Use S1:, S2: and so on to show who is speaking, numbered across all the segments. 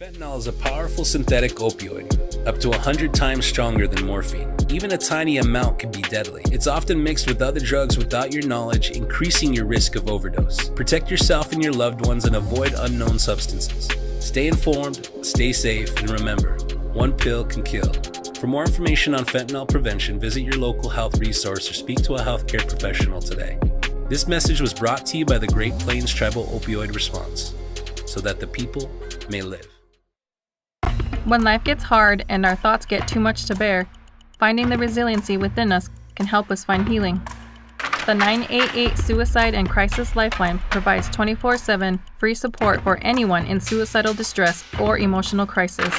S1: Fentanyl is a powerful synthetic opioid, up to 100 times stronger than morphine. Even a tiny amount can be deadly. It's often mixed with other drugs without your knowledge, increasing your risk of overdose. Protect yourself and your loved ones and avoid unknown substances. Stay informed, stay safe, and remember, one pill can kill. For more information on fentanyl prevention, visit your local health resource or speak to a healthcare professional today. This message was brought to you by the Great Plains Tribal Opioid Response, so that the people may live.
S2: When life gets hard and our thoughts get too much to bear, finding the resiliency within us can help us find healing. The 988 Suicide and Crisis Lifeline provides 24/7 free support for anyone in suicidal distress or emotional crisis.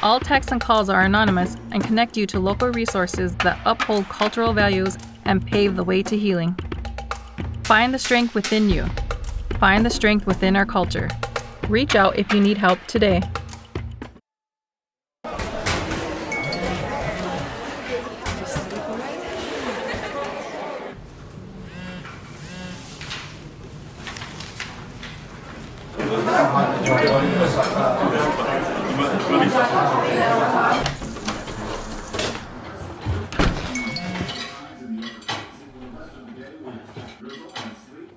S2: All texts and calls are anonymous and connect you to local resources that uphold cultural values and pave the way to healing. Find the strength within you. Find the strength within our culture. Reach out if you need help today.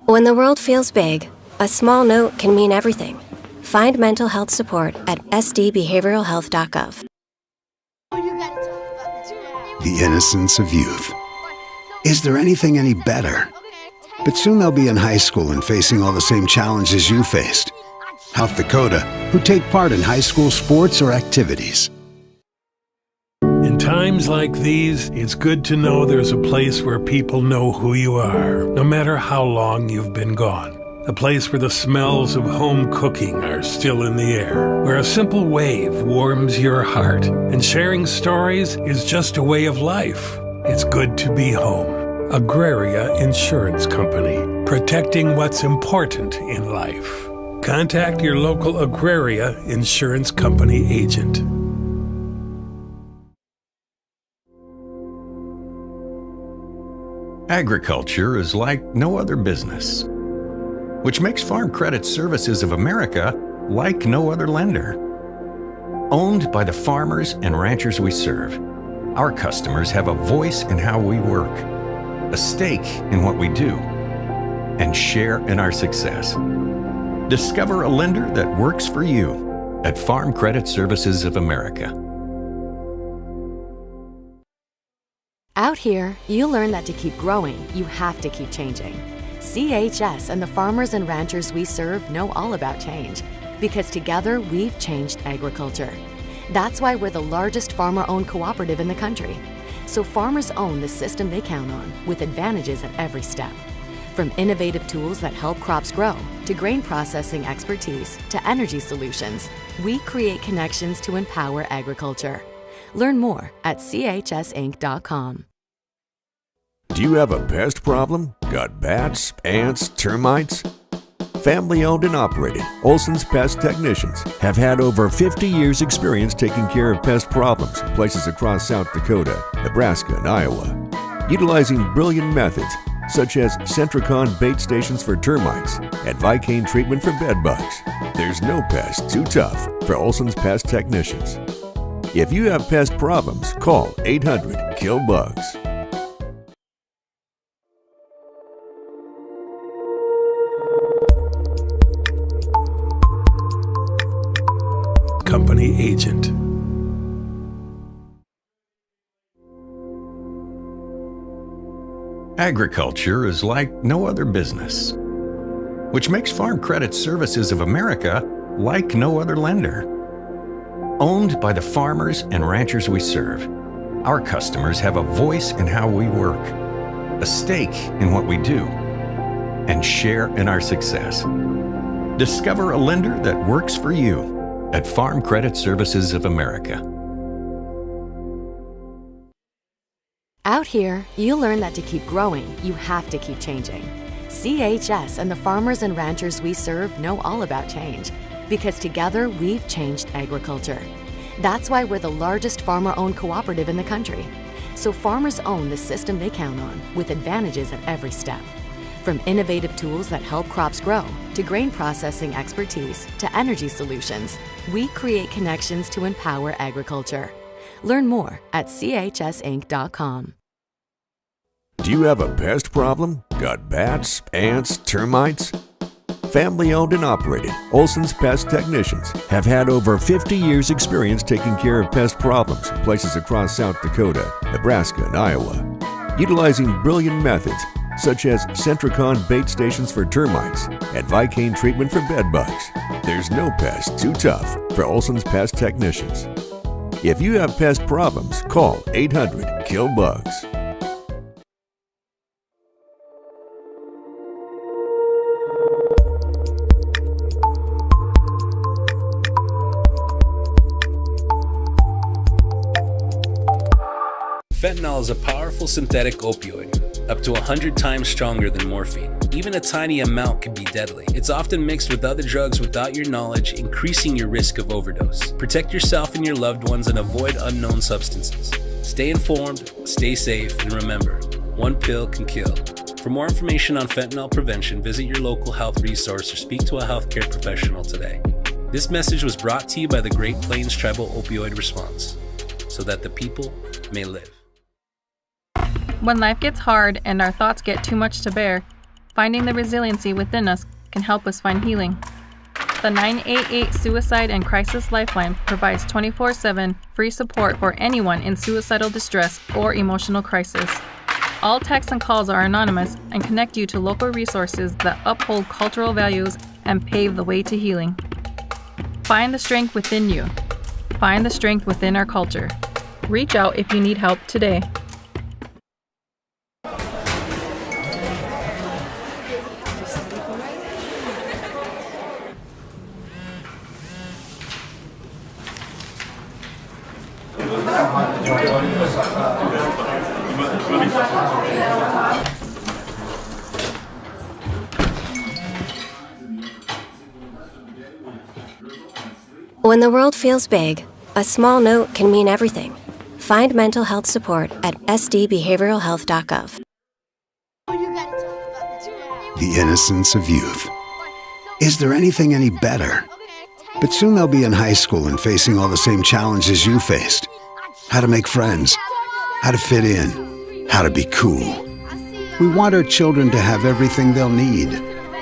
S3: When the world feels big, a small note can mean everything. Find mental health support at sdbehavioralhealth.gov.
S4: The innocence of youth. Is there anything any better? But soon they'll be in high school and facing all the same challenges you faced. Health Dakota, who take part in high school sports or activities.
S5: In times like these, it's good to know there's a place where people know who you are, no matter how long you've been gone. A place where the smells of home cooking are still in the air, where a simple wave warms your heart, and sharing stories is just a way of life. It's good to be home. Agraria Insurance Company, protecting what's important in life. Contact your local Agraria Insurance Company agent.
S6: Agriculture is like no other business, which makes Farm Credit Services of America like no other lender. Owned by the farmers and ranchers we serve, our customers have a voice in how we work, a stake in what we do, and share in our success. Discover a lender that works for you at Farm Credit Services of America.
S7: Out here, you learn that to keep growing, you have to keep changing. CHS and the farmers and ranchers we serve know all about change, because together we've changed agriculture. That's why we're the largest farmer-owned cooperative in the country. So farmers own the system they count on, with advantages at every step. From innovative tools that help crops grow, to grain processing expertise, to energy solutions, we create connections to empower agriculture. Learn more at chsinc.com.
S8: Do you have a pest problem? Got bats, ants, termites? Family owned and operated, Olson's Pest Technicians have had over 50 years experience taking care of pest problems in places across South Dakota, Nebraska, and Iowa. Utilizing brilliant methods such as Centricon bait stations for termites and Vicane treatment for bed bugs, there's no pest too tough for Olson's Pest Technicians. If you have pest problems, call 800-KILL-BUGS.
S5: Company agent.
S6: Agriculture is like no other business, which makes Farm Credit Services of America like no other lender. Owned by the farmers and ranchers we serve, our customers have a voice in how we work, a stake in what we do, and share in our success. Discover a lender that works for you at Farm Credit Services of America.
S7: Out here, you learn that to keep growing, you have to keep changing. CHS and the farmers and ranchers we serve know all about change, because together we've changed agriculture. That's why we're the largest farmer-owned cooperative in the country. So farmers own the system they count on, with advantages at every step. From innovative tools that help crops grow, to grain processing expertise, to energy solutions, we create connections to empower agriculture. Learn more at chsinc.com.
S8: Do you have a pest problem? Got bats, ants, termites? Family owned and operated, Olson's Pest Technicians have had over 50 years experience taking care of pest problems in places across South Dakota, Nebraska, and Iowa. Utilizing brilliant methods such as Centricon bait stations for termites and Vicane treatment for bed bugs, there's no pest too tough for Olson's Pest Technicians. If you have pest problems, call 800-KILL-BUGS.
S1: Fentanyl is a powerful synthetic opioid, up to 100 times stronger than morphine. Even a tiny amount can be deadly. It's often mixed with other drugs without your knowledge, increasing your risk of overdose. Protect yourself and your loved ones and avoid unknown substances. Stay informed, stay safe, and remember, one pill can kill. For more information on fentanyl prevention, visit your local health resource or speak to a healthcare professional today. This message was brought to you by the Great Plains Tribal Opioid Response, so that the people may live.
S2: When life gets hard and our thoughts get too much to bear, finding the resiliency within us can help us find healing. The 988 Suicide and Crisis Lifeline provides 24/7 free support for anyone in suicidal distress or emotional crisis. All texts and calls are anonymous and connect you to local resources that uphold cultural values and pave the way to healing. Find the strength within you. Find the strength within our culture. Reach out if you need help today.
S3: When the world feels big, a small note can mean everything. Find mental health support at sdbehavioralhealth.gov.
S4: The innocence of youth. Is there anything any better? But soon they'll be in high school and facing all the same challenges you faced. How to make friends, how to fit in, how to be cool. We want our children to have everything they'll need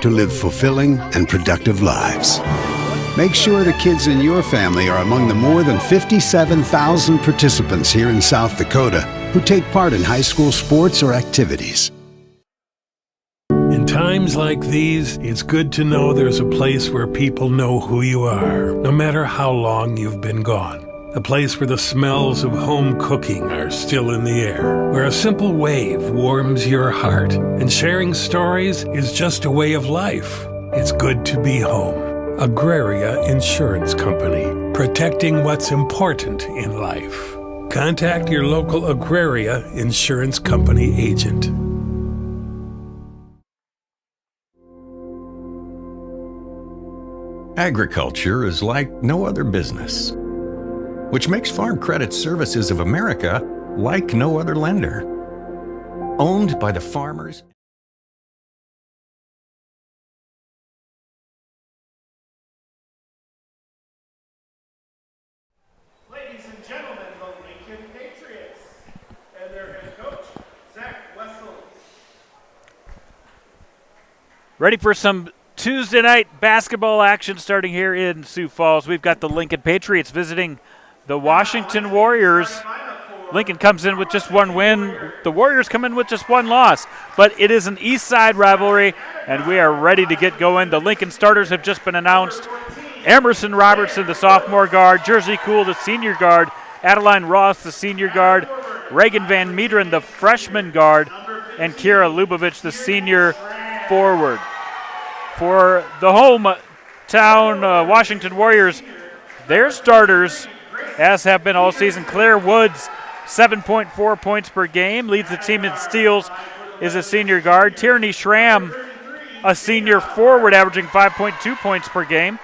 S4: to live fulfilling and productive lives. Make sure the kids in your family are among the more than 57,000 participants here in South Dakota who take part in high school sports or activities.
S5: In times like these, it's good to know there's a place where people know who you are, no matter how long you've been gone. A place where the smells of home cooking are still in the air, where a simple wave warms your heart, and sharing stories is just a way of life. It's good to be home. Agraria Insurance Company, protecting what's important in life. Contact your local Agraria Insurance Company agent.
S6: Agriculture is like no other business, which makes Farm Credit Services of America like no other lender. Owned by the farmers.
S9: Ladies and gentlemen, the Lincoln Patriots and their head coach, Zach Wessels.
S10: Ready for some Tuesday night basketball action starting here in Sioux Falls. We've got the Lincoln Patriots visiting the Washington Warriors. Lincoln comes in with just one win. The Warriors come in with just one loss. But it is an East Side rivalry, and we are ready to get going. The Lincoln starters have just been announced. Emerson Robertson, the sophomore guard. Jersey Cool, the senior guard. Adeline Ross, the senior guard. Reagan Van Meederen, the freshman guard. And Kira Lubavitch, the senior forward. For the hometown Washington Warriors, their starters, as have been all season, Claire Woods, 7.4 points per game, leads the team in steals, is a senior guard. Tierney Schramm, a senior forward, averaging 5.2 points per game.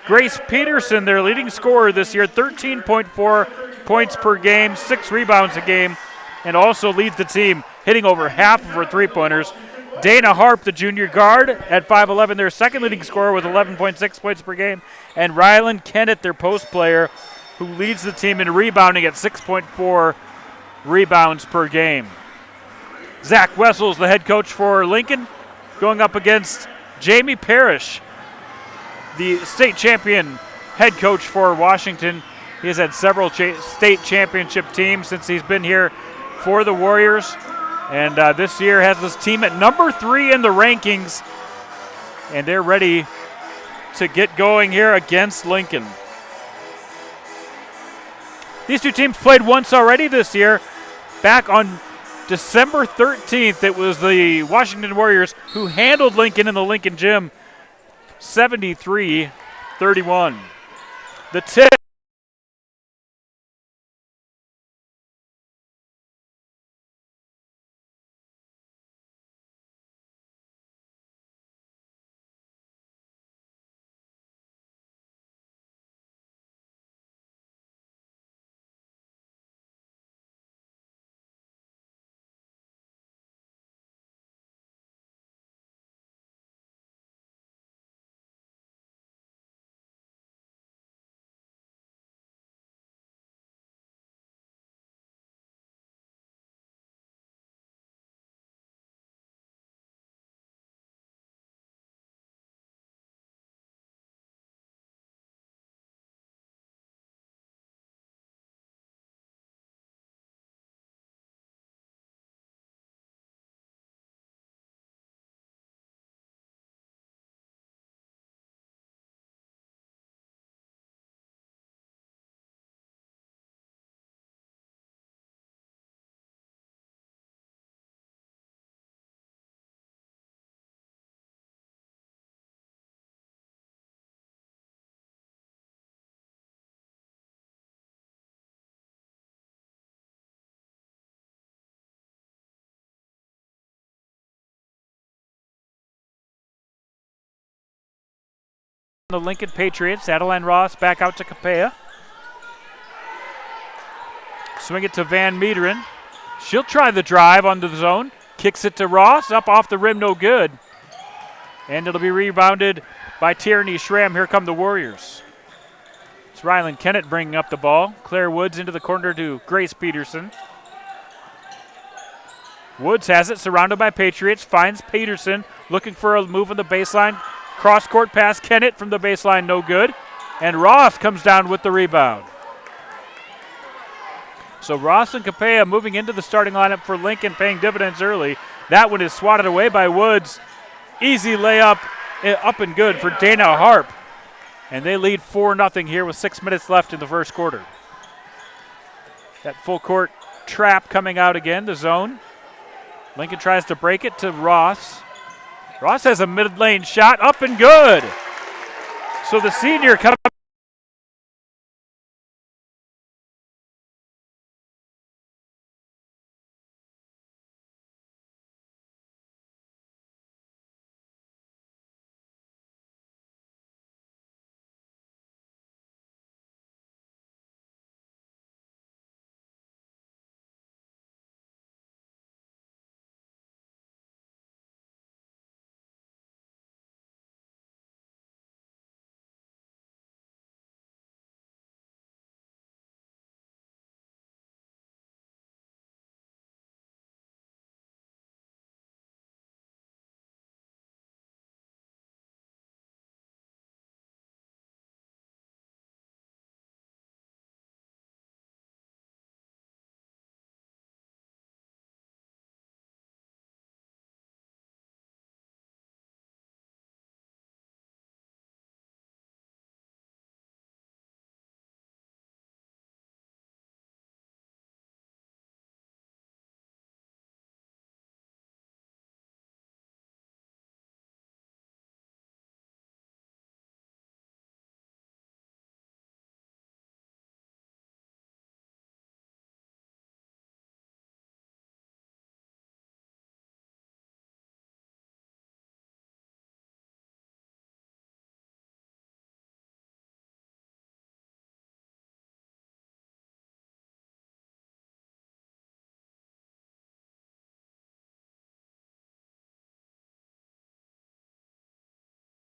S10: Grace Peterson, their leading scorer this year, 13.4 points per game, 6 rebounds a game, and also leads the team, hitting over half of her three-pointers. Dana Harp, the junior guard, at 5'11", their second leading scorer with 11.6 points per game. And Rylan Kennett, their post player, who leads the team in rebounding at 6.4 rebounds per game. Zach Wessels, the head coach for Lincoln, going up against Jamie Parrish, the state champion head coach for Washington. He has had several state championship teams since he's been here for the Warriors. And this year has this team at number 3 in the rankings. And they're ready to get going here against Lincoln. These two teams played once already this year. Back on December 13th, it was the Washington Warriors who handled Lincoln in the Lincoln Gym 73-31. The tip. The Lincoln Patriots. Adeline Ross back out to Capella. Swing it to Van Meederen. She'll try the drive onto the zone. Kicks it to Ross. Up off the rim, no good. And it'll be rebounded by Tierney Schramm. Here come the Warriors. It's Rylan Kennett bringing up the ball. Claire Woods into the corner to Grace Peterson. Woods has it, surrounded by Patriots. Finds Peterson, looking for a move on the baseline. Cross-court pass, Kennett from the baseline, no good. And Ross comes down with the rebound. So Ross and Capella moving into the starting lineup for Lincoln, paying dividends early. That one is swatted away by Woods. Easy layup, up and good for Dana Harp. And they lead 4-0 here with 6 minutes left in the first quarter. That full court trap coming out again, the zone. Lincoln tries to break it to Ross. Ross has a mid-lane shot, up and good. So the senior coming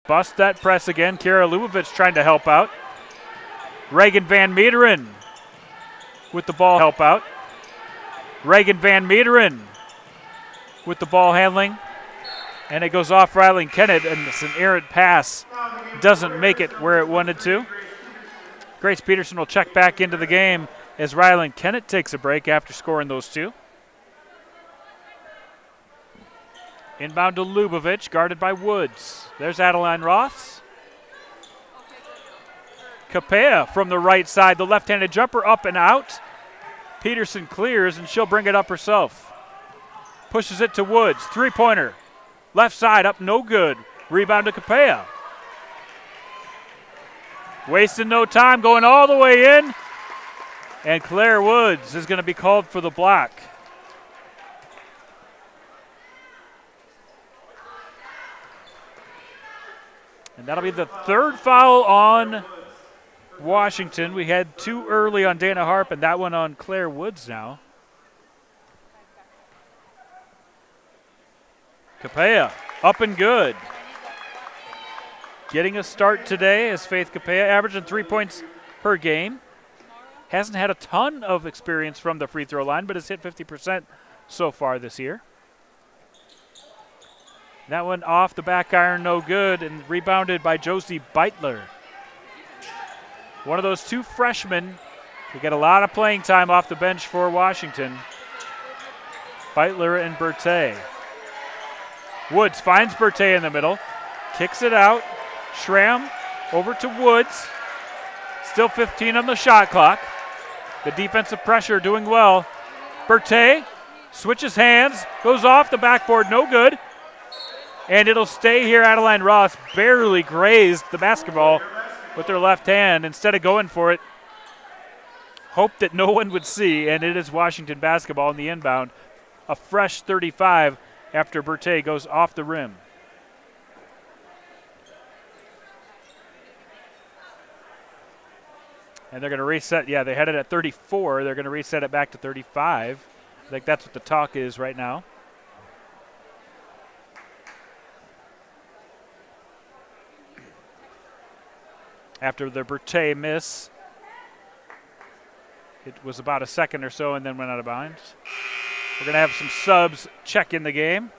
S10: Bust that press again. Kara Lubovich trying to help out. Reagan Van Meteren with the ball help out. Reagan Van Meteren with the ball handling. And it goes off Rylan Kennett, and it's an errant pass. Doesn't make it where it wanted to. Grace Peterson will check back into the game as Rylan Kennett takes a break after scoring those two. Inbound to Lubovich, guarded by Woods. There's Adeline Ross. Capea from the right side, the left-handed jumper up and out. Peterson clears, and she'll bring it up herself. Pushes it to Woods, three-pointer. Left side up, no good. Rebound to Capea. Wasting no time, going all the way in. And Claire Woods is going to be called for the block. And that'll be the third foul on Washington. We had two early on Dana Harp and that one on Claire Woods now. Capea up and good. Getting a start today as Faith Capea, averaging 3 points per game. Hasn't had a ton of experience from the free throw line, but has hit 50% so far this year. That one off the back iron, no good, and rebounded by Josie Beitler. One of those two freshmen who get a lot of playing time off the bench for Washington. Beitler and Berthet. Woods finds Berthet in the middle, kicks it out. Schramm over to Woods. Still 15 on the shot clock. The defensive pressure doing well. Berthet switches hands, goes off the backboard, no good. And it'll stay here. Adeline Ross barely grazed the basketball with her left hand instead of going for it. Hoped that no one would see, and it is Washington basketball in the inbound. A fresh 35 after Berthet goes off the rim. And they're going to reset. Yeah, they had it at 34. They're going to reset it back to 35. I think that's what the talk is right now. After the Berthet miss, it was about a second or so and then went out of bounds. We're going to have some subs check in the game.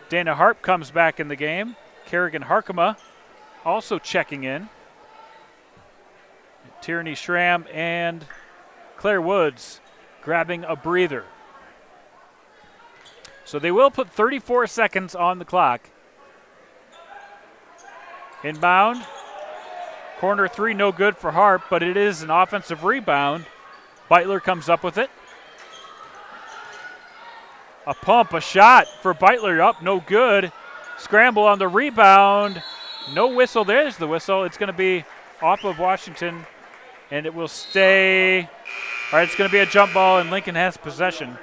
S10: Dana Harp comes back in the game. Kerrigan Harkema also checking in. Tierney Schramm and Claire Woods grabbing a breather. So they will put 34 seconds on the clock. Inbound. Corner three, no good for Harp, but it is an offensive rebound. Beitler comes up with it. A pump, a shot for Beitler up, no good. Scramble on the rebound. No whistle. There's the whistle. It's going to be off of Washington, and it will stay. All right, it's going to be a jump ball, and Lincoln has possession.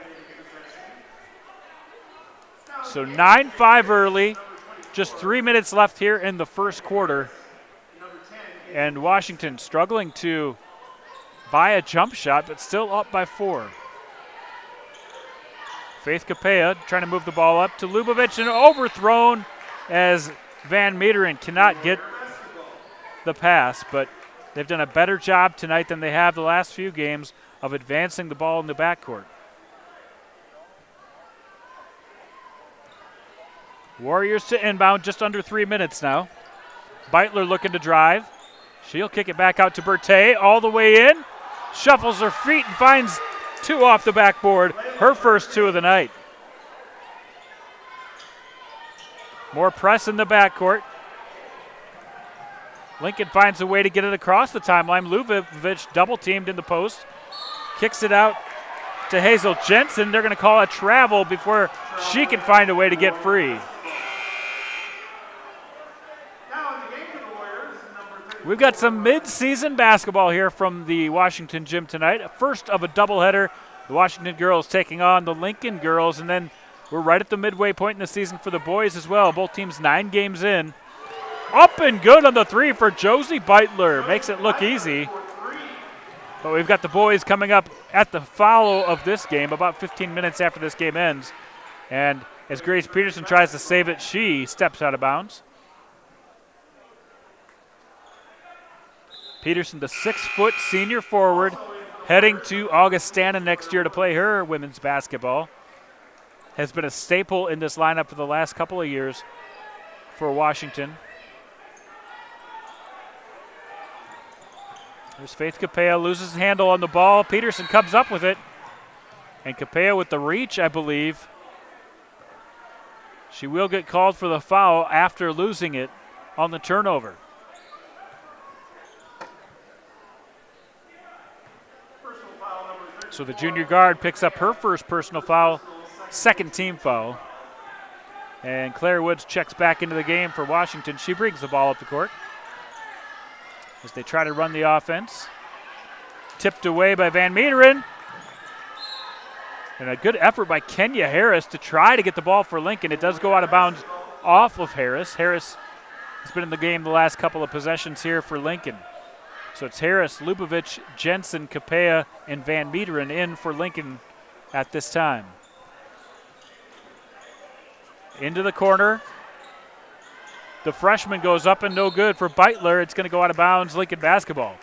S10: So 9-5 early. Just 3 minutes left here in the first quarter. And Washington struggling to buy a jump shot, but still up by 4. Faith Capea trying to move the ball up to Lubovich and overthrown as Van Meteren cannot get the pass, but they've done a better job tonight than they have the last few games of advancing the ball in the backcourt. Warriors to inbound, just under 3 minutes now. Beitler looking to drive. She'll kick it back out to Berthet all the way in. Shuffles her feet and finds two off the backboard. Her first two of the night. More press in the backcourt. Lincoln finds a way to get it across the timeline. Lubovich double teamed in the post. Kicks it out to Hazel Jensen. They're going to call a travel before she can find a way to get free. We've got some mid-season basketball here from the Washington gym tonight. First of a doubleheader, the Washington girls taking on the Lincoln girls, and then we're right at the midway point in the season for the boys as well. Both teams 9 games in. Up and good on the three for Josie Beitler. Makes it look easy. But we've got the boys coming up at the follow of this game, about 15 minutes after this game ends. And as Grace Peterson tries to save it, she steps out of bounds. Peterson, the 6-foot senior forward, heading to Augustana next year to play her women's basketball, has been a staple in this lineup for the last couple of years for Washington. There's Faith Capella, loses handle on the ball. Peterson comes up with it. And Capella with the reach, I believe. She will get called for the foul after losing it on the turnover. So the junior guard picks up her first personal foul, second team foul. And Claire Woods checks back into the game for Washington. She brings the ball up the court as they try to run the offense. Tipped away by Van Meeteren. And a good effort by Kenya Harris to try to get the ball for Lincoln. It does go out of bounds off of Harris. Harris has been in the game the last couple of possessions here for Lincoln. So it's Harris, Lubovich, Jensen, Capella, and Van Meeteren in for Lincoln at this time. Into the corner. The freshman goes up and no good for Beitler. It's going to go out of bounds, Lincoln basketball.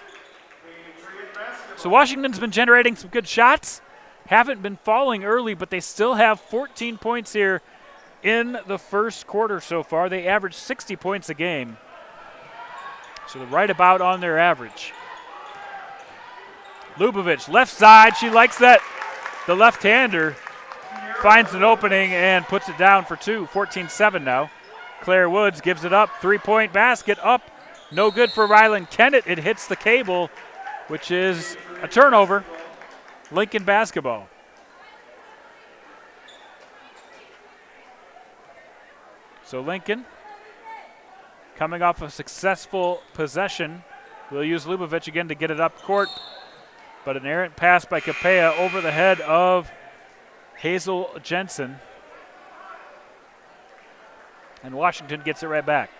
S10: So Washington's been generating some good shots. Haven't been falling early, but they still have 14 points here in the first quarter so far. They average 60 points a game. So they're right about on their average. Lubovich, left side. She likes that. The left-hander finds an opening and puts it down for two. 14-7 now. Claire Woods gives it up. Three-point basket up. No good for Rylan Kennett. It hits the cable, which is a turnover. Lincoln basketball. So Lincoln, coming off a successful possession, will use Lubovich again to get it up court. But an errant pass by Capella over the head of Hazel Jensen. And Washington gets it right back.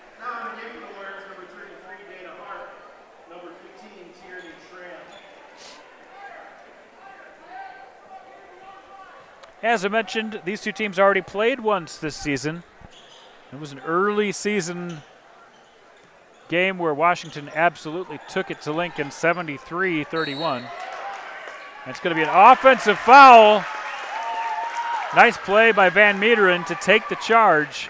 S10: As I mentioned, these two teams already played once this season. It was an early season game where Washington absolutely took it to Lincoln, 73-31. And it's going to be an offensive foul. Nice play by Van Meeteren to take the charge.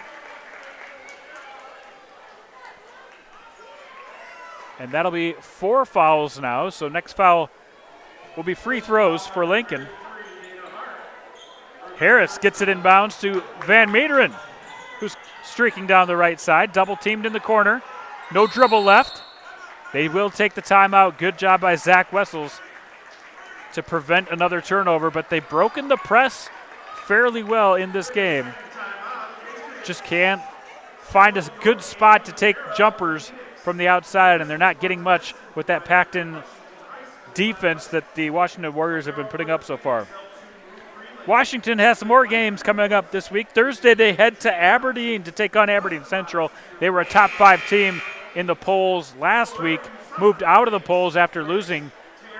S10: And that'll be 4 fouls now, so next foul will be free throws for Lincoln. Harris gets it inbounds to Van Meeteren, who's streaking down the right side. Double teamed in the corner. No dribble left. They will take the timeout. Good job by Zach Wessels to prevent another turnover, but they've broken the press fairly well in this game. Just can't find a good spot to take jumpers from the outside, and they're not getting much with that packed-in defense that the Washington Warriors have been putting up so far. Washington has some more games coming up this week. Thursday, they head to Aberdeen to take on Aberdeen Central. They were a top 5 team in the polls last week, moved out of the polls after losing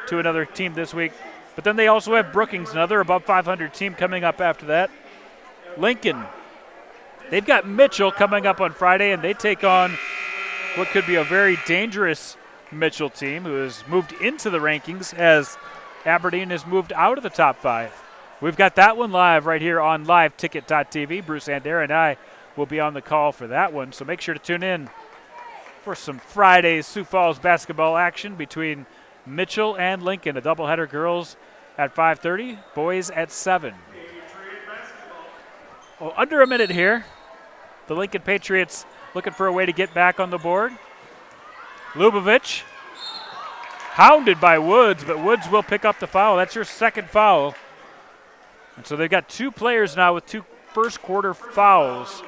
S10: to another team this week. But then they also have Brookings, another above 500 team coming up after that. Lincoln, they've got Mitchell coming up on Friday, and they take on what could be a very dangerous Mitchell team who has moved into the rankings as Aberdeen has moved out of the top 5. We've got that one live right here on liveticket.tv. Bruce Andera and I will be on the call for that one, so make sure to tune in for some Friday Sioux Falls basketball action between Mitchell and Lincoln. A doubleheader, girls at 5:30, boys at 7. Well, under a minute here. The Lincoln Patriots looking for a way to get back on the board. Lubovich, hounded by Woods, but Woods will pick up the foul. That's your second foul. And so they've got 2 players now with 2 first quarter fouls.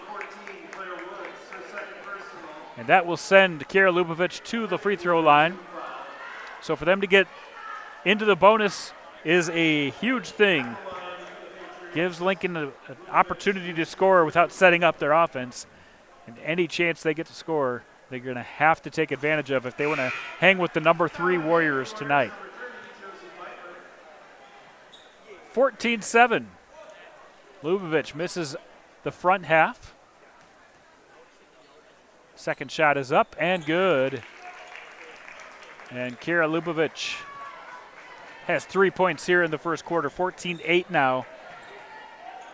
S10: And that will send Kiera Lubovich to the free throw line. So for them to get into the bonus is a huge thing. Gives Lincoln an opportunity to score without setting up their offense. And any chance they get to score, they're going to have to take advantage of if they want to hang with the number 3 Warriors tonight. 14-7. Lubovich misses the front half. Second shot is up and good. And Kira Lubovich has 3 points here in the first quarter, 14-8 now.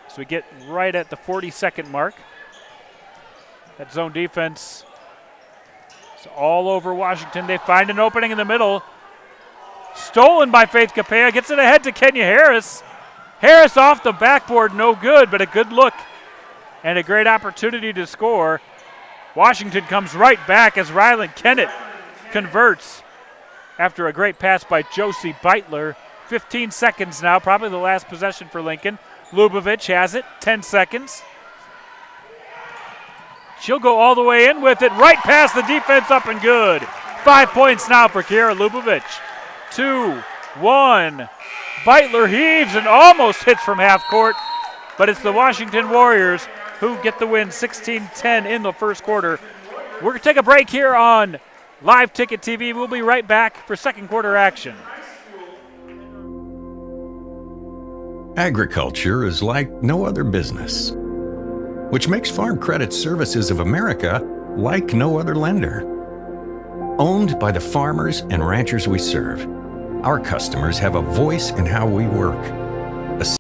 S10: So we get right at the 40-second mark. That zone defense is all over Washington. They find an opening in the middle. Stolen by Faith Capella. Gets it ahead to Kenya Harris. Harris off the backboard, no good, but a good look and a great opportunity to score. Washington comes right back as Rylan Kennett converts after a great pass by Josie Beitler. 15 seconds now, probably the last possession for Lincoln. Lubovich has it, 10 seconds. She'll go all the way in with it, right past the defense, up and good. 5 points now for Kiera Lubovich. 2-1. Beitler heaves and almost hits from half court, but it's the Washington Warriors who get the win 16-10 in the first quarter. We're going to take a break here on Live Ticket TV. We'll be right back for second quarter action.
S6: Agriculture is like no other business, which makes Farm Credit Services of America like no other lender. Owned by the farmers and ranchers we serve, our customers have a voice in how we work.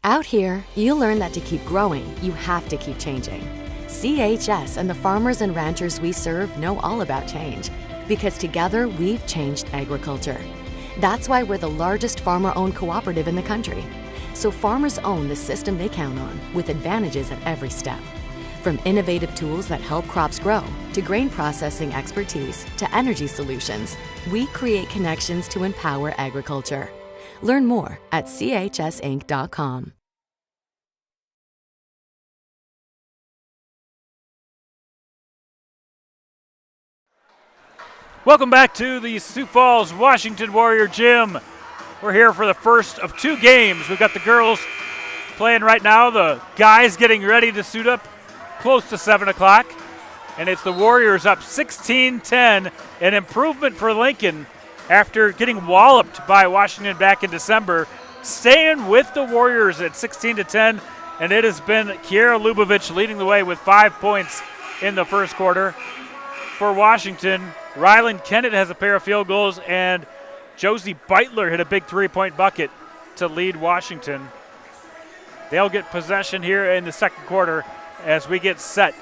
S7: Out here, you learn that to keep growing, you have to keep changing. CHS and the farmers and ranchers we serve know all about change, because together we've changed agriculture. That's why we're the largest farmer-owned cooperative in the country. So farmers own the system they count on, with advantages at every step. From innovative tools that help crops grow, to grain processing expertise, to energy solutions, we create connections to empower agriculture. Learn more at chsinc.com.
S10: Welcome back to the Sioux Falls Washington Warrior Gym. We're here for the first of two games. We've got the girls playing right now, the guys getting ready to suit up close to 7 o'clock. And it's the Warriors up 16-10, an improvement for Lincoln after getting walloped by Washington back in December. Staying with the Warriors at 16-10, and it has been Kiera Lubovich leading the way with 5 points in the first quarter. For Washington, Rylan Kennett has a pair of field goals, and Josie Beitler hit a big three-point bucket to lead Washington. They'll get possession here in the second quarter as we get set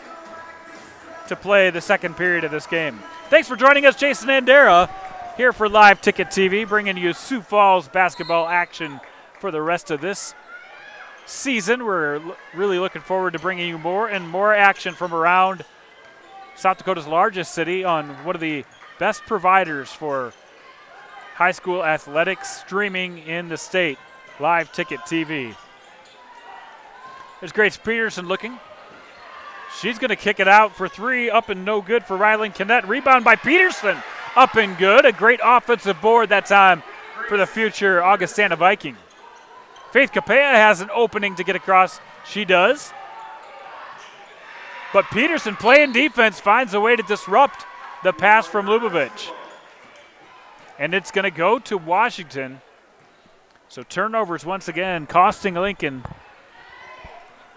S10: to play the second period of this game. Thanks for joining us, Jason Andera, here for Live Ticket TV, bringing you Sioux Falls basketball action for the rest of this season. We're really looking forward to bringing you more and more action from around South Dakota's largest city on one of the best providers for high school athletics streaming in the state, Live Ticket TV. There's Grace Peterson looking. She's going to kick it out for three, up and no good for Rylan Kennett. Rebound by Peterson, up and good. A great offensive board that time for the future Augustana Viking. Faith Capella has an opening to get across. She does. But Peterson, playing defense, finds a way to disrupt the pass from Lubovich. And it's going to go to Washington. So turnovers once again costing Lincoln.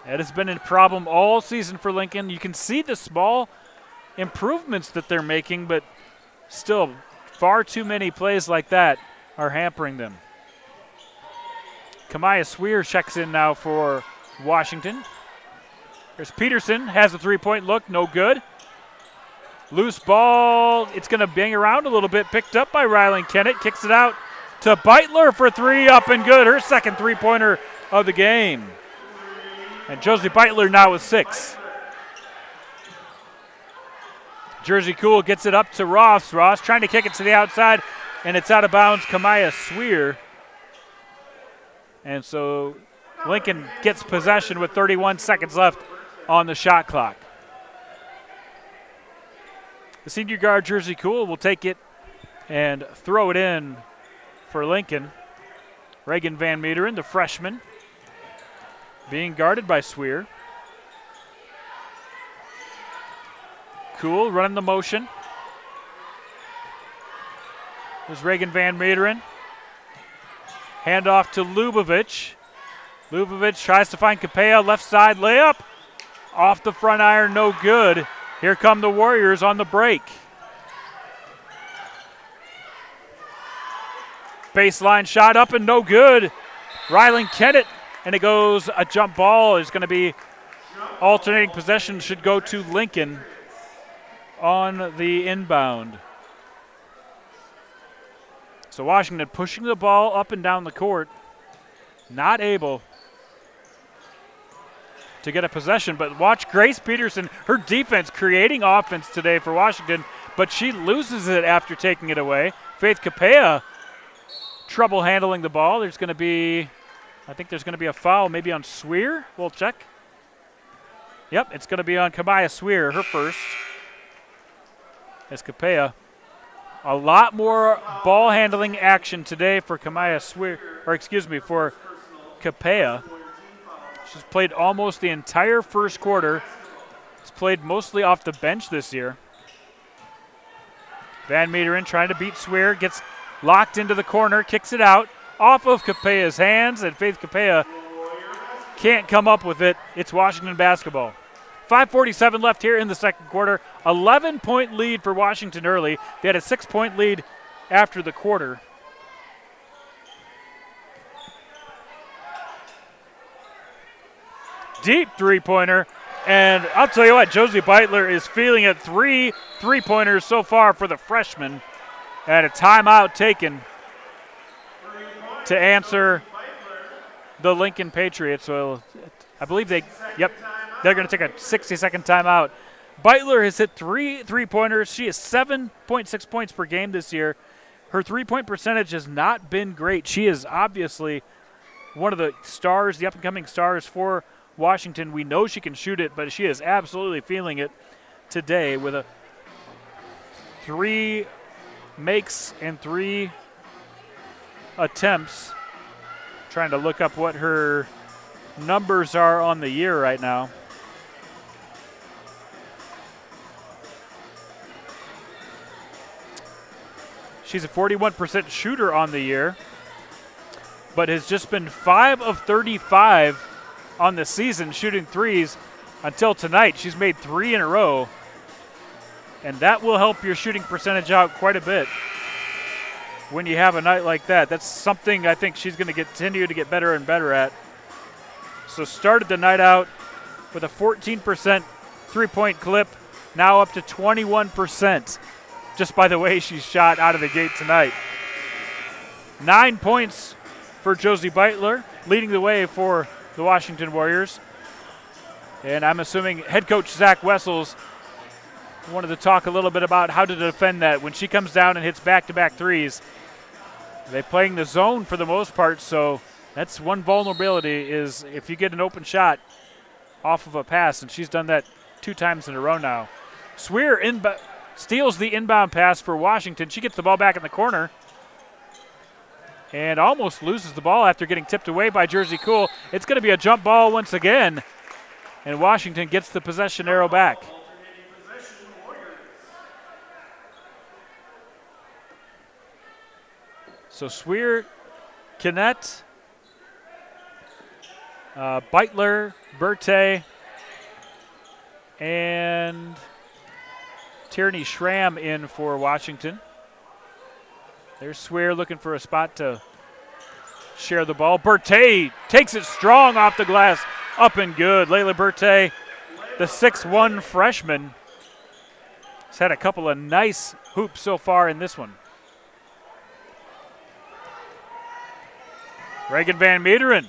S10: That has been a problem all season for Lincoln. You can see the small improvements that they're making, but still far too many plays like that are hampering them. Kamaya Swear checks in now for Washington. There's Peterson, has a three-point look, no good. Loose ball, it's going to bang around a little bit, picked up by Rylan Kennett, kicks it out to Beitler for three, up and good. Her second three-pointer of the game. And Josie Beitler now with 6. Jersey Cool gets it up to Ross. Ross trying to kick it to the outside, and it's out of bounds. Kamaya Swear. And so Lincoln gets possession with 31 seconds left on the shot clock. The senior guard, Jersey Cool, will take it and throw it in for Lincoln. Reagan Van Meteren, the freshman, being guarded by Swear. Cool running the motion. There's Reagan Van Meteren. Handoff to Lubovich. Lubovich tries to find Capella, left side layup. Off the front iron, no good. Here come the Warriors on the break. Baseline shot up and no good. Rylan Kennett, and it goes a jump ball. Is going to be alternating possession, should go to Lincoln on the inbound. So Washington pushing the ball up and down the court, not able to get a possession, but watch Grace Peterson, her defense creating offense today for Washington, but she loses it after taking it away. Faith Capella, trouble handling the ball. I think there's going to be a foul maybe on Swear. We'll check. Yep, it's going to be on Kamaya Swear, her first. As Capella, a lot more ball handling action today for Kamaya Swear, for Capella. She's played almost the entire first quarter. She's played mostly off the bench this year. Van Meteren trying to beat Swear, gets locked into the corner, kicks it out, off of Capella's hands, and Faith Capella can't come up with it. It's Washington basketball. 5:47 left here in the second quarter. 11-point lead for Washington early. They had a 6-point lead after the quarter. Deep three-pointer. And I'll tell you what, Josie Beitler is feeling it. 3 three-pointers so far for the freshman. And a timeout taken to answer the Lincoln Patriots. So I believe they're going to take a 60-second timeout. Beitler has hit 3 three-pointers. She has 7.6 points per game this year. Her three-point percentage has not been great. She is obviously one of the stars, the up-and-coming stars for Washington. We know she can shoot it, but she is absolutely feeling it today with a 3 makes and 3 attempts. Trying to look up what her numbers are on the year right now. She's a 41% shooter on the year, but has just been 5 of 35 on the season shooting threes until tonight. She's made 3 in a row, and that will help your shooting percentage out quite a bit when you have a night like that. That's something I think she's going to continue to get better and better at. So started the night out with a 14% three-point clip, now up to 21%, just by the way she shot out of the gate tonight. 9 points for Josie Beitler, leading the way for the Washington Warriors. And I'm assuming head coach Zach Wessels wanted to talk a little bit about how to defend that. When she comes down and hits back-to-back threes, they're playing the zone for the most part, so that's one vulnerability is if you get an open shot off of a pass, and she's done that 2 times in a row now. Swear steals the inbound pass for Washington. She gets the ball back in the corner and almost loses the ball after getting tipped away by Jersey Cool. It's going to be a jump ball once again, and Washington gets the possession arrow back. So Swear, Kennett, Beitler, Berthe, and Tierney Schramm in for Washington. There's Swear looking for a spot to share the ball. Berthe takes it strong off the glass, up and good. Layla Berthe, the 6'1 freshman, has had a couple of nice hoops so far in this one. Reagan Van Meteren,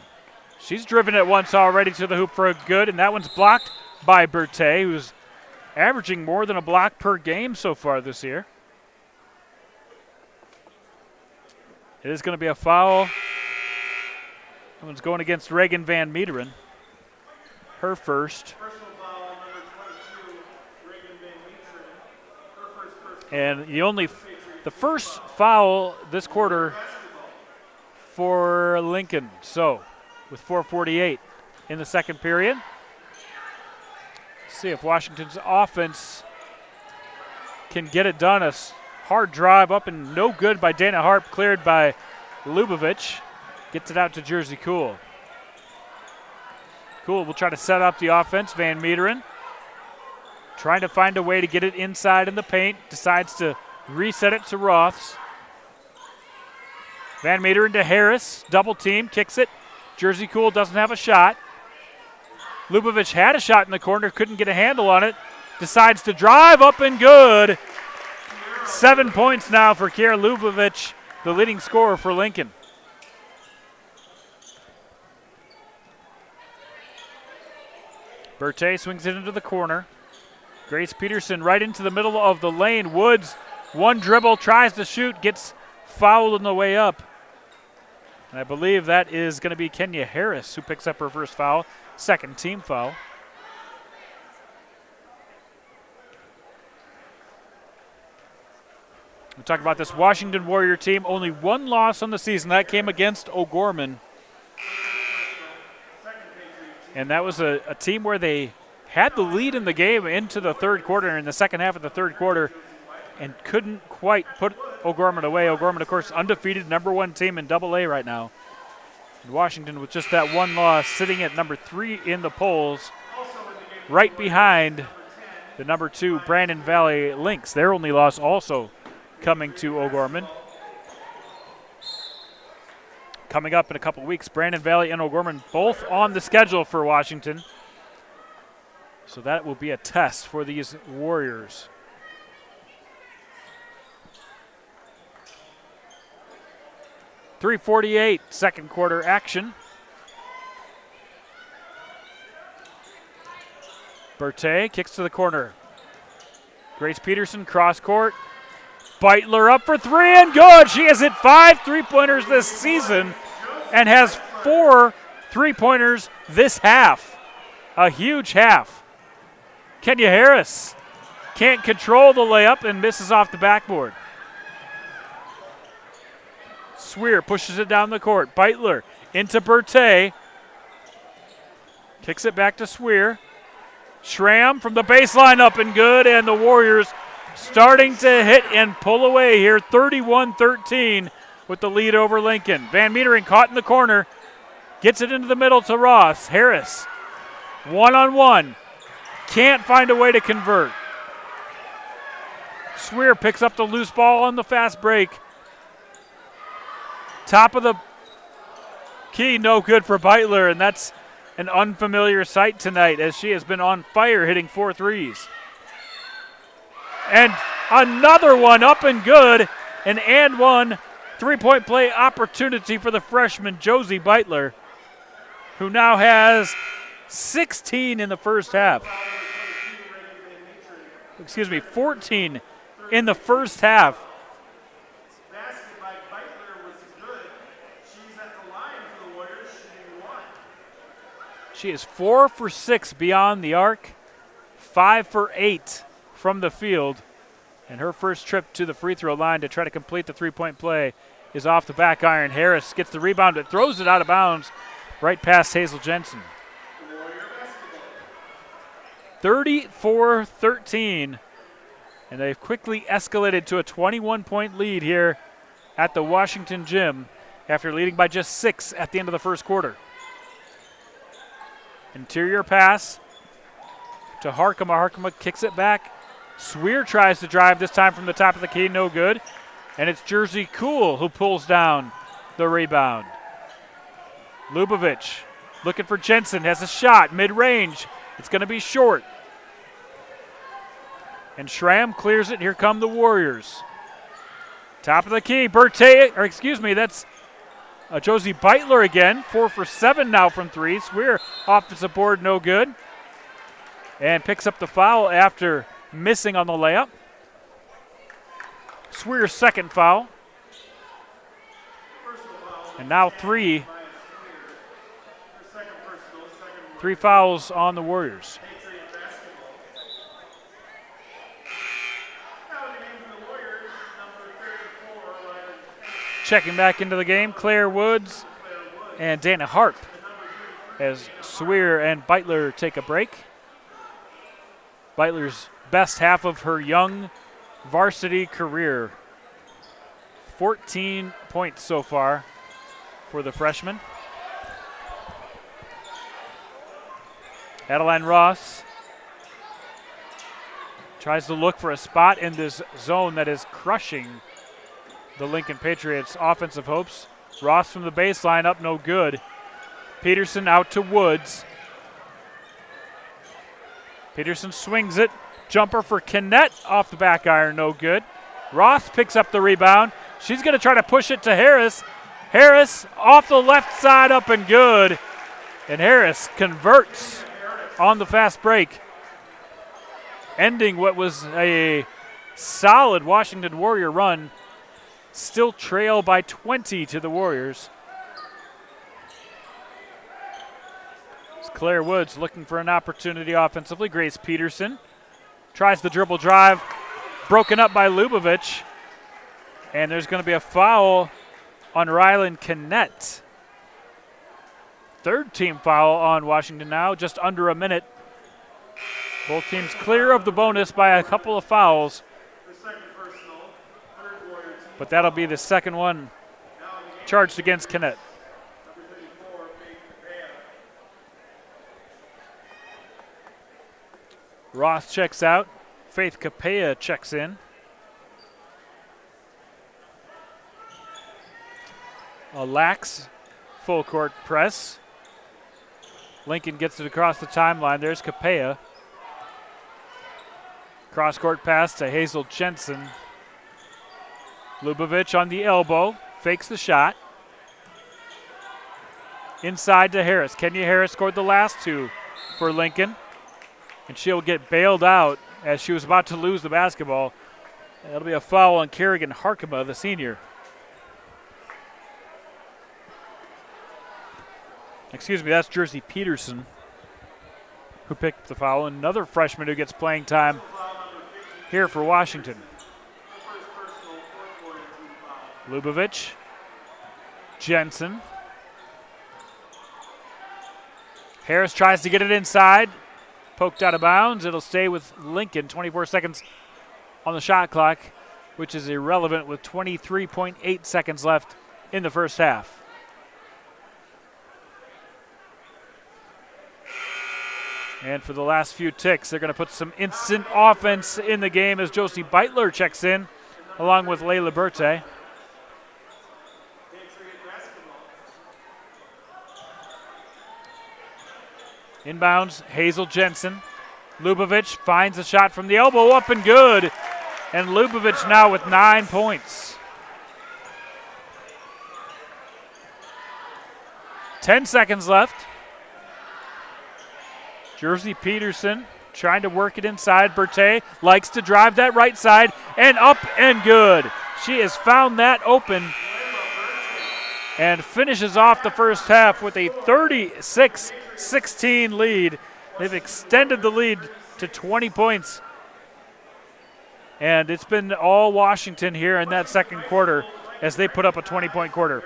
S10: she's driven it once already to the hoop for a good, and that one's blocked by Berthe, who's averaging more than a block per game so far this year. It is going to be a foul. That one's going against Reagan Van Meteren, her first. And the first foul this quarter for Lincoln. So, with 4:48 in the second period, see if Washington's offense can get it done. A hard drive up and no good by Dana Harp, cleared by Lubavitch. Gets it out to Jersey Cool. Cool will try to set up the offense. Van Meteren trying to find a way to get it inside in the paint. Decides to reset it to Roths. Van Meter into Harris, double team, kicks it. Jersey Cool doesn't have a shot. Lubovich had a shot in the corner, couldn't get a handle on it. Decides to drive up and good. 7 points now for Kiera Lubovich, the leading scorer for Lincoln. Berthe swings it into the corner. Grace Peterson right into the middle of the lane. Woods, one dribble, tries to shoot, gets fouled on the way up. And I believe that is going to be Kenya Harris who picks up her first foul, second team foul. We talked about this Washington Warrior team, only one loss on the season. That came against O'Gorman. And that was a team where they had the lead in the game into the third quarter, in the second half of the third quarter, and couldn't quite put O'Gorman away. O'Gorman, of course, undefeated, number 1 team in AA right now. And Washington with just that one loss, sitting at number 3 in the polls, right behind the number 2 Brandon Valley Lynx. Their only loss also coming to O'Gorman. Coming up in a couple weeks, Brandon Valley and O'Gorman both on the schedule for Washington. So that will be a test for these Warriors. .348 second quarter action. Berthe kicks to the corner. Grace Peterson cross court. Beitler up for 3 and good. She has hit 5 3-pointers this season and has 4 3-pointers this half. A huge half. Kenya Harris can't control the layup and misses off the backboard. Swear pushes it down the court. Beitler into Berthe. Kicks it back to Swear. Schramm from the baseline up and good, and the Warriors starting to hit and pull away here, 31-13 with the lead over Lincoln. Van Metering caught in the corner, gets it into the middle to Ross. Harris, one-on-one, can't find a way to convert. Swear picks up the loose ball on the fast break. Top of the key, no good for Beitler, and that's an unfamiliar sight tonight as she has been on fire, hitting 4 threes. And another one up and good, an and one 3-point play opportunity for the freshman Josie Beitler, who now has 16 in the first half. 14 in the first half. She is 4 for 6 beyond the arc, 5 for 8 from the field, and her first trip to the free throw line to try to complete the 3-point play is off the back iron. Harris gets the rebound, but throws it out of bounds right past Hazel Jensen. 34-13, and they've quickly escalated to a 21-point lead here at the Washington gym after leading by just 6 at the end of the first quarter. Interior pass to Harkema. Harkema kicks it back. Swear tries to drive, this time from the top of the key, no good. And it's Jersey Cool who pulls down the rebound. Lubovich looking for Jensen, has a shot, mid-range. It's going to be short. And Schramm clears it. Here come the Warriors. Top of the key, that's Josie Beitler again, 4 for 7 now from 3. Swear off the board, no good. And picks up the foul after missing on the layup. Swear's second foul. And now 3. 3 fouls on the Warriors. Checking back into the game, Claire Woods and Dana Harp as Swear and Beitler take a break. Beitler's best half of her young varsity career. 14 points so far for the freshman. Adeline Ross tries to look for a spot in this zone that is crushing the Lincoln Patriots' offensive hopes. Ross from the baseline up, no good. Peterson out to Woods. Peterson swings it. Jumper for Kinnett off the back iron, no good. Ross picks up the rebound. She's going to try to push it to Harris. Harris off the left side, up and good. And Harris converts on the fast break, ending what was a solid Washington Warrior run. Still trail by 20 to the Warriors. It's Claire Woods looking for an opportunity offensively. Grace Peterson tries the dribble drive, broken up by Lubavitch. And there's going to be a foul on Rylan Kinnett. Third team foul on Washington now, just under a minute. Both teams clear of the bonus by a couple of fouls. But that'll be the second one charged against Kinnett. Roth checks out. Faith Capella checks in. A lax full court press. Lincoln gets it across the timeline. There's Capella. Cross court pass to Hazel Jensen. Lubavitch on the elbow, fakes the shot. Inside to Harris. Kenya Harris scored the last two for Lincoln. And she'll get bailed out as she was about to lose the basketball. That'll be a foul on Kerrigan Harkema, the senior. Excuse me, that's Jersey Peterson who picked the foul. Another freshman who gets playing time here for Washington. Lubavitch, Jensen. Harris tries to get it inside. Poked out of bounds. It'll stay with Lincoln. 24 seconds on the shot clock, which is irrelevant with 23.8 seconds left in the first half. And for the last few ticks, they're going to put some instant offense in the game as Josie Beitler checks in, along with Layla Berthe. Inbounds, Hazel Jensen. Lubavitch finds a shot from the elbow, up and good. And Lubavitch now with 9 points. 10 seconds left. Jersey Peterson trying to work it inside. Berthe likes to drive that right side, and up and good. She has found that open and finishes off the first half with a 36-16 lead. They've extended the lead to 20 points. And it's been all Washington here in that second quarter as they put up a 20-point quarter.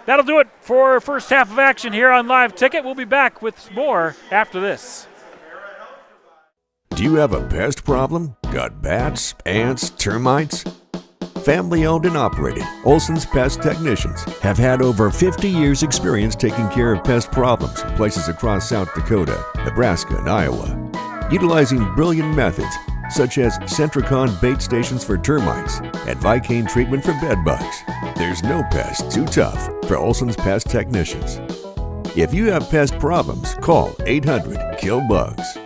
S10: That'll do it for first half of action here on Live Ticket. We'll be back with more after this.
S8: Do you have a pest problem? Got bats, ants, termites? Family owned and operated, Olson's Pest Technicians have had over 50 years experience taking care of pest problems in places across South Dakota, Nebraska, and Iowa. Utilizing brilliant methods such as Centricon bait stations for termites and Vicane treatment for bed bugs, there's no pest too tough for Olson's Pest Technicians. If you have pest problems, call 800-KILL-BUGS.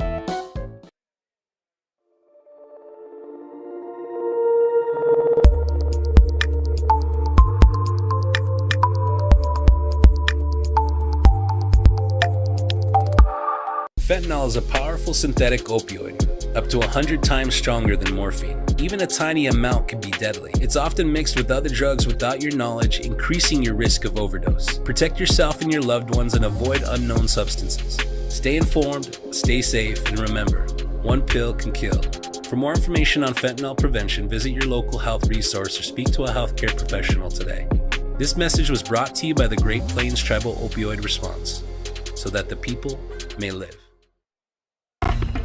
S1: Fentanyl is a powerful synthetic opioid, up to 100 times stronger than morphine. Even a tiny amount can be deadly. It's often mixed with other drugs without your knowledge, increasing your risk of overdose. Protect yourself and your loved ones and avoid unknown substances. Stay informed, stay safe, and remember, one pill can kill. For more information on fentanyl prevention, visit your local health resource or speak to a healthcare professional today. This message was brought to you by the Great Plains Tribal Opioid Response, so that the people may live.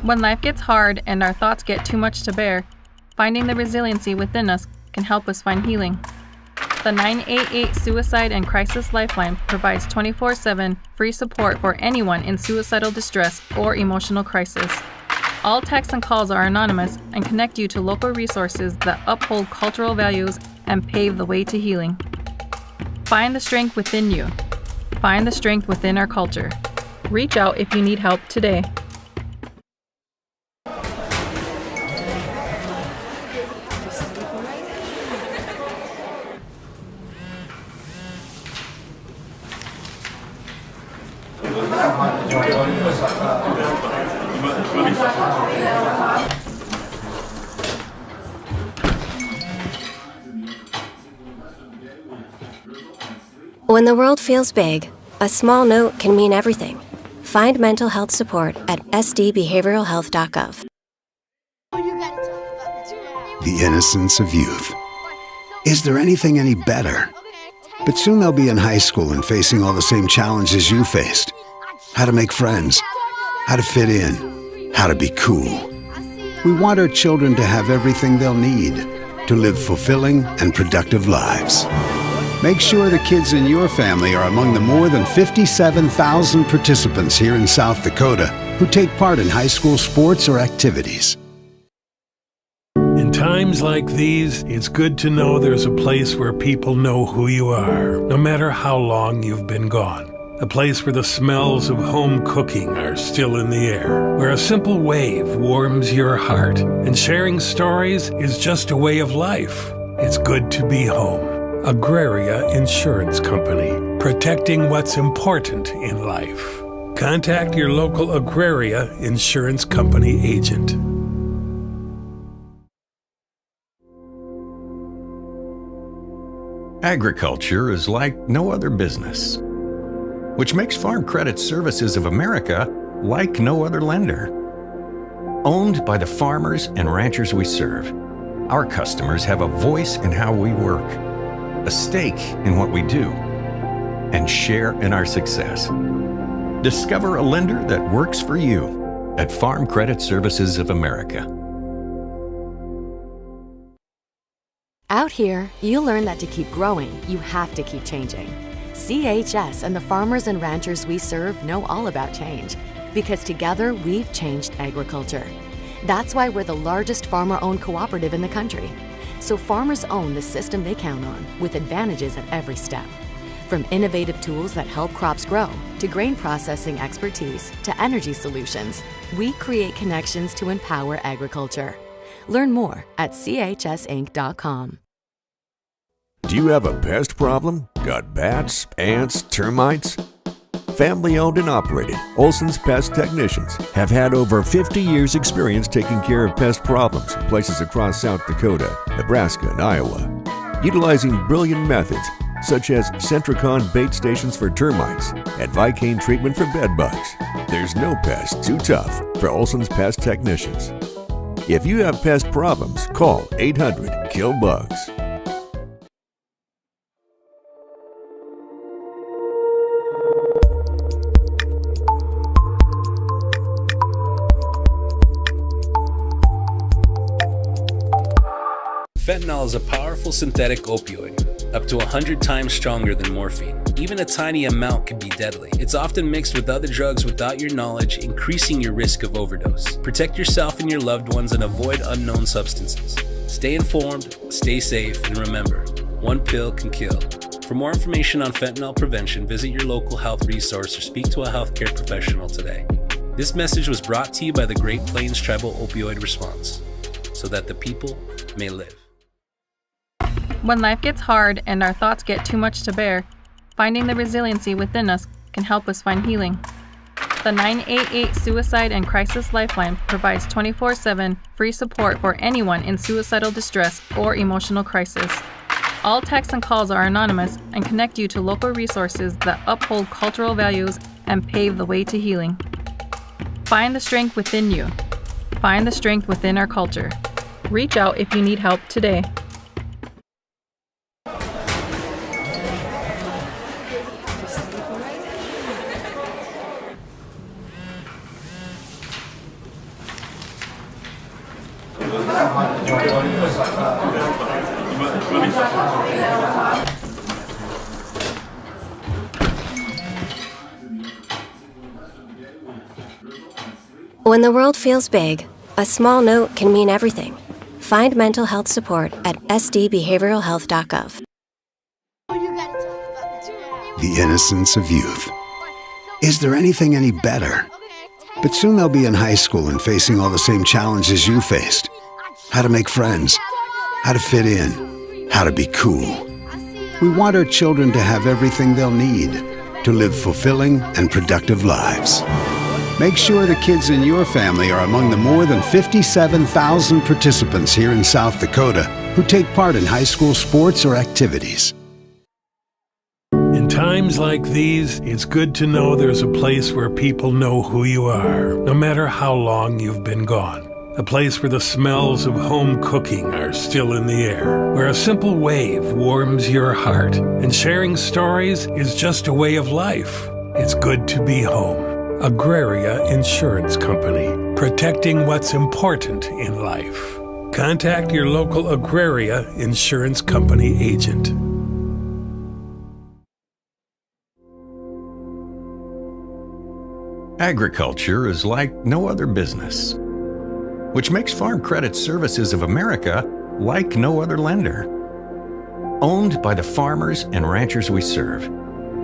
S2: When life gets hard and our thoughts get too much to bear, finding the resiliency within us can help us find healing. The 988 Suicide and Crisis Lifeline provides 24/7 free support for anyone in suicidal distress or emotional crisis. All texts and calls are anonymous and connect you to local resources that uphold cultural values and pave the way to healing. Find the strength within you. Find the strength within our culture. Reach out if you need help today.
S3: When the world feels big, a small note can mean everything. Find mental health support at sdbehavioralhealth.gov.
S4: The innocence of youth. Is there anything any better? But soon they'll be in high school and facing all the same challenges you faced. How to make friends, how to fit in, how to be cool. We want our children to have everything they'll need to live fulfilling and productive lives. Make sure the kids in your family are among the more than 57,000 participants here in South Dakota who take part in high school sports or activities.
S5: In times like these, it's good to know there's a place where people know who you are, no matter how long you've been gone. A place where the smells of home cooking are still in the air, where a simple wave warms your heart, and sharing stories is just a way of life. It's good to be home. Agraria Insurance Company, protecting what's important in life. Contact your local Agraria Insurance Company agent.
S6: Agriculture is like no other business, which makes Farm Credit Services of America like no other lender. Owned by the farmers and ranchers we serve, our customers have a voice in how we work, a stake in what we do, and share in our success. Discover a lender that works for you at Farm Credit Services of America.
S7: Out here, you learn that to keep growing, you have to keep changing. CHS and the farmers and ranchers we serve know all about change, because together we've changed agriculture. That's why we're the largest farmer-owned cooperative in the country. So farmers own the system they count on, with advantages at every step. From innovative tools that help crops grow, to grain processing expertise, to energy solutions, we create connections to empower agriculture. Learn more at chsinc.com.
S8: Do you have a pest problem? Got bats, ants, termites? Family owned and operated, Olson's Pest Technicians have had over 50 years experience taking care of pest problems in places across South Dakota, Nebraska, and Iowa. Utilizing brilliant methods such as Centricon bait stations for termites and Vicane treatment for bed bugs, there's no pest too tough for Olson's Pest Technicians. If you have pest problems, call 800-KILL-BUGS.
S1: Fentanyl is a powerful synthetic opioid, up to 100 times stronger than morphine. Even a tiny amount can be deadly. It's often mixed with other drugs without your knowledge, increasing your risk of overdose. Protect yourself and your loved ones and avoid unknown substances. Stay informed, stay safe, and remember, one pill can kill. For more information on fentanyl prevention, visit your local health resource or speak to a healthcare professional today. This message was brought to you by the Great Plains Tribal Opioid Response, so that the people may live.
S2: When life gets hard and our thoughts get too much to bear, finding the resiliency within us can help us find healing. The 988 Suicide and Crisis Lifeline provides 24/7 free support for anyone in suicidal distress or emotional crisis. All texts and calls are anonymous and connect you to local resources that uphold cultural values and pave the way to healing. Find the strength within you. Find the strength within our culture. Reach out if you need help today.
S3: When the world feels big, a small note can mean everything. Find mental health support at sdbehavioralhealth.gov.
S4: the innocence of youth. Is there anything any better? But soon they'll be in high school and facing all the same challenges you faced. How to make friends, how to fit in, how to be cool. We want our children to have everything they'll need to live fulfilling and productive lives. Make sure the kids in your family are among the more than 57,000 participants here in South Dakota who take part in high school sports or activities.
S5: In times like these, it's good to know there's a place where people know who you are, no matter how long you've been gone. A place where the smells of home cooking are still in the air, where a simple wave warms your heart, and sharing stories is just a way of life. It's good to be home. Agraria Insurance Company, protecting what's important in life. Contact your local Agraria Insurance Company agent.
S6: Agriculture is like no other business, which makes Farm Credit Services of America like no other lender. Owned by the farmers and ranchers we serve,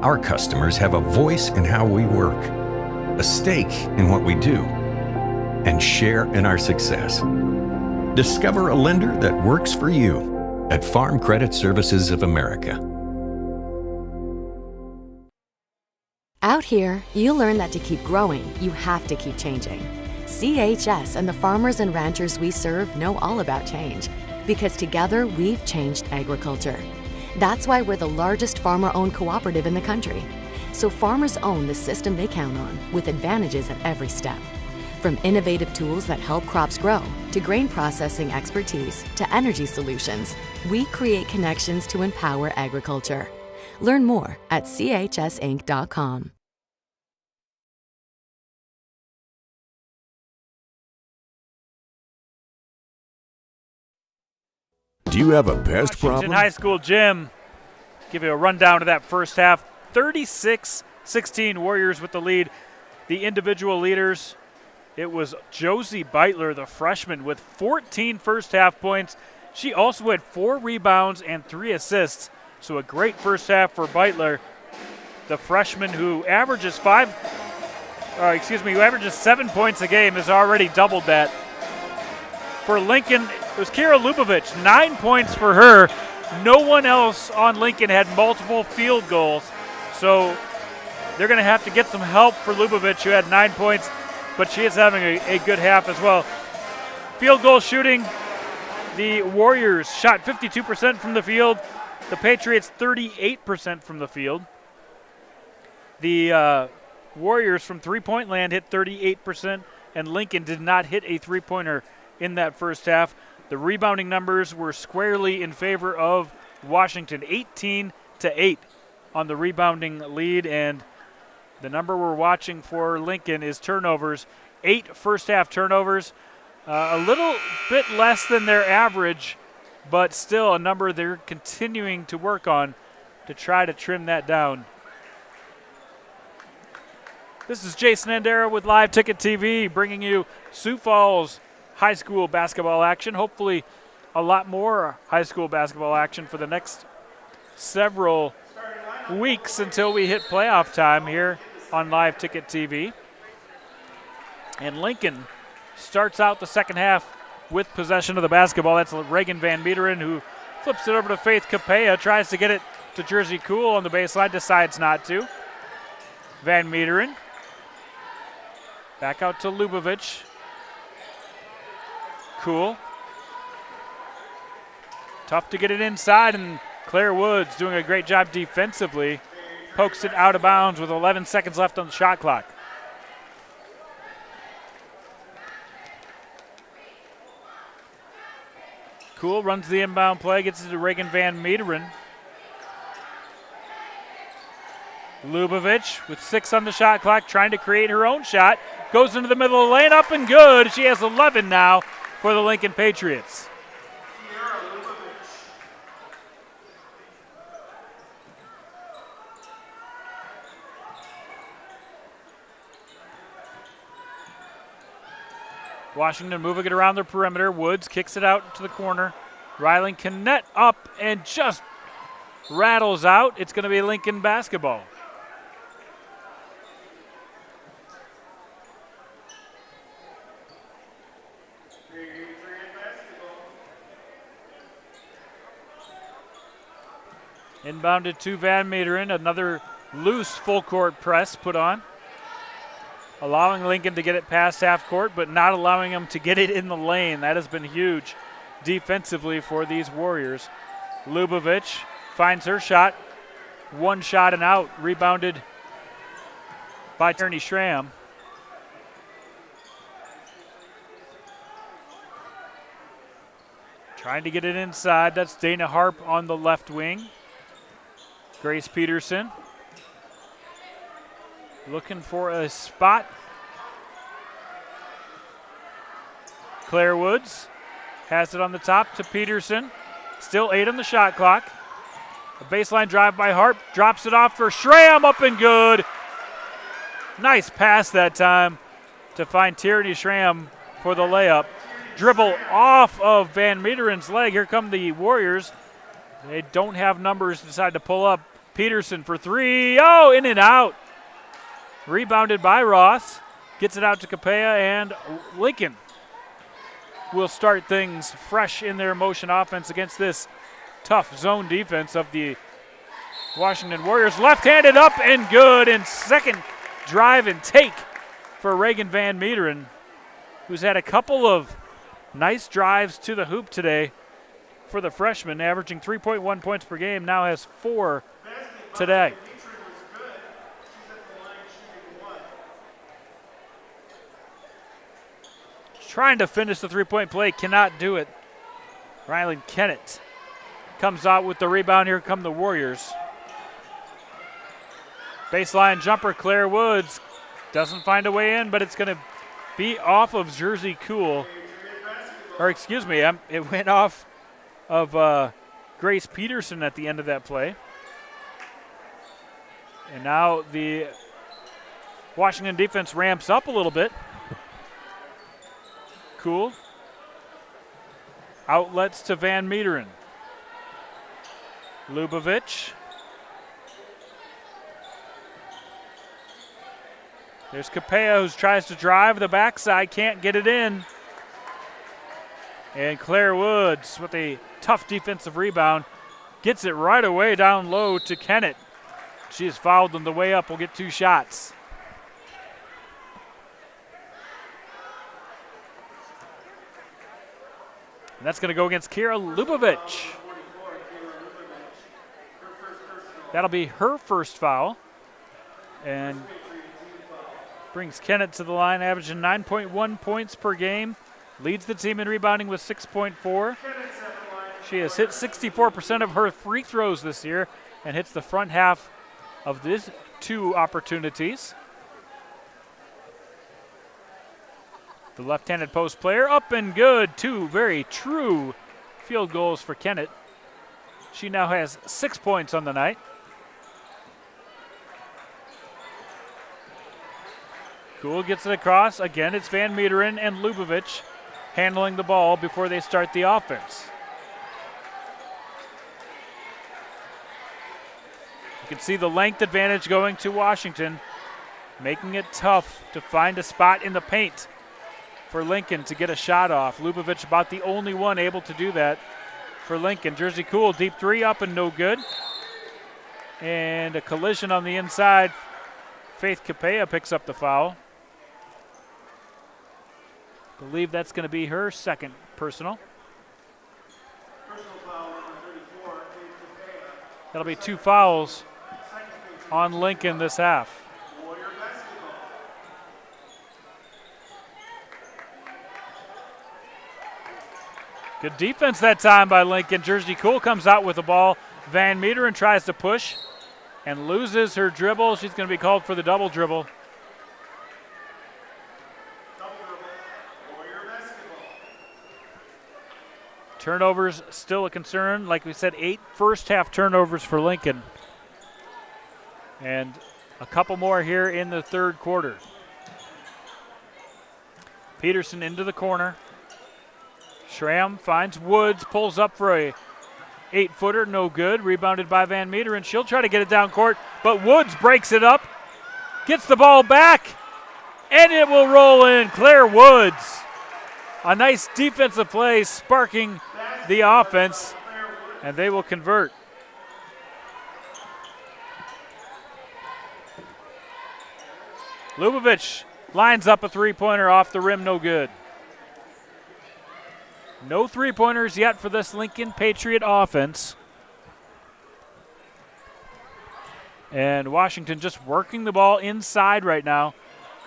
S6: our customers have a voice in how we work, a stake in what we do, and share in our success. Discover a lender that works for you at Farm Credit Services of America.
S7: Out here, you learn that to keep growing, you have to keep changing. CHS and the farmers and ranchers we serve know all about change, because together we've changed agriculture. That's why we're the largest farmer-owned cooperative in the country. So farmers own the system they count on, with advantages at every step. From innovative tools that help crops grow, to grain processing expertise, to energy solutions, we create connections to empower agriculture. Learn more at chsinc.com.
S8: Do you have a pest
S10: Washington
S8: problem?
S10: High School gym. Give you a rundown of that first half. 36-16 Warriors with the lead. The individual leaders, it was Josie Beitler, the freshman, with 14 first half points. She also had 4 rebounds and 3 assists. So a great first half for Beitler, the freshman who averages 7 points a game, has already doubled that. For Lincoln, it was Kira Lubovich, 9 points for her. No one else on Lincoln had multiple field goals. So they're going to have to get some help for Lubovich, who had 9 points, but she is having a good half as well. Field goal shooting, the Warriors shot 52% from the field. The Patriots 38% from the field. The Warriors from three-point land hit 38%, and Lincoln did not hit a three-pointer in that first half. The rebounding numbers were squarely in favor of Washington, 18-8 on the rebounding lead, and the number we're watching for Lincoln is turnovers. 8 first-half turnovers, a little bit less than their average, but still a number they're continuing to work on to try to trim that down. This is Jason Andera with Live Ticket TV, bringing you Sioux Falls high school basketball action. Hopefully a lot more high school basketball action for the next several weeks until we hit playoff time here on Live Ticket TV. And Lincoln starts out the second half with possession of the basketball. That's Reagan Van Meeteren, who flips it over to Faith Capella, tries to get it to Jersey Cool on the baseline, decides not to. Van Meeteren back out to Lubovich. Cool. Tough to get it inside, and Claire Woods doing a great job defensively. Pokes it out of bounds with 11 seconds left on the shot clock. Cool runs the inbound play, gets it to Reagan Van Meeteren. Lubovich with 6 on the shot clock, trying to create her own shot. Goes into the middle of the lane, up and good. She has 11 now for the Lincoln Patriots. Washington moving it around the perimeter. Woods kicks it out to the corner. Rylan can net up and just rattles out. It's going to be Lincoln basketball. Inbounded to Van Meteren. Another loose full court press put on, allowing Lincoln to get it past half court, but not allowing them to get it in the lane. That has been huge defensively for these Warriors. Lubavitch finds her shot. One shot and out. Rebounded by Tierney Schramm. Trying to get it inside. That's Dana Harp on the left wing. Grace Peterson looking for a spot. Claire Woods has it on the top to Peterson. Still 8 on the shot clock. A baseline drive by Harp. Drops it off for Schramm. Up and good. Nice pass that time to find Tierney Schramm for the layup. Dribble off of Van Meteren's leg. Here come the Warriors. They don't have numbers. Decide to pull up. Peterson for 3. Oh, in and out. Rebounded by Ross. Gets it out to Capella, and Lincoln will start things fresh in their motion offense against this tough zone defense of the Washington Warriors. Left-handed up and good, and second drive and take for Reagan Van Meteren, who's had a couple of nice drives to the hoop today for the freshman, averaging 3.1 points per game, now has 4 today. Trying to finish the three-point play, cannot do it. Rylan Kennett comes out with the rebound. Here come the Warriors. Baseline jumper, Claire Woods doesn't find a way in, but it's going to be off of Jersey Cool. Or excuse me, it went off of Grace Peterson at the end of that play. And now the Washington defense ramps up a little bit. Cool. Outlets to Van Meteren. Lubavitch. There's Capella, who tries to drive the backside, can't get it in. And Claire Woods with a tough defensive rebound. Gets it right away down low to Kennett. She is fouled on the way up. Will get 2 shots. And that's going to go against Kira Lubavitch. That'll be her first foul. And brings Kennett to the line, averaging 9.1 points per game. Leads the team in rebounding with 6.4. She has hit 64% of her free throws this year and hits the front half of these 2 opportunities. The left-handed post player up and good. 2 very true field goals for Kennett. She now has 6 points on the night. Cool gets it across. Again, it's Van Meteren and Lubavitch handling the ball before they start the offense. You can see the length advantage going to Washington, making it tough to find a spot in the paint for Lincoln to get a shot off. Lubavitch about the only one able to do that for Lincoln. Jersey Cool, deep 3 up and no good. And a collision on the inside. Faith Capella picks up the foul. Believe that's going to be her second personal. That'll be 2 fouls on Lincoln this half. Good defense that time by Lincoln. Jersey Cool comes out with the ball. Van Meteren tries to push and loses her dribble. She's going to be called for the double dribble. Turnovers still a concern. Like we said, 8 first half turnovers for Lincoln. And a couple more here in the third quarter. Peterson into the corner. Schramm finds Woods, pulls up for a 8-footer, no good. Rebounded by Van Meter, and she'll try to get it down court, but Woods breaks it up, gets the ball back, and it will roll in. Claire Woods. A nice defensive play sparking the offense, and they will convert. Lubavitch lines up a three-pointer off the rim, no good. No three-pointers yet for this Lincoln Patriot offense. And Washington just working the ball inside right now.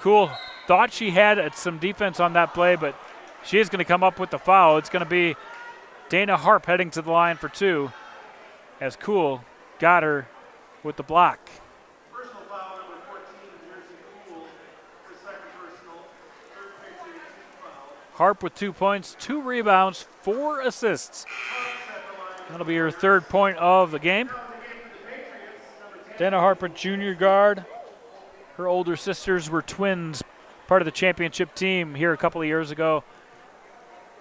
S10: Cool. Thought she had some defense on that play, but she is going to come up with the foul. It's going to be Dana Harp heading to the line for two, as Cool got her with the block.
S9: Personal foul number 14, Jersey Cool. For second personal. Third Patriot team foul.
S10: Harp with 2 points, 2 rebounds, 4 assists. That'll be her third point of the game. Dana Harper, junior guard. Her older sisters were twins, part of the championship team here a couple of years ago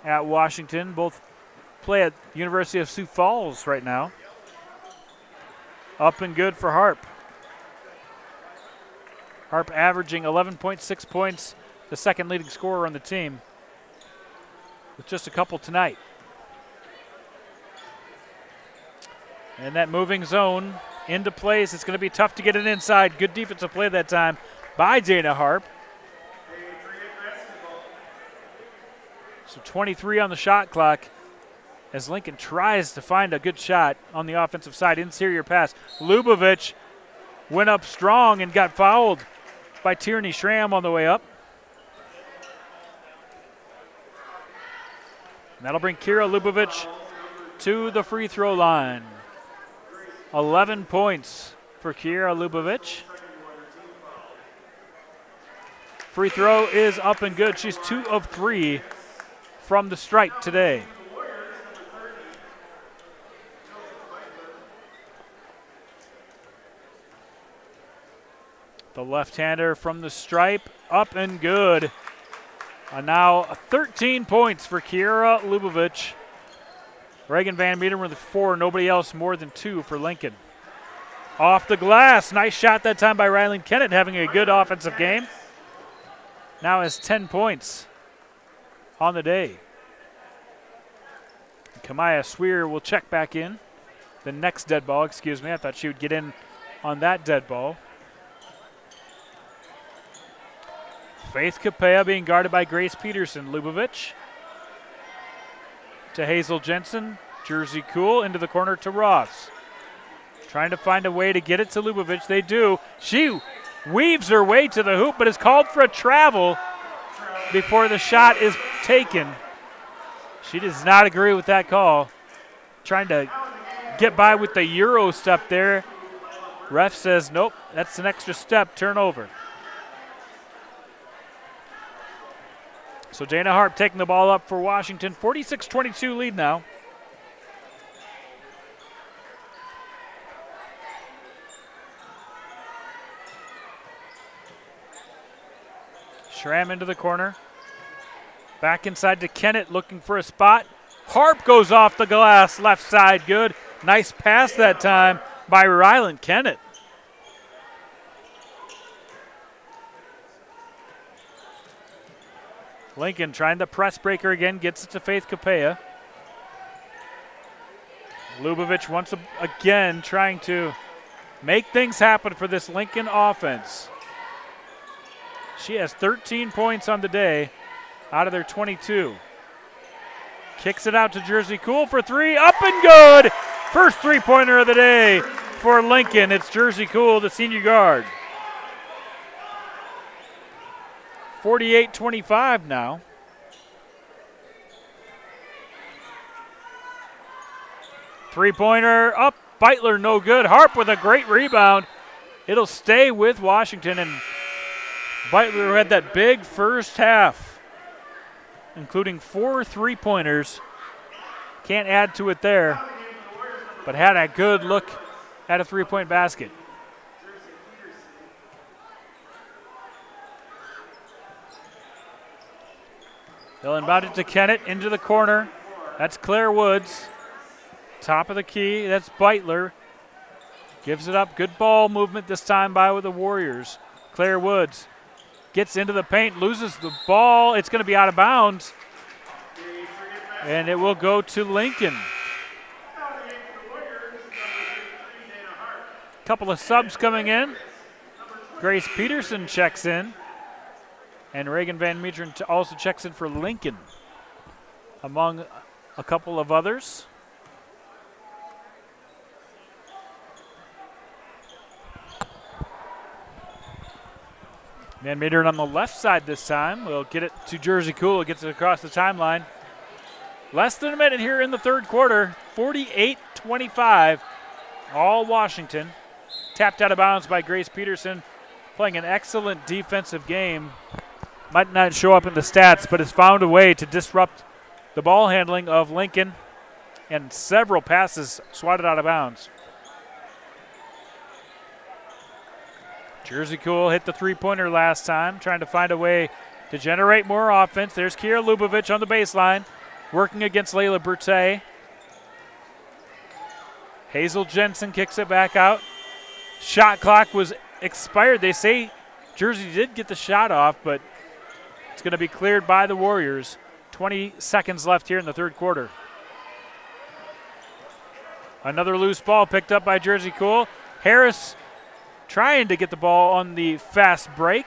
S10: at Washington. Both play at University of Sioux Falls right now. Up and good for Harp. Harp averaging 11.6 points, the second leading scorer on the team, with just a couple tonight. And that moving zone into place. It's going to be tough to get it inside. Good defensive play that time by Dana Harp. So 23 on the shot clock as Lincoln tries to find a good shot on the offensive side. Interior pass. Lubavitch went up strong and got fouled by Tierney Schramm on the way up. And that'll bring Kira Lubavitch to the free throw line. 11 points for Kira Lubavitch. Free throw is up and good. She's 2 of 3 from the stripe today. The left-hander from the stripe, up and good. Now 13 points for Kira Lubavitch. Reagan Van Meter with 4, nobody else more than 2 for Lincoln. Off the glass, nice shot that time by Rylan Kennett, having a good offensive game. Now has 10 points on the day. Kamaya Swear will check back in. The next dead ball, excuse me. I thought she would get in on that dead ball. Faith Capea being guarded by Grace Peterson. Lubavitch to Hazel Jensen. Jersey Cool into the corner to Ross. Trying to find a way to get it to Lubavitch. They do. She weaves her way to the hoop, but is called for a travel before the shot is taken. She does not agree with that call. Trying to get by with the Euro step there. Ref says, nope, that's an extra step, turnover. So Dana Harp taking the ball up for Washington. 46-22 lead now. Schramm into the corner. Back inside to Kennett looking for a spot. Harp goes off the glass, left side, good. Nice pass that time by Rylan Kennett. Lincoln trying the press breaker again, gets it to Faith Capea. Lubavitch once again trying to make things happen for this Lincoln offense. She has 13 points on the day out of their 22. Kicks it out to Jersey Cool for 3, up and good! First three-pointer of the day for Lincoln. It's Jersey Cool, the senior guard. 48-25 now. Three-pointer up, Beitler no good. Harp with a great rebound. It'll stay with Washington, and Beitler had that big first half, including 4 three-pointers. Can't add to it there, but had a good look at a three-point basket. They'll inbound it to Kennett into the corner. That's Claire Woods top of the key. That's Beitler. Gives it up. Good ball movement this time by the Warriors. Claire Woods gets into the paint, loses the ball. It's going to be out of bounds. And it will go to Lincoln. Couple of subs coming in. Grace Peterson checks in. And Reagan Van Meeteren also checks in for Lincoln, among a couple of others. Van Meeteren on the left side this time. We'll get it to Jersey Cool. It gets it across the timeline. Less than a minute here in the third quarter. 48-25. All Washington. Tapped out of bounds by Grace Peterson. Playing an excellent defensive game. Might not show up in the stats, but has found a way to disrupt the ball handling of Lincoln. And several passes swatted out of bounds. Jersey Cool hit the three-pointer last time, trying to find a way to generate more offense. There's Kira Lubovich on the baseline, working against Layla Bertay. Hazel Jensen kicks it back out. Shot clock was expired. They say Jersey did get the shot off, but it's going to be cleared by the Warriors. 20 seconds left here in the third quarter. Another loose ball picked up by Jersey Cool. Harris trying to get the ball on the fast break.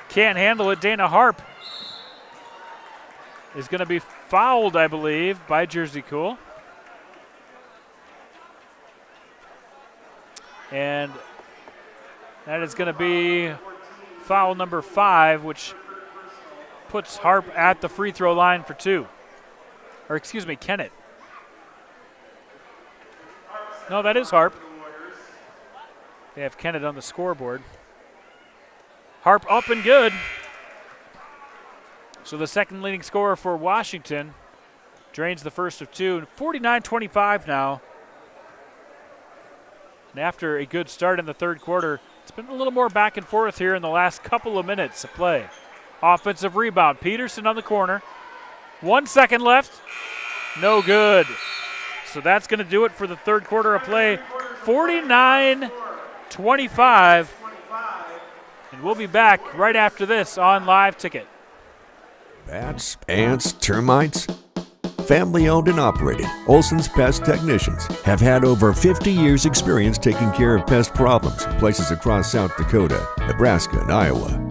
S10: Can't handle it. Dana Harp is going to be fouled, I believe, by Jersey Cool. And that is going to be foul number 5, which puts Harp at the free throw line for 2. Or excuse me, Kennett. No, that is Harp. They have Kennett on the scoreboard. Harp up and good. So the second leading scorer for Washington drains the first of 2. 49-25 now. And after a good start in the third quarter, it's been a little more back and forth here in the last couple of minutes of play. Offensive rebound. Peterson on the corner. 1 second left. No good. So that's going to do it for the third quarter of play. 49-25. And we'll be back right after this on Live Ticket.
S8: Bats, ants, termites. Family owned and operated, Olson's Pest Technicians have had over 50 years' experience taking care of pest problems in places across South Dakota, Nebraska, and Iowa.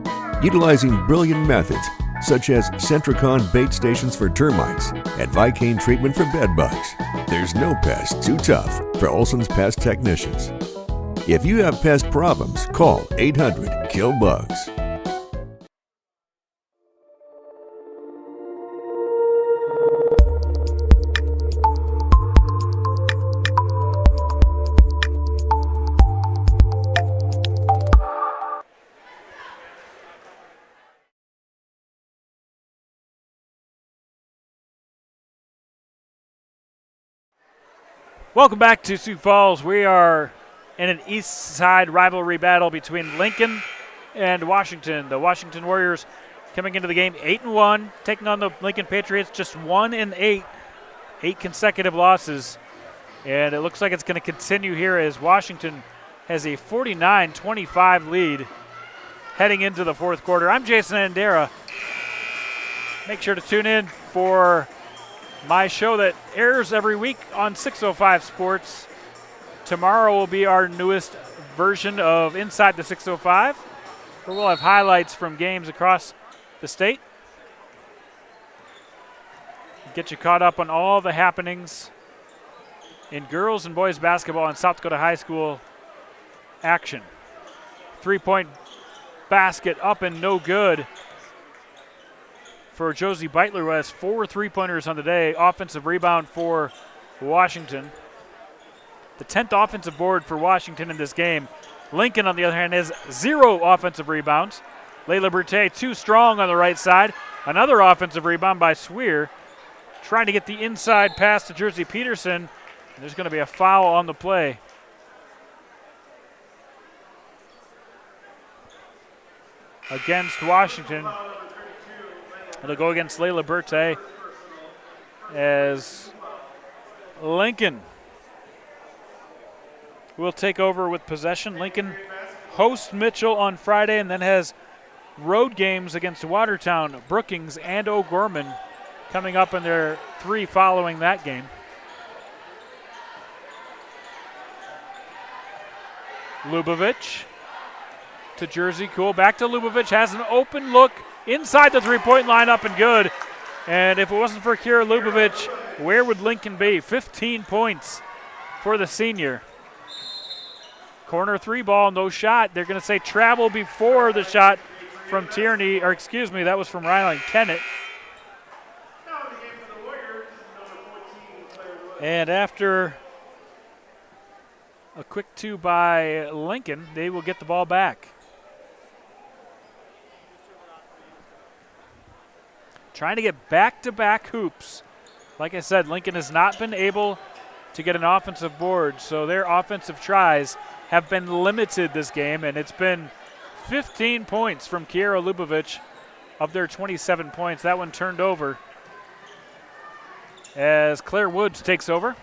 S8: Utilizing brilliant methods such as Centricon bait stations for termites and Vicane treatment for bed bugs, there's no pest too tough for Olson's Pest Technicians. If you have pest problems, call 800-KILL-BUGS.
S10: Welcome back to Sioux Falls. We are in an east side rivalry battle between Lincoln and Washington. The Washington Warriors coming into the game 8-1, taking on the Lincoln Patriots just 1-8, 8 consecutive losses. And it looks like it's going to continue here as Washington has a 49-25 lead heading into the fourth quarter. I'm Jason Andera. Make sure to tune in for my show that airs every week on 605 Sports. Tomorrow will be our newest version of Inside the 605, where we'll have highlights from games across the state. Get you caught up on all the happenings in girls and boys basketball and South Dakota High School action. 3-point basket up and no good for Josie Beitler, who has 4 3-pointers on the day. Offensive rebound for Washington. The 10th offensive board for Washington in this game. Lincoln, on the other hand, has 0 offensive rebounds. Layla Bertay too strong on the right side. Another offensive rebound by Swear. Trying to get the inside pass to Jersey Peterson. And there's going to be a foul on the play. Against Washington. It'll go against Layla Bertay as Lincoln will take over with possession. Lincoln hosts Mitchell on Friday and then has road games against Watertown, Brookings, and O'Gorman coming up in their 3 following that game. Lubavitch to Jersey Cool. Back to Lubavitch. Has an open look inside the three-point line, up and good. And if it wasn't for Kira Lubavitch, where would Lincoln be? 15 points for the senior. Corner 3 ball, no shot. They're going to say travel before the shot from Tierney, or excuse me, that was from Ryland Kennett. And after a quick 2 by Lincoln, they will get the ball back. Trying to get back-to-back hoops. Like I said, Lincoln has not been able to get an offensive board, so their offensive tries have been limited this game, and it's been 15 points from Kiera Lubavitch of their 27 points. That one turned over as Claire Woods takes over.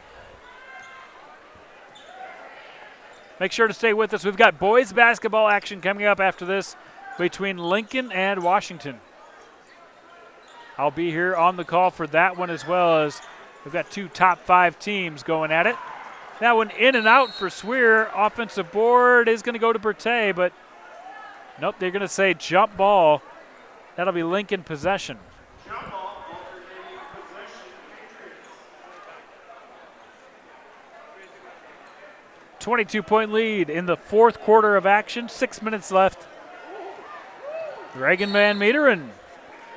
S10: Make sure to stay with us. We've got boys basketball action coming up after this between Lincoln and Washington. I'll be here on the call for that one as well, as we've got 2 top 5 teams going at it. That one in and out for Swear. Offensive board is going to go to Bertay, but nope, they're going to say jump ball. That'll be Lincoln possession. 22-point lead in the 4th quarter of action. 6 minutes left. Reagan Van Meteren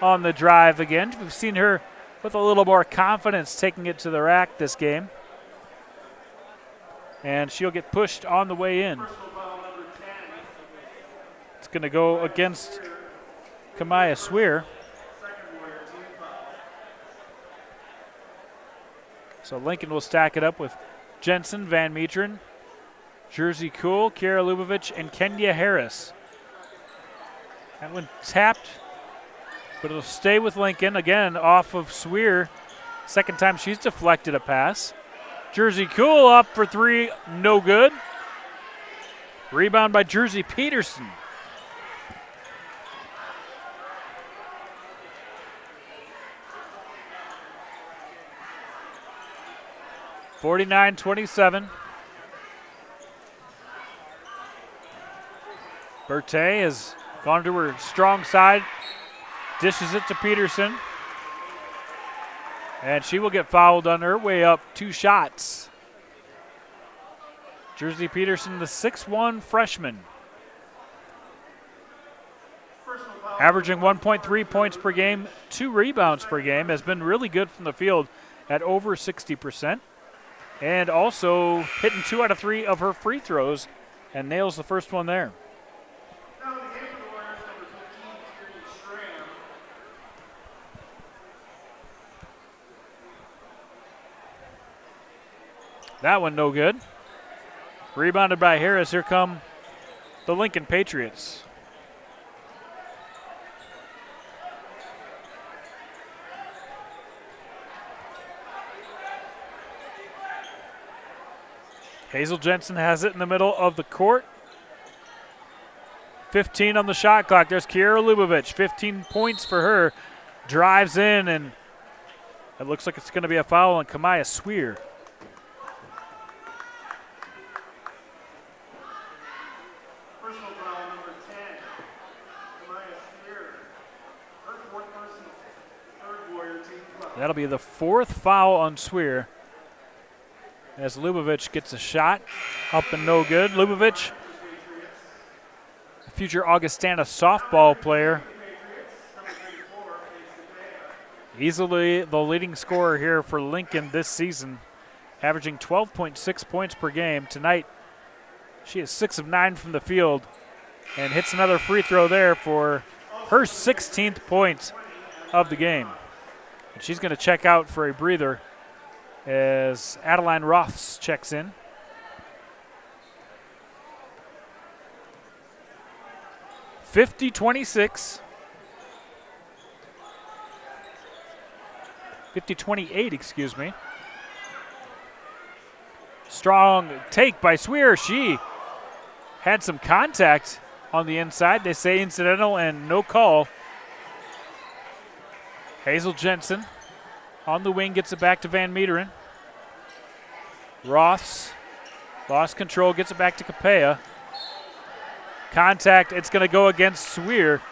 S10: on the drive again. We've seen her with a little more confidence taking it to the rack this game. And she'll get pushed on the way in. It's going to go against Kamaya Swear. So Lincoln will stack it up with Jensen, Van Meteren, Jersey Cool, Kiera Lubavitch, and Kenya Harris. That one tapped, but it'll stay with Lincoln. Again, off of Swear. Second time she's deflected a pass. Jersey Cool up for 3, no good. Rebound by Jersey Peterson. (49-27). Bertay has gone to her strong side, dishes it to Peterson. And she will get fouled on her way up 2 shots. Jersey Peterson, the 6'1" freshman. Averaging 1.3 points per game, 2 rebounds per game, has been really good from the field at over 60%. And also hitting 2 out of 3 of her free throws and nails the first one there. That one no good. Rebounded by Harris. Here come the Lincoln Patriots. Hazel Jensen has it in the middle of the court. 15 on the shot clock. There's Kiera Lubavitch. 15 points for her. Drives in, and it looks like it's going to be a foul on Kamaya Swear. That'll be the 4th foul on Swear as Lubavitch gets a shot up and no good. Lubavitch, a future Augustana softball player, easily the leading scorer here for Lincoln this season, averaging 12.6 points per game. Tonight, she is 6 of 9 from the field and hits another free throw there for her 16th point of the game. And she's going to check out for a breather as Adeline Roths checks in. (50-26). 50-28, excuse me. Strong take by Swear. She had some contact on the inside. They say incidental and no call. Hazel Jensen on the wing gets it back to Van Meteren. Roths lost control, gets it back to Capella. Contact, it's going to go against Swear,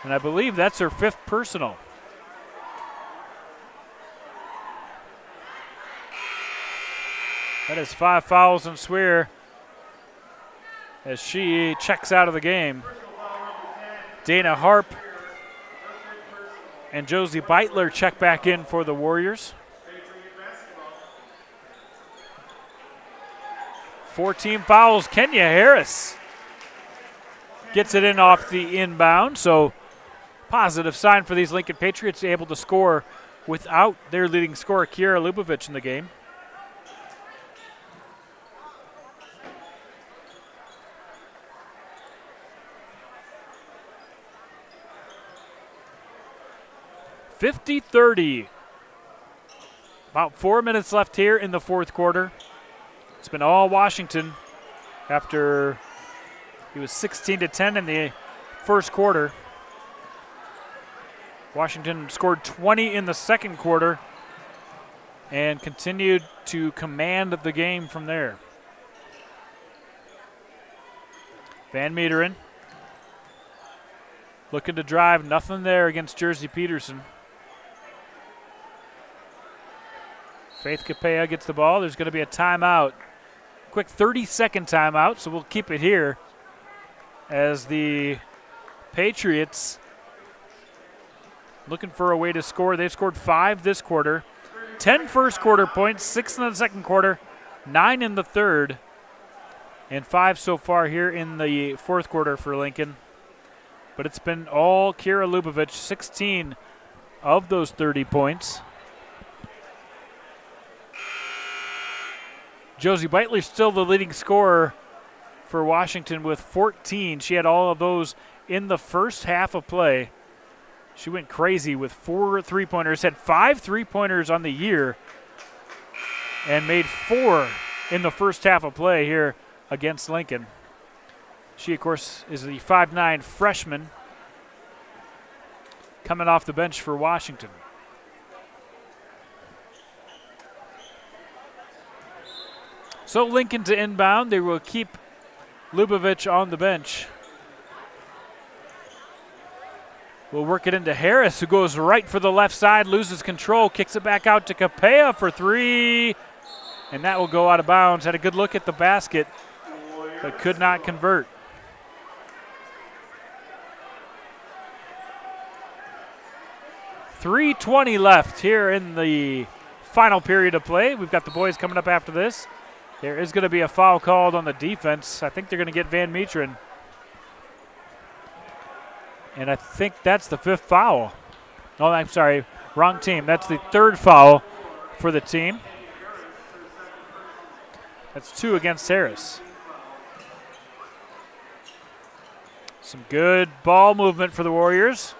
S10: and I believe that's her 5th personal. That is 5 fouls on Swear as she checks out of the game. Dana Harp and Josie Beitler check back in for the Warriors. 14 fouls. Kenya Harris gets it in off the inbound, so positive sign for these Lincoln Patriots, able to score without their leading scorer, Kiera Lubovich, in the game. (50-30). About 4 minutes left here in the 4th quarter. It's been all Washington after he was 16-10 in the 1st quarter. Washington scored 20 in the 2nd quarter and continued to command the game from there. Van Meteren looking to drive, nothing there against Jersey Peterson. Faith Capella gets the ball. There's going to be a timeout. Quick 30-second timeout, so we'll keep it here as the Patriots looking for a way to score. They've scored 5 this quarter. 10 first quarter points, 6 in the 2nd quarter, 9 in the 3rd, and 5 so far here in the 4th quarter for Lincoln. But it's been all Kiera Lubovich, 16 of those 30 points. Josie Beitler still the leading scorer for Washington with 14. She had all of those in the first half of play. She went crazy with 4 3-pointers, had 5 3-pointers on the year, and made 4 in the first half of play here against Lincoln. She, of course, is the 5'9" freshman coming off the bench for Washington. So Lincoln to inbound. They will keep Lubovich on the bench. We'll work it into Harris, who goes right for the left side, loses control, kicks it back out to Capella for 3, and that will go out of bounds. Had a good look at the basket, but could not convert. .320 left here in the final period of play. We've got the boys coming up after this. There is going to be a foul called on the defense. I think they're going to get Van Meteren. And I think that's the 5th foul. Oh, I'm sorry, wrong team. That's the 3rd foul for the team. That's 2 against Harris. Some good ball movement for the Warriors.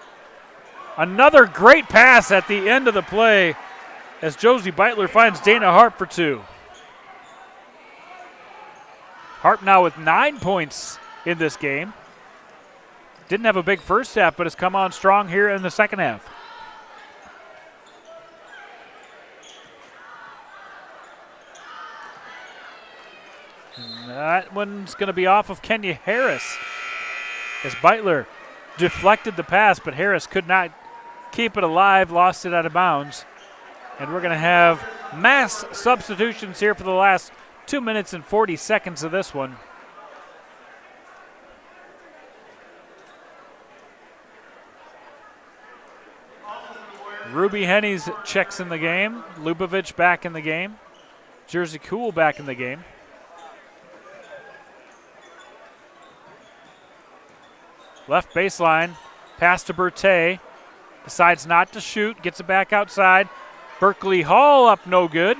S10: Another great pass at the end of the play as Josie Beitler finds Dana Harp for 2. Harp now with 9 points in this game. Didn't have a big first half, but has come on strong here in the second half. And that one's going to be off of Kenya Harris as Beitler deflected the pass, but Harris could not keep it alive, lost it out of bounds. And we're going to have mass substitutions here for the last 2 minutes and 40 seconds of this one. Ruby Hennies checks in the game. Lubovich back in the game. Jersey Cool back in the game. Left baseline, pass to Bertay. Decides not to shoot, gets it back outside. Berkeley Hall up no good.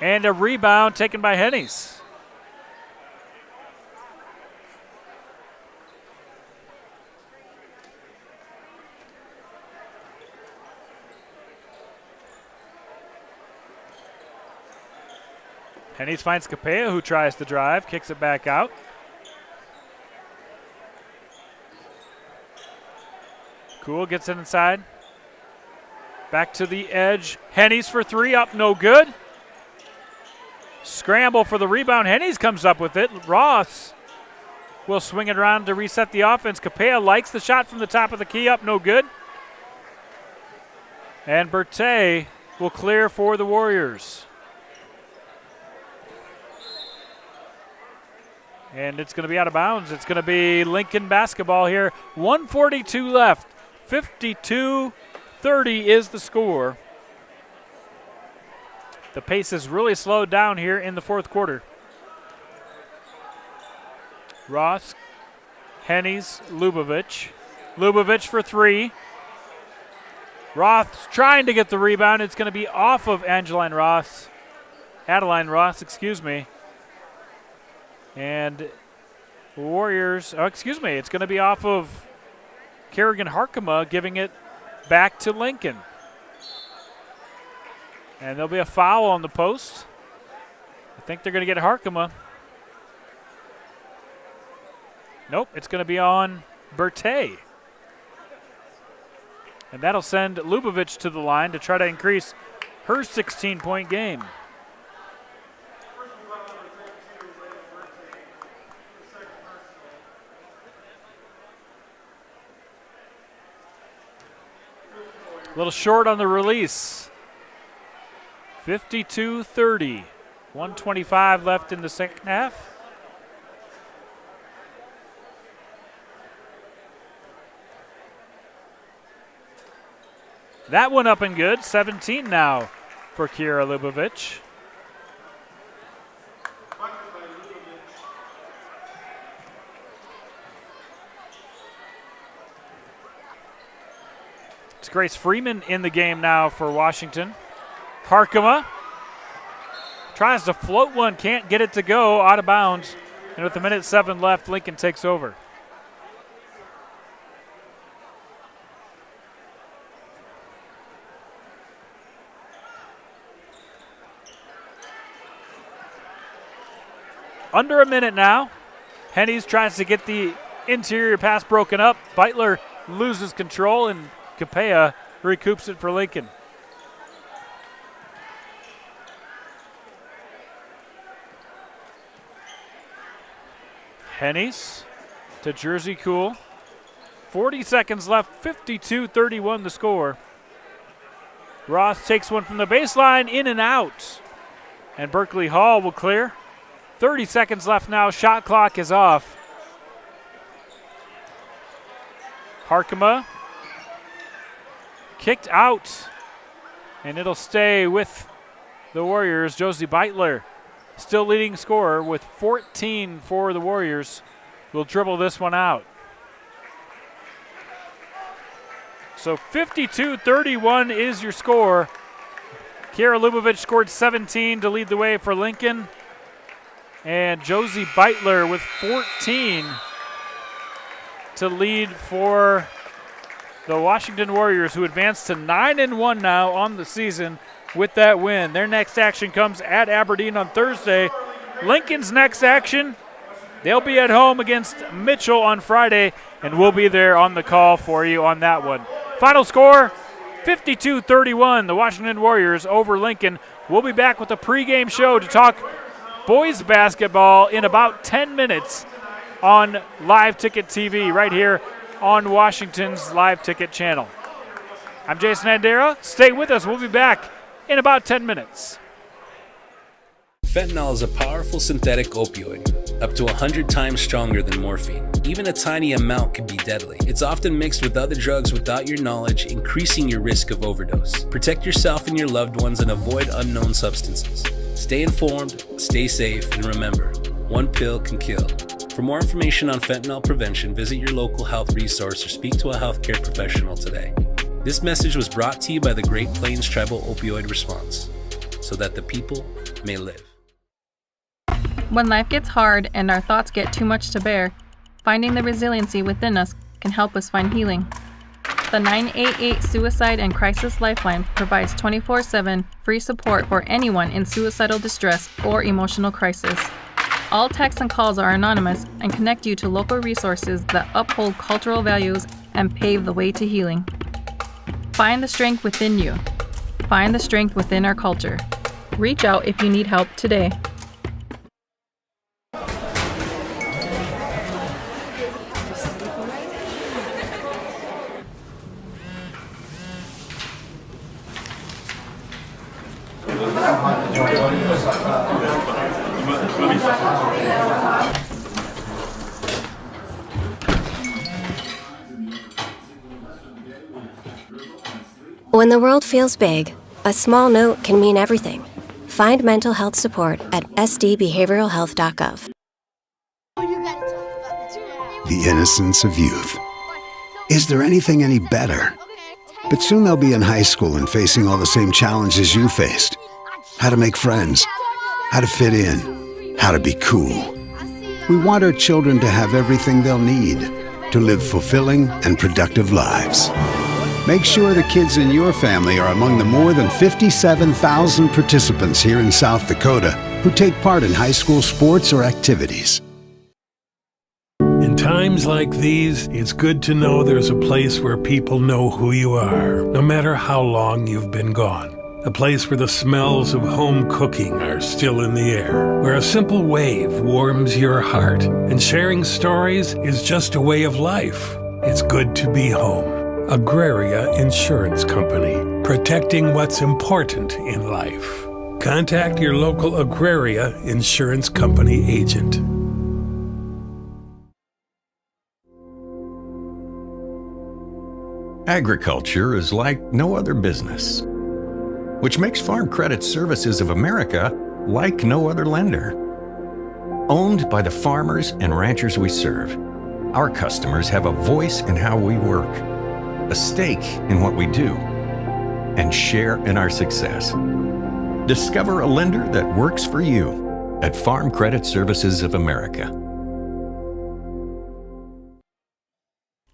S10: And a rebound taken by Hennies. Hennies finds Capella, who tries to drive, kicks it back out. Cool gets it inside. Back to the edge. Hennies for three, up no good. Scramble for the rebound. Hennies comes up with it. Ross will swing it around to reset the offense. Capella likes the shot from the top of the key, up no good. And Bertay will clear for the Warriors. And it's going to be out of bounds. It's going to be Lincoln basketball here. 1:42 left. 52-30 is the score. The pace has really slowed down here in the fourth quarter. Ross, Hennies, Lubavitch. Lubavitch for three. Ross trying to get the rebound. It's going to be off of Adeline Ross. And Warriors, it's going to be off of Kerrigan Harkema, giving it back to Lincoln. And there'll be a foul on the post. I think they're going to get Harkema. Nope, it's going to be on Bertay. And that'll send Lubavitch to the line to try to increase her 16-point game. A little short on the release. 52-30. 1:25 left in the second half. That one up and good. 17 now for Kiera Lubavitch. It's Grace Freeman in the game now for Washington. Harkema tries to float one, can't get it to go, out of bounds. And with 1:07 left, Lincoln takes over. Under a minute now. Hennies tries to get the interior pass broken up. Beitler loses control, and Capella recoups it for Lincoln. Hennies to Jersey Cool. 40 seconds left, 52-31 the score. Ross takes one from the baseline, in and out. And Berkeley Hall will clear. 30 seconds left now, shot clock is off. Harkema kicked out, and it'll stay with the Warriors. Josie Beitler, still leading scorer with 14 for the Warriors, will dribble this one out. So 52-31 is your score. Kiera Lubavitch scored 17 to lead the way for Lincoln. And Josie Beitler with 14 to lead for the Washington Warriors, who advance to 9-1 now on the season with that win. Their next action comes at Aberdeen on Thursday. Lincoln's next action, they'll be at home against Mitchell on Friday, and we'll be there on the call for you on that one. Final score, 52-31, the Washington Warriors over Lincoln. We'll be back with a pregame show to talk boys basketball in about 10 minutes on Live Ticket TV right here on Washington's Live Ticket channel. I'm Jason Andera. Stay with us. We'll be back in about 10 minutes.
S1: Fentanyl is a powerful synthetic opioid, up to 100 times stronger than morphine. Even a tiny amount can be deadly. It's often mixed with other drugs without your knowledge, increasing your risk of overdose. Protect yourself and your loved ones and avoid unknown substances. Stay informed, stay safe, and remember, one pill can kill. For more information on fentanyl prevention, visit your local health resource or speak to a healthcare professional today. This message was brought to you by the Great Plains Tribal Opioid Response, so that the people may live.
S2: When life gets hard and our thoughts get too much to bear, finding the resiliency within us can help us find healing. The 988 Suicide and Crisis Lifeline provides 24/7 free support for anyone in suicidal distress or emotional crisis. All texts and calls are anonymous and connect you to local resources that uphold cultural values and pave the way to healing. Find the strength within you. Find the strength within our culture. Reach out if you need help today.
S3: When the world feels big, a small note can mean everything. Find mental health support at sdbehavioralhealth.gov.
S4: The innocence of youth. Is there anything any better? But soon they'll be in high school and facing all the same challenges you faced. How to make friends, how to fit in, how to be cool. We want our children to have everything they'll need to live fulfilling and productive lives. Make sure the kids in your family are among the more than 57,000 participants here in South Dakota who take part in high school sports or activities.
S5: In times like these, it's good to know there's a place where people know who you are, no matter how long you've been gone. A place where the smells of home cooking are still in the air, where a simple wave warms your heart, and sharing stories is just a way of life. It's good to be home. Agraria Insurance Company, protecting what's important in life. Contact your local Agraria Insurance Company agent.
S6: Agriculture is like no other business, which makes Farm Credit Services of America like no other lender. Owned by the farmers and ranchers we serve, our customers have a voice in how we work, a stake in what we do, and share in our success. Discover a lender that works for you at Farm Credit Services of America.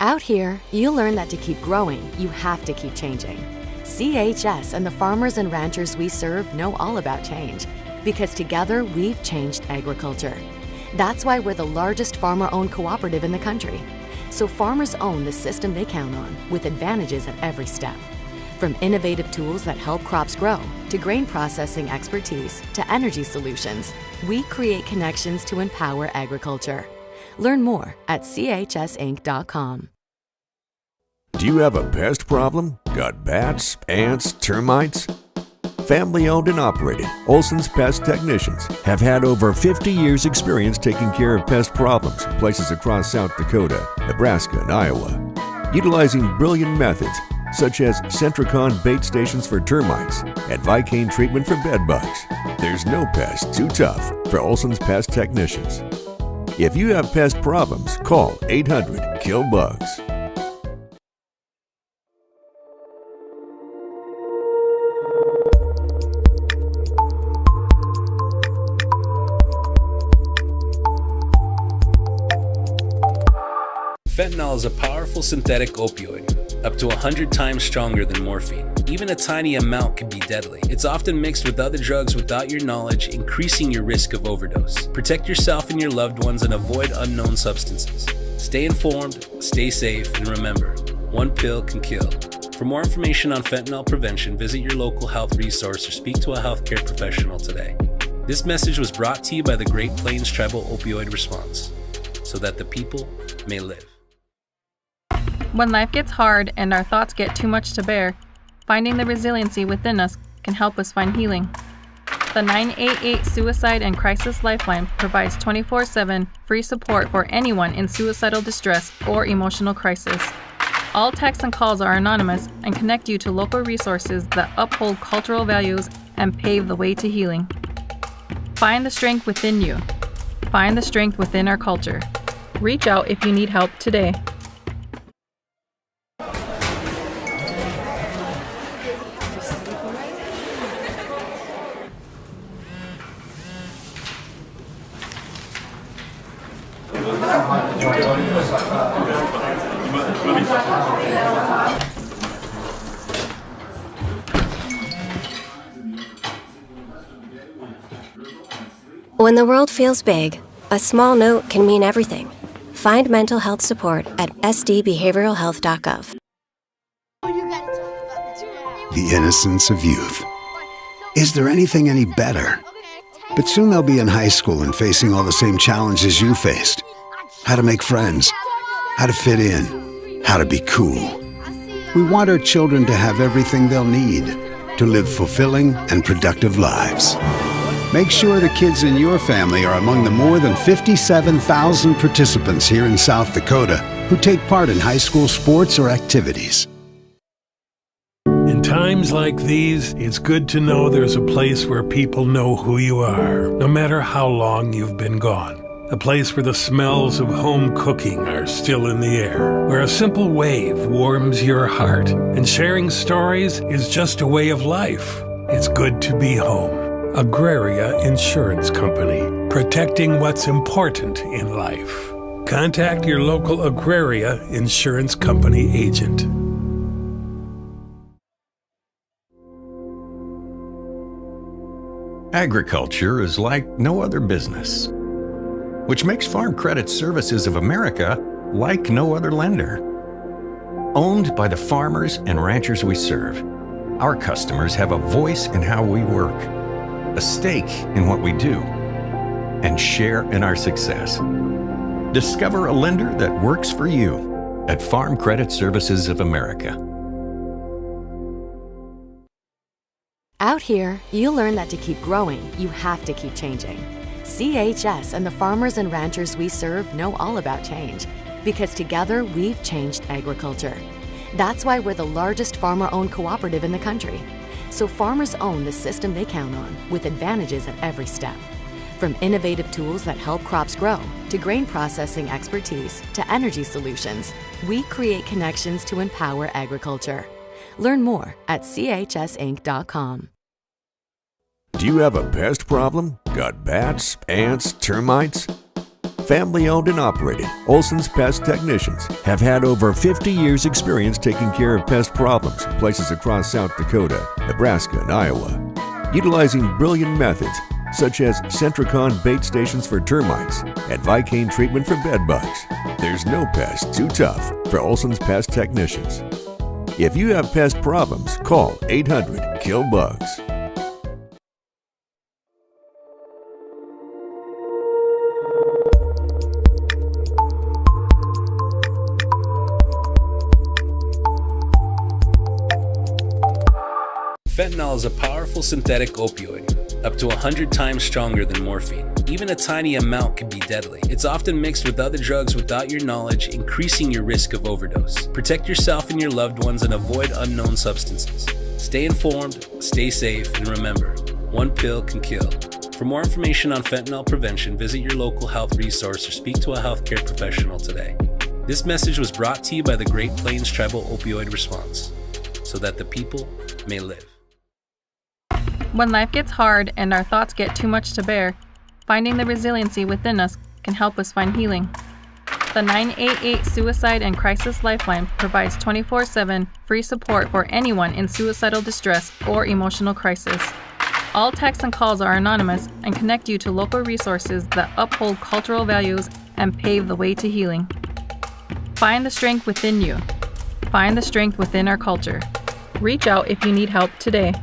S7: Out here, you learn that to keep growing, you have to keep changing. CHS and the farmers and ranchers we serve know all about change, because together we've changed agriculture. That's why we're the largest farmer-owned cooperative in the country. So farmers own the system they count on, with advantages at every step. From innovative tools that help crops grow, to grain processing expertise, to energy solutions, we create connections to empower agriculture. Learn more at chsinc.com.
S8: Do you have a pest problem? Got bats, ants, termites? Family owned and operated, Olson's Pest Technicians have had over 50 years experience taking care of pest problems in places across South Dakota, Nebraska, and Iowa. Utilizing brilliant methods such as Centricon bait stations for termites and Vicane treatment for bed bugs, there's no pest too tough for Olson's Pest Technicians. If you have pest problems, call 800-KILL-BUGS.
S1: Fentanyl is a powerful synthetic opioid, up to 100 times stronger than morphine. Even a tiny amount can be deadly. It's often mixed with other drugs without your knowledge, increasing your risk of overdose. Protect yourself and your loved ones and avoid unknown substances. Stay informed, stay safe, and remember, one pill can kill. For more information on fentanyl prevention, visit your local health resource or speak to a healthcare professional today. This message was brought to you by the Great Plains Tribal Opioid Response, so that the people may live.
S2: When life gets hard and our thoughts get too much to bear, finding the resiliency within us can help us find healing. The 988 Suicide and Crisis Lifeline provides 24/7 free support for anyone in suicidal distress or emotional crisis. All texts and calls are anonymous and connect you to local resources that uphold cultural values and pave the way to healing. Find the strength within you. Find the strength within our culture. Reach out if you need help today.
S3: When the world feels big, a small note can mean everything. Find mental health support at sdbehavioralhealth.gov.
S4: The innocence of youth. Is there anything any better? But soon they'll be in high school and facing all the same challenges you faced. How to make friends, how to fit in, how to be cool. We want our children to have everything they'll need to live fulfilling and productive lives. Make sure the kids in your family are among the more than 57,000 participants here in South Dakota who take part in high school sports or activities.
S5: In times like these, it's good to know there's a place where people know who you are, no matter how long you've been gone. A place where the smells of home cooking are still in the air, where a simple wave warms your heart, and sharing stories is just a way of life. It's good to be home. Agraria Insurance Company, protecting what's important in life. Contact your local Agraria Insurance Company agent.
S6: Agriculture is like no other business, which makes Farm Credit Services of America like no other lender. Owned by the farmers and ranchers we serve, our customers have a voice in how we work, a stake in what we do, and share in our success. Discover a lender that works for you at Farm Credit Services of America.
S7: Out here, you learn that to keep growing, you have to keep changing. CHS and the farmers and ranchers we serve know all about change, because together we've changed agriculture. That's why we're the largest farmer-owned cooperative in the country. So farmers own the system they count on, with advantages at every step. From innovative tools that help crops grow, to grain processing expertise, to energy solutions, we create connections to empower agriculture. Learn more at chsinc.com.
S8: Do you have a pest problem? Got bats, ants, termites? Family owned and operated, Olson's Pest Technicians have had over 50 years experience taking care of pest problems in places across South Dakota, Nebraska, and Iowa. Utilizing brilliant methods such as Centricon bait stations for termites and Vicane treatment for bed bugs, there's no pest too tough for Olson's Pest Technicians. If you have pest problems, call 800-KILL-BUGS.
S1: Fentanyl is a powerful synthetic opioid, up to 100 times stronger than morphine. Even a tiny amount can be deadly. It's often mixed with other drugs without your knowledge, increasing your risk of overdose. Protect yourself and your loved ones and avoid unknown substances. Stay informed, stay safe, and remember, one pill can kill. For more information on fentanyl prevention, visit your local health resource or speak to a healthcare professional today. This message was brought to you by the Great Plains Tribal Opioid Response, so that the people may live.
S2: When life gets hard and our thoughts get too much to bear, finding the resiliency within us can help us find healing. The 988 Suicide and Crisis Lifeline provides 24/7 free support for anyone in suicidal distress or emotional crisis. All texts and calls are anonymous and connect you to local resources that uphold cultural values and pave the way to healing. Find the strength within you. Find the strength within our culture. Reach out if you need help today.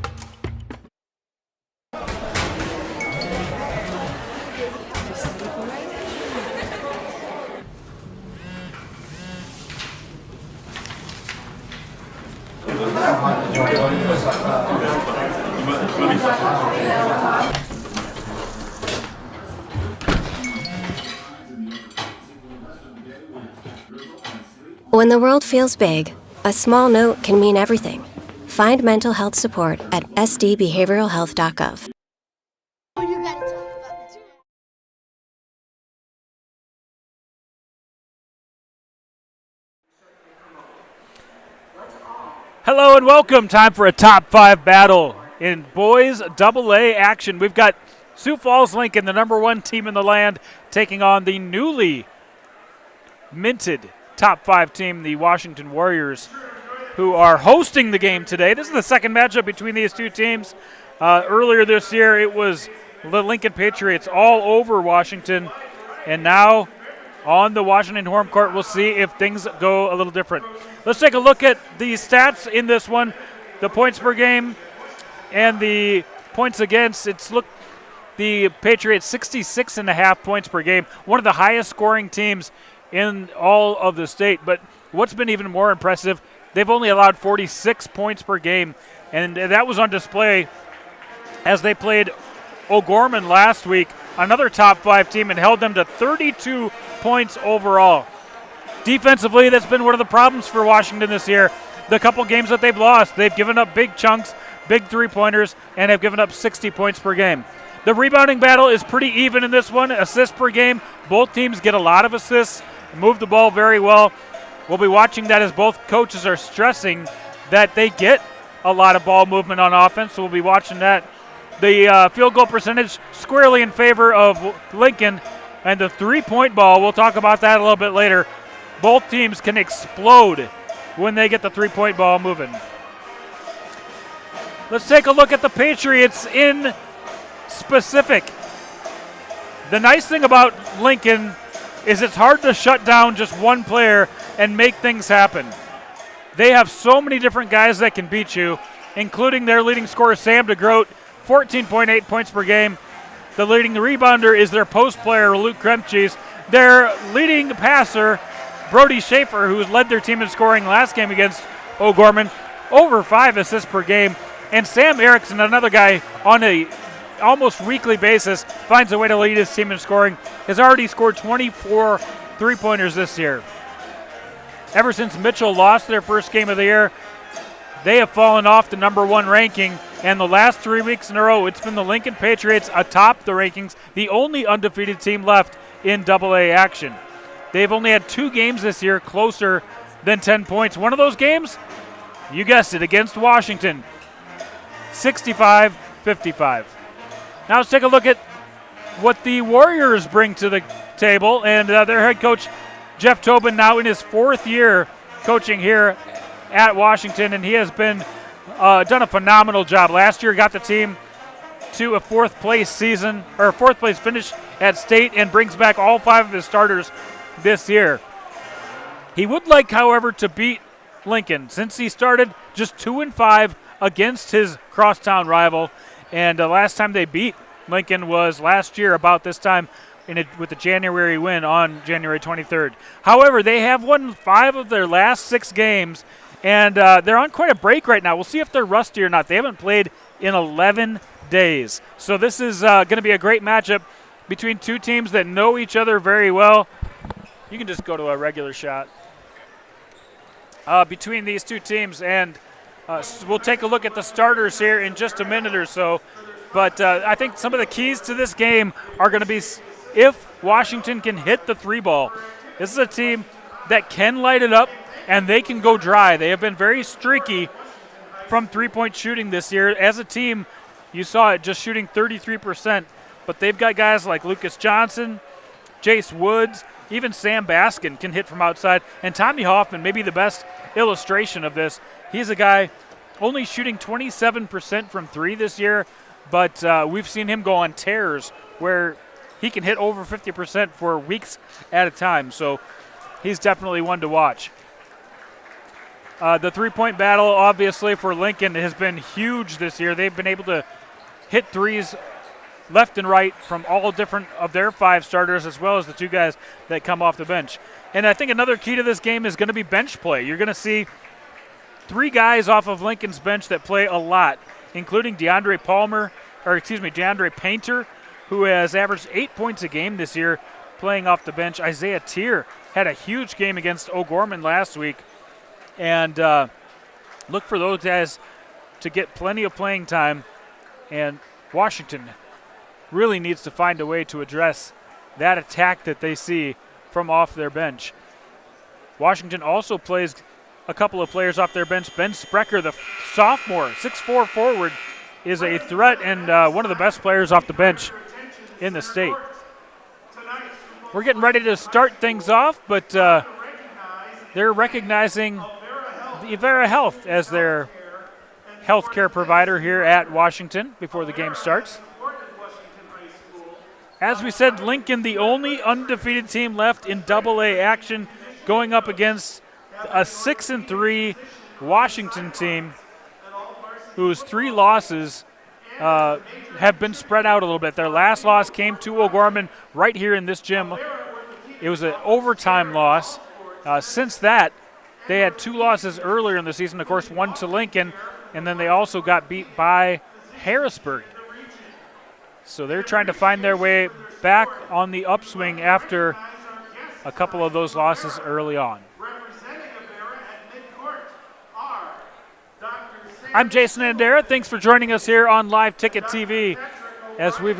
S3: When the world feels big, a small note can mean everything. Find mental health support at sdbehavioralhealth.gov.
S10: Hello and welcome. Time for a top 5 battle in boys AA action. We've got Sioux Falls Lincoln, the #1 team in the land, taking on the newly minted top 5 team, the Washington Warriors, who are hosting the game today. This is the second matchup between these two teams. Earlier this year, it was the Lincoln Patriots all over Washington. And now on the Washington home court, we'll see if things go a little different. Let's take a look at the stats in this one. The points per game and the points against. The Patriots 66.5 points per game, one of the highest scoring teams in all of the state. But what's been even more impressive, they've only allowed 46 points per game, and that was on display as they played O'Gorman last week, another top 5 team, and held them to 32 points overall. Defensively, that's been one of the problems for Washington this year. The couple games that they've lost, they've given up big chunks, big three-pointers, and have given up 60 points per game. The rebounding battle is pretty even in this one. Assists per game, both teams get a lot of assists, move the ball very well. We'll be watching that as both coaches are stressing that they get a lot of ball movement on offense, so we'll be watching that. The field goal percentage squarely in favor of Lincoln, and the three-point ball, we'll talk about that a little bit later. Both teams can explode when they get the three-point ball moving. Let's take a look at the Patriots in specific. The nice thing about Lincoln is it's hard to shut down just one player and make things happen. They have so many different guys that can beat you, including their leading scorer, Sam DeGroat, 14.8 points per game. The leading rebounder is their post player, Luke Kremchis. Their leading passer, Brody Schaefer, who led their team in scoring last game against O'Gorman, over 5 assists per game. And Sam Erickson, another guy on a almost weekly basis, finds a way to lead his team in scoring, has already scored 24 three-pointers this year. Ever since Mitchell lost their first game of the year, they have fallen off the number 1 ranking, and the last 3 weeks in a row, it's been the Lincoln Patriots atop the rankings, the only undefeated team left in AA action. They've only had 2 games this year closer than 10 points. One of those games, you guessed it, against Washington, 65-55. Now let's take a look at what the Warriors bring to the table, and their head coach, Jeff Tobin, now in his 4th year coaching here at Washington, and he has been done a phenomenal job. Last year got the team to a 4th place finish at state, and brings back all 5 of his starters this year. He would like, however, to beat Lincoln, since he started just 2-5 against his crosstown rival, and the last time they beat Lincoln was last year about this time with the January win on January 23rd. However, they have won 5 of their last 6 games, and they're on quite a break right now. We'll see if they're rusty or not. They haven't played in 11 days. So this is going to be a great matchup between 2 teams that know each other very well. You can just go to a regular shot. Between these 2 teams, and we'll take a look at the starters here in just a minute or so. But I think some of the keys to this game are going to be if Washington can hit the 3 ball. This is a team that can light it up, and they can go dry. They have been very streaky from 3-point shooting this year. As a team, you saw it just shooting 33%, but they've got guys like Lucas Johnson, Jace Woods, even Sam Baskin can hit from outside, and Tommy Hoffman may be the best illustration of this. He's a guy only shooting 27% from 3 this year, but we've seen him go on tears where he can hit over 50% for weeks at a time, so he's definitely one to watch. The 3-point battle, obviously, for Lincoln has been huge this year. They've been able to hit threes left and right from all different of their 5 starters, as well as the 2 guys that come off the bench. And I think another key to this game is going to be bench play. You're going to see 3 guys off of Lincoln's bench that play a lot, including DeAndre Painter, who has averaged 8 points a game this year playing off the bench. Isaiah Tier had a huge game against O'Gorman last week. And look for those guys to get plenty of playing time. And Washington really needs to find a way to address that attack that they see from off their bench. Washington also plays a couple of players off their bench. Ben Sprecher, the sophomore, 6'4" forward, is a threat and one of the best players off the bench in the state. We're getting ready to start things off, but they're recognizing Ivera Health as their healthcare provider here at Washington before the game starts. As we said, Lincoln, the only undefeated team left in Double-A action, going up against a 6-3 Washington team whose 3 losses have been spread out a little bit. Their last loss came to O'Gorman right here in this gym. It was an overtime loss. Since that, they had 2 losses earlier in the season, of course, one to Lincoln, and then they also got beat by Harrisburg. So they're trying to find their way back on the upswing after a couple of those losses early on. I'm Jason Andera. Thanks for joining us here on Live Ticket TV as we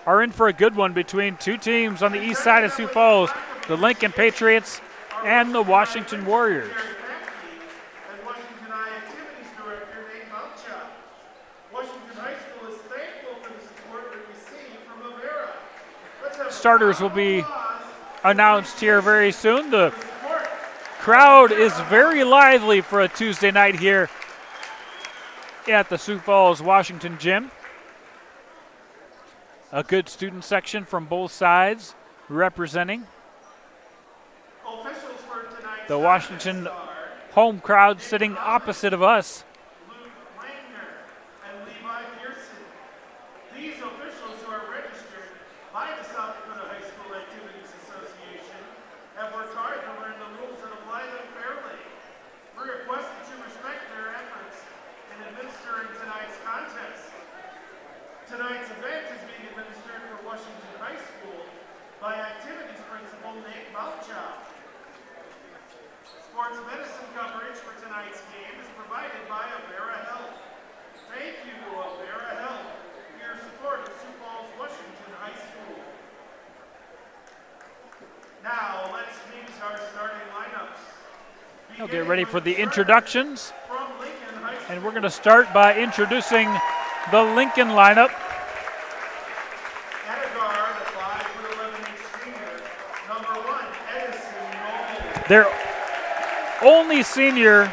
S10: are in for a good one between 2 teams on the east side of Sioux Falls, the Lincoln Patriots and the Washington Warriors. Starters will be announced here very soon. The crowd is very lively for a Tuesday night here at the Sioux Falls Washington Gym. A good student section from both sides representing. The Washington home crowd sitting opposite of us.
S9: Tonight's event is being administered for Washington High School by Activities Principal Nate Malchow. Sports medicine coverage for tonight's game is provided by Avera Health. Thank you to Avera Health for your support of Sioux Falls Washington High School. Now let's meet our starting lineups.
S10: We'll get ready for the introductions. And we're going to start by introducing the Lincoln lineup. Their only senior,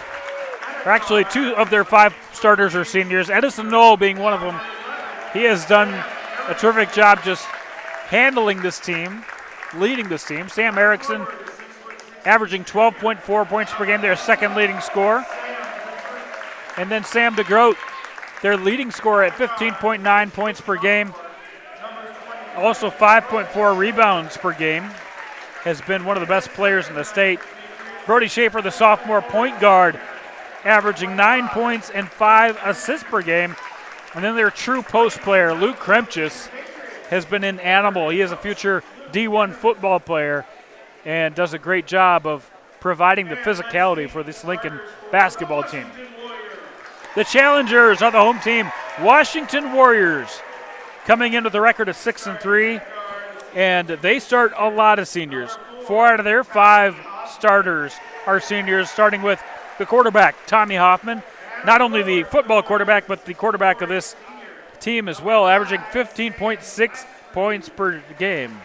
S10: or actually 2 of their 5 starters are seniors, Edison Knoll being one of them. He has done a terrific job just handling this team, leading this team. Sam Erickson averaging 12.4 points per game, their second leading scorer. And then Sam DeGroat, their leading scorer at 15.9 points per game. Also 5.4 rebounds per game. Has been one of the best players in the state. Brody Schaefer, the sophomore point guard, averaging 9 points and 5 assists per game. And then their true post player, Luke Kremchis, has been an animal. He is a future D1 football player and does a great job of providing the physicality for this Lincoln basketball team. The challengers are the home team, Washington Warriors, coming in with a record of 6-3, and they start a lot of seniors. 4 out of their 5 starters are seniors, starting with the quarterback, Tommy Hoffman, not only the football quarterback, but the quarterback of this team as well, averaging 15.6 points per game.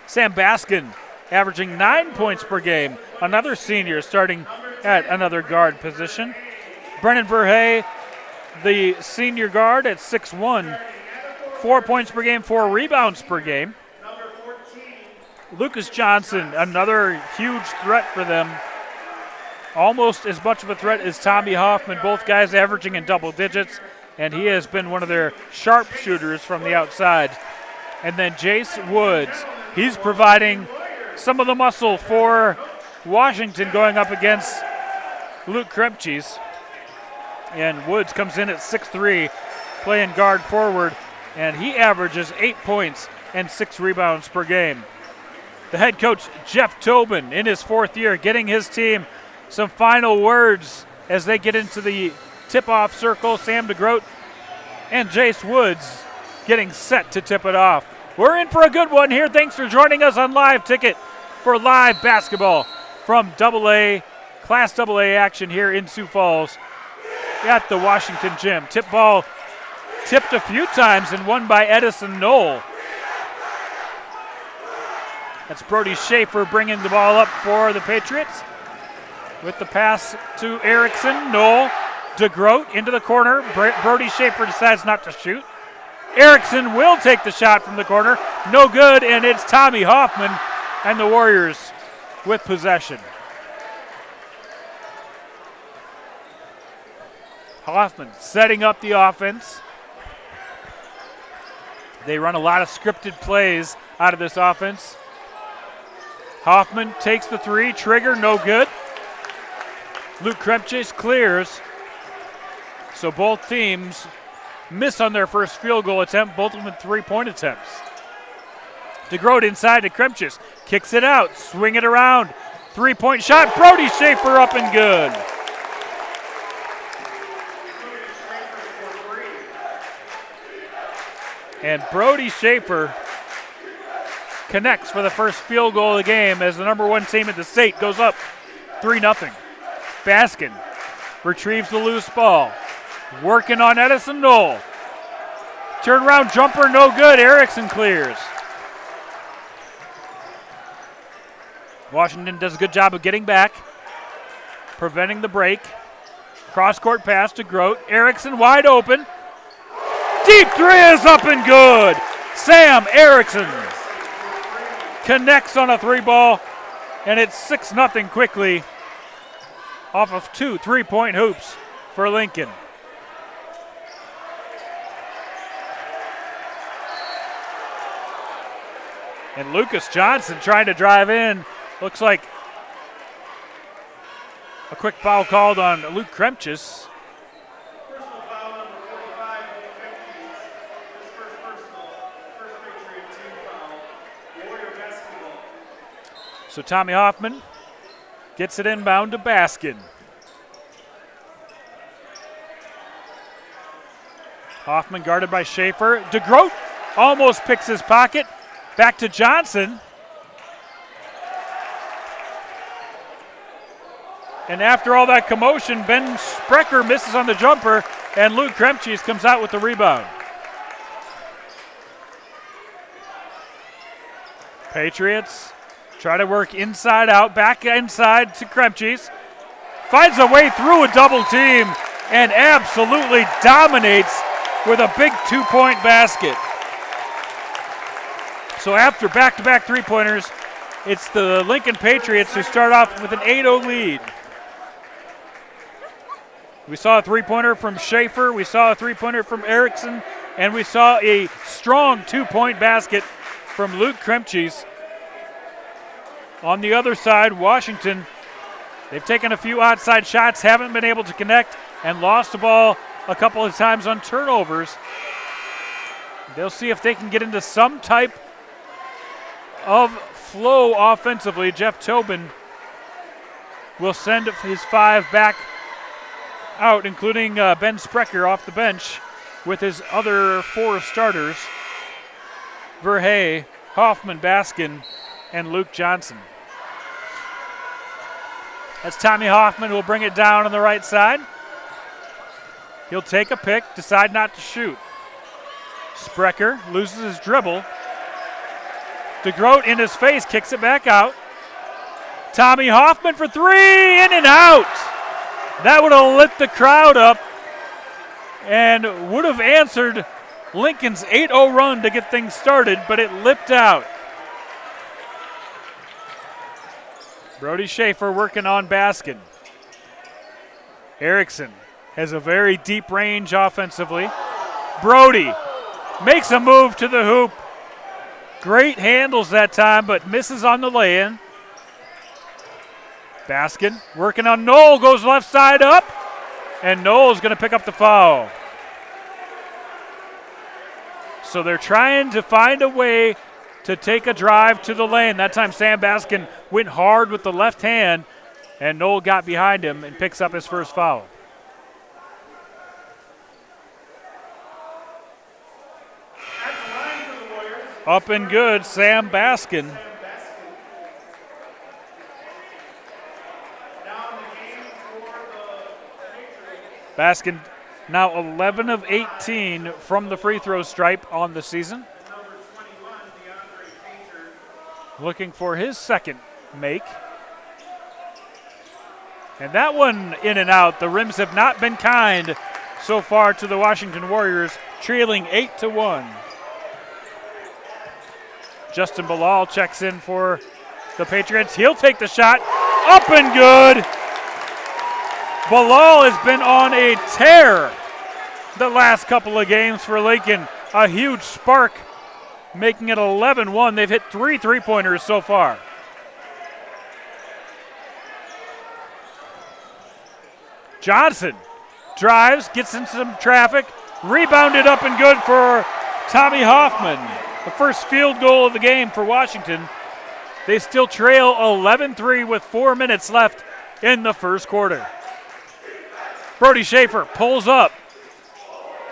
S10: Sam Baskin, averaging 9 points per game, another senior starting at another guard position. Brennan Verhey, the senior guard at 6'1", 4 points per game, 4 rebounds per game. Lucas Johnson, another huge threat for them. Almost as much of a threat as Tommy Hoffman, both guys averaging in double digits, and he has been one of their sharpshooters from the outside. And then Jace Woods, he's providing some of the muscle for Washington going up against Luke Kremchis. And Woods comes in at 6'3", playing guard forward, and he averages 8 points and 6 rebounds per game. The head coach, Jeff Tobin, in his 4th year, getting his team some final words as they get into the tip-off circle. Sam DeGroat and Jace Woods getting set to tip it off. We're in for a good one here. Thanks for joining us on Live Ticket for live basketball from AA, Class AA action here in Sioux Falls at the Washington Gym. Tip ball tipped a few times and won by Edison Knoll. That's Brody Schaefer bringing the ball up for the Patriots. With the pass to Erickson, Knoll, DeGroat into the corner. Brody Schaefer decides not to shoot. Erickson will take the shot from the corner. No good, and it's Tommy Hoffman and the Warriors with possession. Hoffman setting up the offense. They run a lot of scripted plays out of this offense. Hoffman takes the three, trigger, no good. Luke Krepchase clears. So both teams miss on their first field goal attempt, both of them 3-point attempts. DeGroat inside to Krepchase, kicks it out, swing it around. 3-point shot, Brody Schaefer up and good. And Brody Schaefer connects for the first field goal of the game as the number one team in the state goes up 3-0. Baskin retrieves the loose ball. Working on Edison Knoll. Turnaround jumper, no good. Erickson clears. Washington does a good job of getting back, preventing the break. Cross-court pass to Grote. Erickson wide open. Deep three is up and good. Sam Erickson connects on a three ball, and it's 6-0 quickly off of 2 3-point hoops for Lincoln. And Lucas Johnson trying to drive in. Looks like a quick foul called on Luke Krepchase.
S9: Personal foul number 45, Luke Krepchase. His first personal, first Patriot team foul. Warrior basketball.
S10: So Tommy Hoffman gets it inbound to Baskin. Hoffman guarded by Schaefer. DeGroat almost picks his pocket. Back to Johnson. And after all that commotion, Ben Sprecher misses on the jumper, and Luke Krepchase comes out with the rebound. Patriots try to work inside out, back inside to Krepchase. Finds a way through a double team and absolutely dominates with a big 2-point basket. So after back-to-back three-pointers, it's the Lincoln Patriots who start off with an 8-0 lead. We saw a three-pointer from Schaefer, we saw a three-pointer from Erickson, and we saw a strong 2-point basket from Luke Krepchase. On the other side, Washington, they've taken a few outside shots, haven't been able to connect, and lost the ball a couple of times on turnovers. They'll see if they can get into some type of flow offensively. Jeff Tobin will send his 5 back out, including Ben Sprecher off the bench with his other 4 starters, Verhey, Hoffman, Baskin, and Luke Johnson. As Tommy Hoffman will bring it down on the right side. He'll take a pick, decide not to shoot. Sprecher loses his dribble. DeGroat in his face, kicks it back out. Tommy Hoffman for 3, in and out. That would have lit the crowd up and would have answered Lincoln's 8-0 run to get things started, but it lipped out. Brody Schaefer working on Baskin. Erickson has a very deep range offensively. Brody makes a move to the hoop. Great handles that time, but misses on the lay-in. Baskin working on Knoll, goes left side up, and Knoll's going to pick up the foul. So they're trying to find a way to take a drive to the lane. That time Sam Baskin went hard with the left hand, and Knoll got behind him and picks up his first foul. Up and good, Sam Baskin. Baskin now 11 of 18 from the free throw stripe on the season. Looking for his second make. And that one in and out. The rims have not been kind so far to the Washington Warriors, trailing 8-1. Justin Bilal checks in for the Patriots. He'll take the shot. Up and good. Bilal has been on a tear the last couple of games for Lincoln. A huge spark, making it 11-1. They've hit 3 3-pointers so far. Johnson drives, gets into some traffic, rebounded up and good for Tommy Hoffman. The first field goal of the game for Washington. They still trail 11-3 with 4 minutes left in the first quarter. Brody Schaefer pulls up.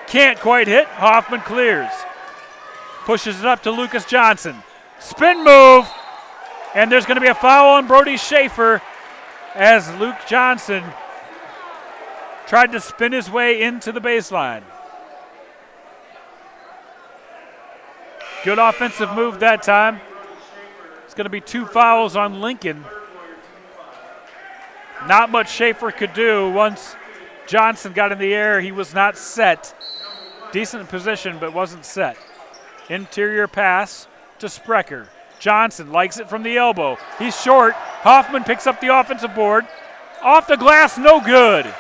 S10: Can't quite hit. Hoffman clears. Pushes it up to Lucas Johnson. Spin move. And there's going to be a foul on Brody Schaefer as Luke Johnson tried to spin his way into the baseline. Good offensive move that time. It's going to be 2 fouls on Lincoln. Not much Schaefer could do once Johnson got in the air. He was not set. Decent position, but wasn't set. Interior pass to Sprecher. Johnson likes it from the elbow. He's short. Hoffman picks up the offensive board. Off the glass, no good.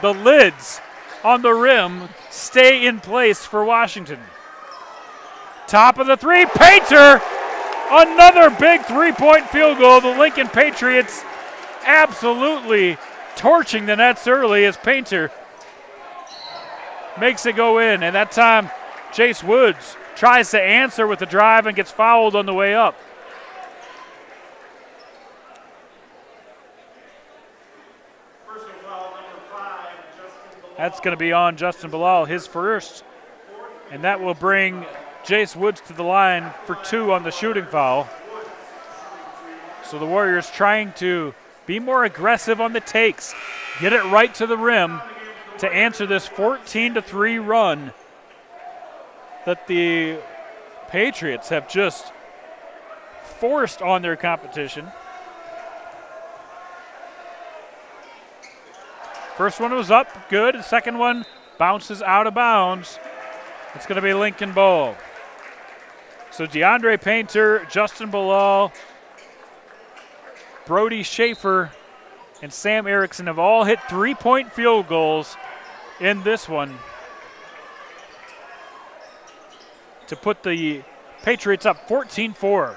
S10: The lids on the rim stay in place for Washington. Top of the three, Painter. Another big 3-point field goal. The Lincoln Patriots absolutely torching the nets early as Painter makes it go in. And that time, Jace Woods tries to answer with a drive and gets fouled on the way up. That's going to be on Justin Bilal, his first. And that will bring Jace Woods to the line for 2 on the shooting foul. So the Warriors trying to be more aggressive on the takes, get it right to the rim to answer this 14-3 run that the Patriots have just forced on their competition. First one was up, good. The second one bounces out of bounds. It's going to be Lincoln ball. So DeAndre Painter, Justin Bilal, Brody Schaefer, and Sam Erickson have all hit 3-point field goals in this one to put the Patriots up 14-4.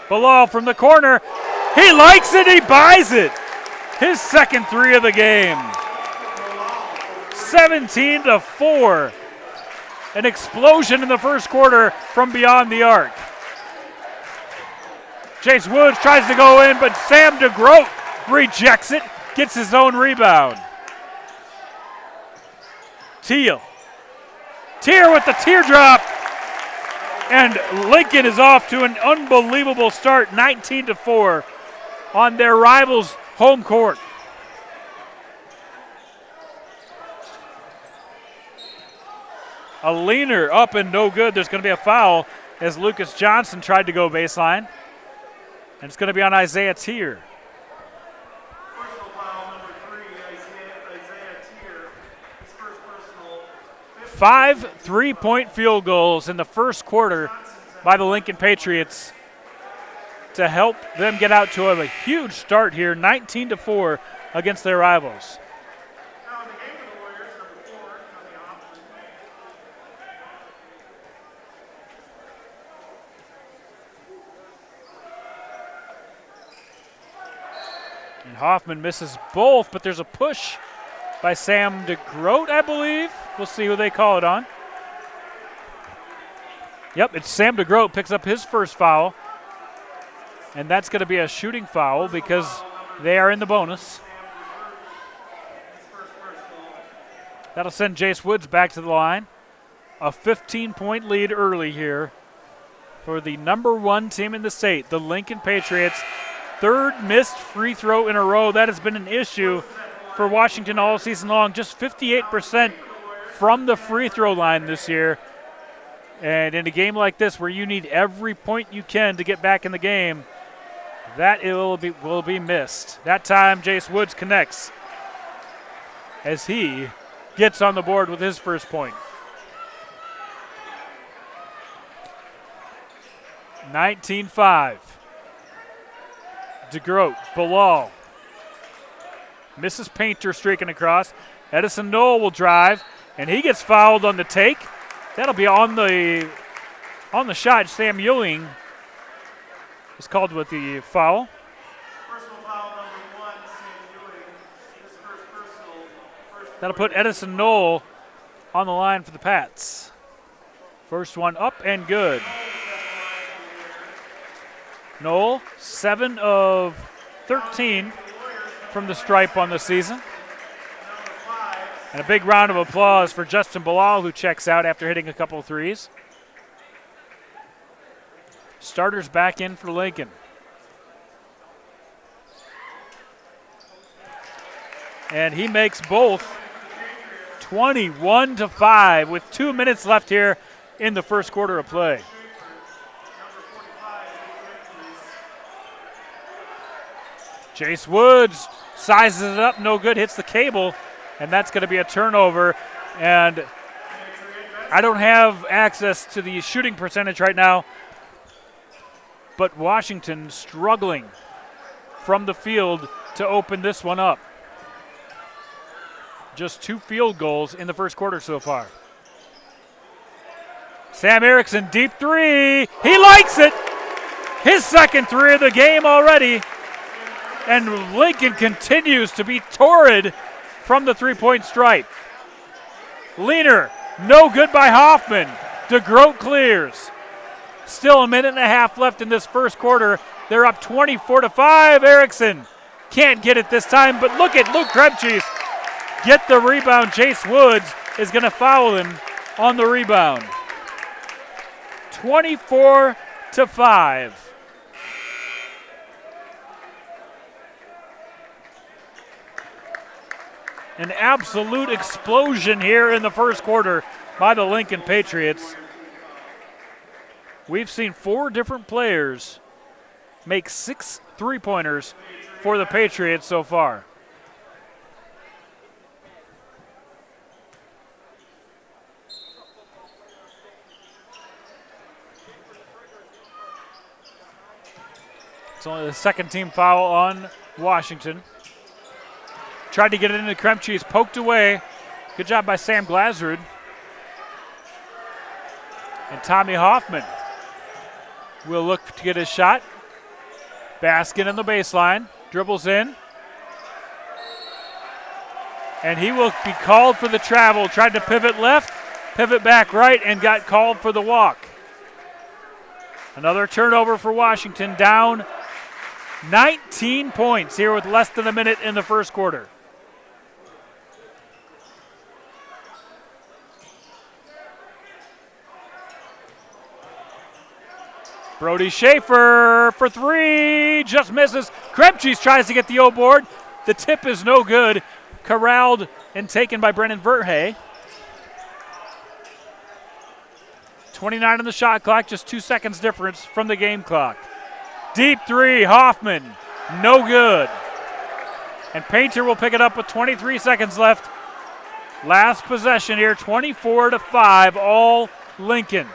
S10: Bilal from the corner. He likes it, he buys it. His second 3 of the game. 17-4. An explosion in the first quarter from beyond the arc. Jace Woods tries to go in, but Sam DeGroat rejects it, gets his own rebound. Teal with the teardrop. And Lincoln is off to an unbelievable start, 19-4 on their rivals' home court. A leaner up and no good. There's going to be a foul as Lucas Johnson tried to go baseline. And it's going to be on Isaiah Tier.
S9: Personal foul number 3, Isaiah Tier. His first personal.
S10: 5 3-point field goals in the first quarter by the Lincoln Patriots to help them get out to a huge start here, 19-4 against their rivals.
S9: Now in the game for the Warriors, number 4, coming off.
S10: And Hoffman misses both, but there's a push by Sam DeGroat, I believe. We'll see who they call it on. Yep, it's Sam DeGroat picks up his first foul. And that's going to be a shooting foul because they are in the bonus. That'll send Jace Woods back to the line. A 15-point lead early here for the number 1 team in the state, the Lincoln Patriots. 3rd missed free throw in a row. That has been an issue for Washington all season long. Just 58% from the free throw line this year. And in a game like this where you need every point you can to get back in the game, that will be missed. That time, Jace Woods connects. as he gets on the board with his first point. 19-5. DeGroat, Bilal. Mrs. Painter streaking across. Edison Knoll will drive, and he gets fouled on the take. That'll be on the shot. Sam Ewing is called with the foul.
S9: Personal foul number 1, Sam Ewing. His first personal.
S10: That'll put Edison Knoll on the line for the Pats. First one up and good. Knoll, 7 of 13 from the stripe on the season. And a big round of applause for Justin Bilal, who checks out after hitting a couple of threes. Starters back in for Lincoln. And he makes both 21-5 with 2 minutes left here in the first quarter of play. Jace Woods sizes it up, no good, hits the cable, and that's going to be a turnover. And I don't have access to the shooting percentage right now, but Washington struggling from the field to open this one up. Just 2 field goals in the first quarter so far. Sam Erickson, deep three. He likes it. His second three of the game already. And Lincoln continues to be torrid from the three-point stripe. Leaner, no good by Hoffman. DeGroat clears. Still a minute and a half left in this first quarter. They're up 24-5. Erickson can't get it this time, but look at Luke Krebcheese get the rebound. Jace Woods is going to foul him on the rebound. 24-5. An absolute explosion here in the first quarter by the Lincoln Patriots. We've seen 4 different players make 6 three-pointers for the Patriots so far. It's only the second team foul on Washington. Tried to get it into Kremcheese, poked away. Good job by Sam Glazrud. And Tommy Hoffman will look to get his shot. Baskin on the baseline, dribbles in. And he will be called for the travel. Tried to pivot left, pivot back right, and got called for the walk. Another turnover for Washington, down 19 points here with less than a minute in the first quarter. Brody Schaefer for 3, just misses. Krebcheese tries to get the O board. The tip is no good. Corralled and taken by Brennan Verhey. 29 on the shot clock, just 2 seconds difference from the game clock. Deep 3, Hoffman, no good. And Painter will pick it up with 23 seconds left. Last possession here, 24-5, all Lincoln.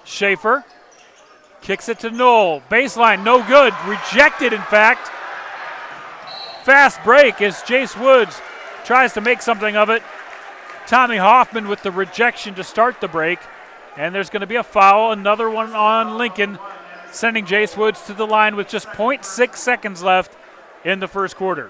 S10: Schaefer kicks it to Knoll. Baseline, no good. Rejected, in fact. Fast break as Jace Woods tries to make something of it. Tommy Hoffman with the rejection to start the break. And there's going to be a foul, another one on Lincoln, sending Jace Woods to the line with just 0.6 seconds left in the first quarter.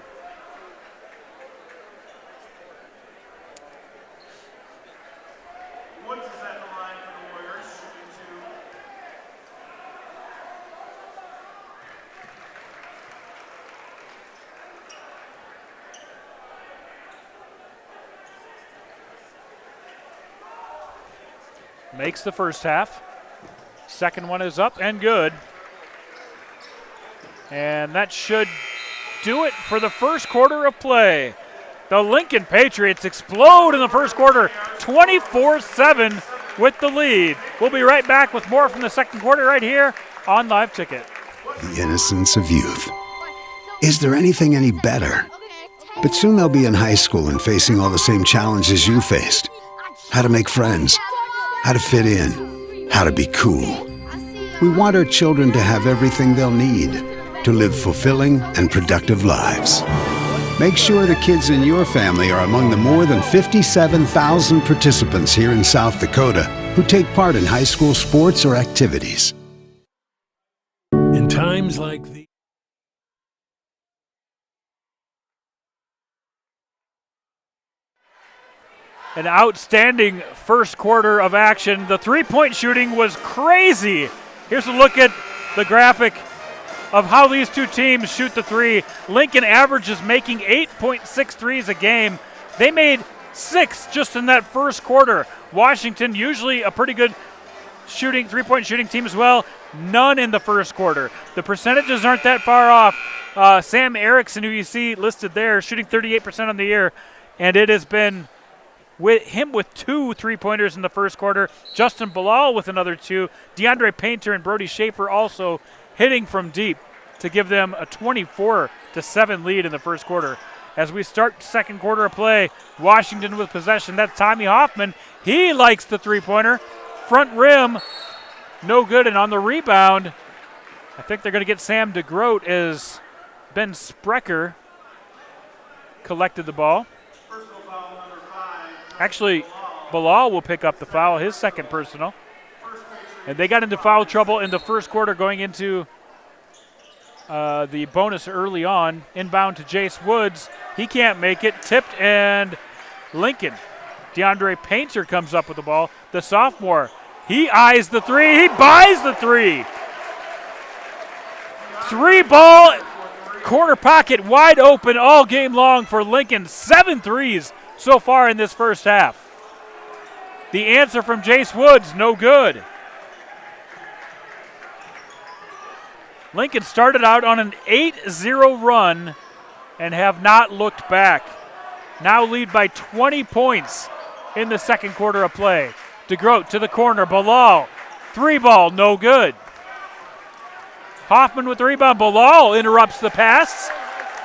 S10: Makes the first half. Second one is up and good. And that should do it for the first quarter of play. The Lincoln Patriots explode in the first quarter, 24-7 with the lead. We'll be right back with more from the second quarter right here on Live Ticket.
S4: The innocence of youth. Is there anything any better? But soon they'll be in high school and facing all the same challenges you faced. How to make friends, how to fit in, how to be cool. We want our children to have everything they'll need to live fulfilling and productive lives. Make sure the kids in your family are among the more than 57,000 participants here in South Dakota who take part in high school sports or activities.
S5: In times like these.
S10: An outstanding first quarter of action. The three-point shooting was crazy. Here's a look at the graphic of how these two teams shoot the three. Lincoln averages making 8.6 threes a game. They made 6 just in that first quarter. Washington, usually a pretty good three-point shooting team as well, none in the first quarter. The percentages aren't that far off. Sam Erickson, who you see listed there, shooting 38% on the year, and it has been with him with 2 3-pointers in the first quarter. Justin Bilal with another 2. DeAndre Painter and Brody Schaefer also hitting from deep to give them a 24-7 lead in the first quarter. As we start second quarter of play, Washington with possession. That's Tommy Hoffman. He likes the three-pointer. Front rim, no good. And on the rebound, I think they're going to get Sam DeGroat as Ben Sprecher collected the ball. Actually, Bilal will pick up the foul, his second personal. And they got into foul trouble in the first quarter going into the bonus early on. Inbound to Jace Woods. He can't make it. Tipped, and Lincoln. DeAndre Painter comes up with the ball. The sophomore. He eyes the three. He buys the three. 3-ball, corner pocket wide open all game long for Lincoln. 7 threes so far in this first half. The answer from Jace Woods, no good. Lincoln started out on an 8-0 run and have not looked back. Now lead by 20 points in the second quarter of play. DeGroat to the corner, Bilal, 3-ball, no good. Hoffman with the rebound, Bilal interrupts the pass,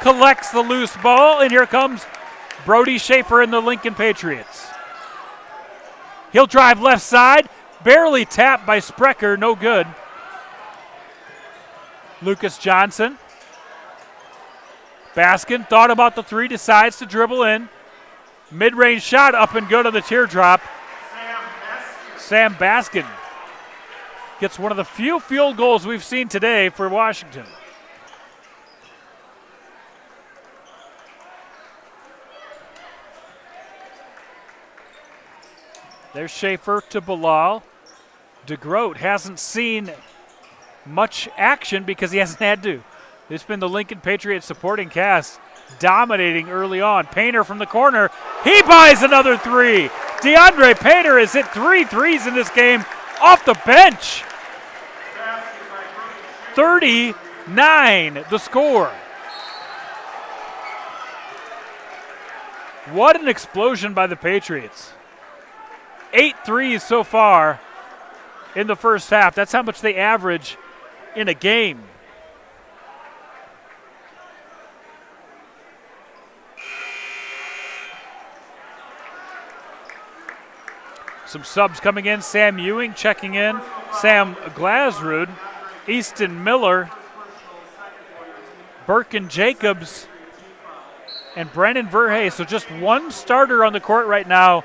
S10: collects the loose ball, and here comes Brody Schaefer and the Lincoln Patriots. He'll drive left side, barely tapped by Sprecher, no good. Lucas Johnson. Baskin thought about the three, decides to dribble in. Mid-range shot up and good on the teardrop. Sam Baskin gets one of the few field goals we've seen today for Washington. There's Schaefer to Bilal. DeGroat hasn't seen much action because he hasn't had to. It's been the Lincoln Patriots supporting cast dominating early on. Painter from the corner. He buys another three. DeAndre Painter has hit 3 threes in this game off the bench. 39 the score. What an explosion by the Patriots. 8 threes so far in the first half. That's how much they average in a game. Some subs coming in. Sam Ewing checking in. Sam Glasrud. Easton Miller. Birkin Jacobs. And Brennan Verhey. So just one starter on the court right now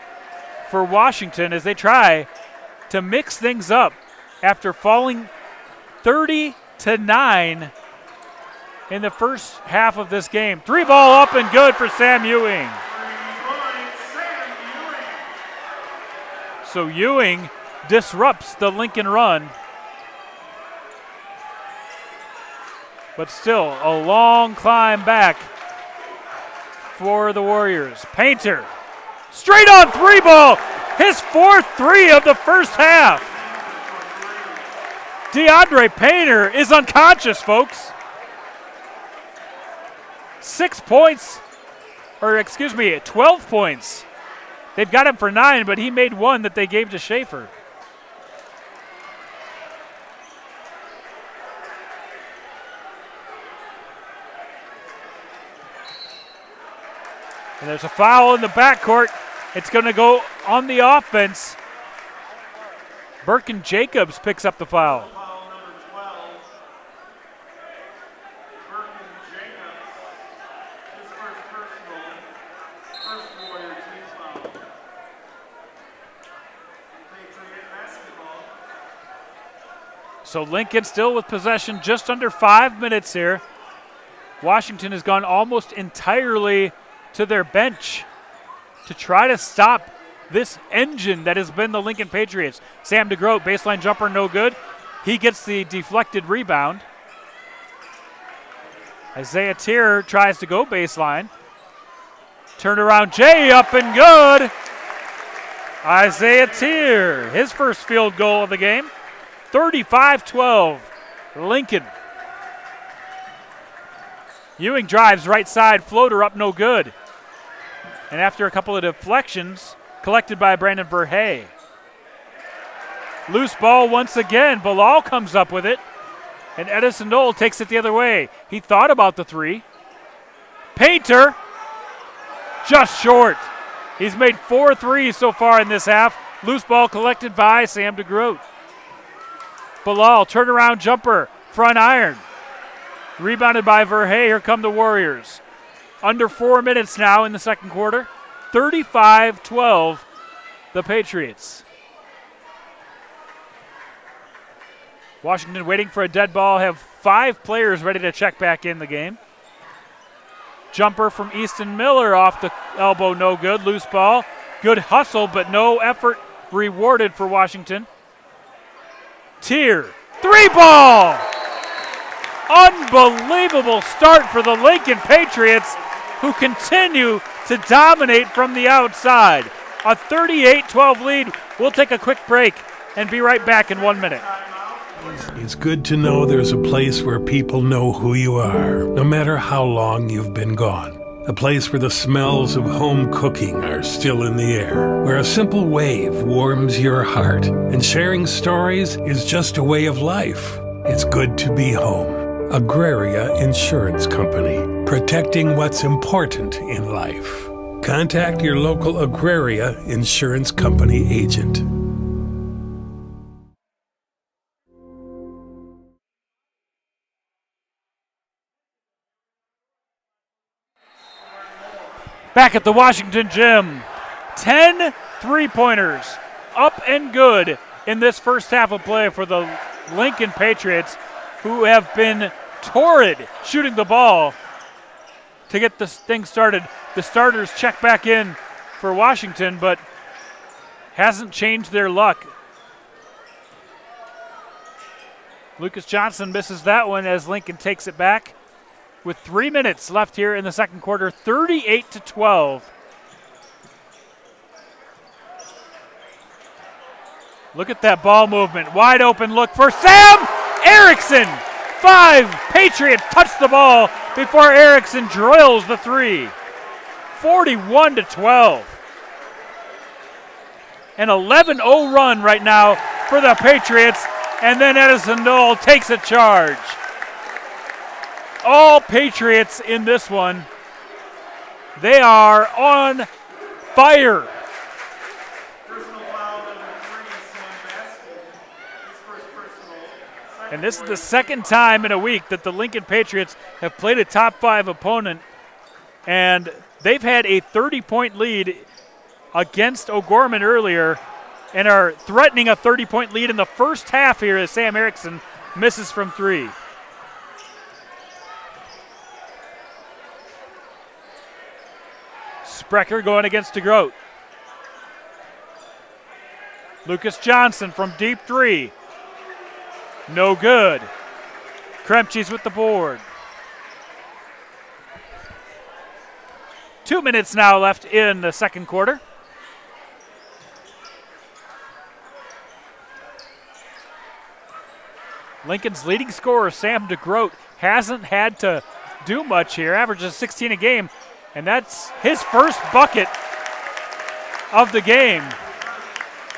S10: for Washington as they try to mix things up after falling 30-9 in the first half of this game. 3-ball up and good for Sam Ewing. So Ewing disrupts the Lincoln run. But still a long climb back for the Warriors. Painter, straight on 3-ball, his 4th 3 of the first half. DeAndre Painter is unconscious, folks. 6 points, or excuse me, 12 points. They've got him for 9, but he made one that they gave to Schaefer. And there's a foul in the backcourt. It's going to go on the offense. Birkin Jacobs picks up the foul.
S9: Foul number 12. Birkin Jacobs. His first personal. First Warrior team foul. Patriot basketball.
S10: So Lincoln still with possession, just under 5 minutes here. Washington has gone almost entirely to their bench to try to stop this engine that has been the Lincoln Patriots. Sam DeGroat, baseline jumper, no good. He gets the deflected rebound. Isaiah Tier tries to go baseline. Turnaround Jay up and good. Isaiah Tier, his first field goal of the game. 35-12, Lincoln. Ewing drives right side, floater up, no good. And after a couple of deflections, collected by Brandon Verhey. Loose ball once again. Bilal comes up with it. And Edison Knoll takes it the other way. He thought about the three. Painter, just short. He's made 4 threes so far in this half. Loose ball collected by Sam DeGroat. Bilal, turnaround jumper, front iron. Rebounded by Verhey. Here come the Warriors. Under 4 minutes now in the second quarter. 35-12, the Patriots. Washington waiting for a dead ball. Have 5 players ready to check back in the game. Jumper from Easton Miller off the elbow, no good. Loose ball. Good hustle, but no effort rewarded for Washington. Tier, 3-ball! Unbelievable start for the Lincoln Patriots, who continue to dominate from the outside. A 38-12 lead. We'll take a quick break and be right back in 1 minute.
S5: It's good to know there's a place where people know who you are, no matter how long you've been gone. A place where the smells of home cooking are still in the air, where a simple wave warms your heart, and sharing stories is just a way of life. It's good to be home. Agraria Insurance Company, protecting what's important in life. Contact your local Agraria Insurance Company agent.
S10: Back at the Washington gym, 10 three-pointers up and good in this first half of play for the Lincoln Patriots, who have been torrid shooting the ball to get this thing started. The starters check back in for Washington, but hasn't changed their luck. Lucas Johnson misses that one as Lincoln takes it back with 3 minutes left here in the second quarter, 38-12. Look at that ball movement. Wide open look for Sam Erickson. 5 Patriots touch the ball before Erickson drills the three. 41-12. An 11-0 run right now for the Patriots, and then Edison Knoll takes a charge. All Patriots in this one. They are on fire.
S9: Personal foul number 3, Sam Baskin. His first personal.
S10: And this is the second time in a week that the Lincoln Patriots have played a top 5 opponent, and they've had a 30-point lead against O'Gorman earlier and are threatening a 30-point lead in the first half here as Sam Erickson misses from 3. Sprecher going against DeGroat. Lucas Johnson from deep 3. No good. Kremchi's with the board. 2 minutes now left in the second quarter. Lincoln's leading scorer, Sam DeGroat, hasn't had to do much here. Averages 16 a game, and that's his first bucket of the game.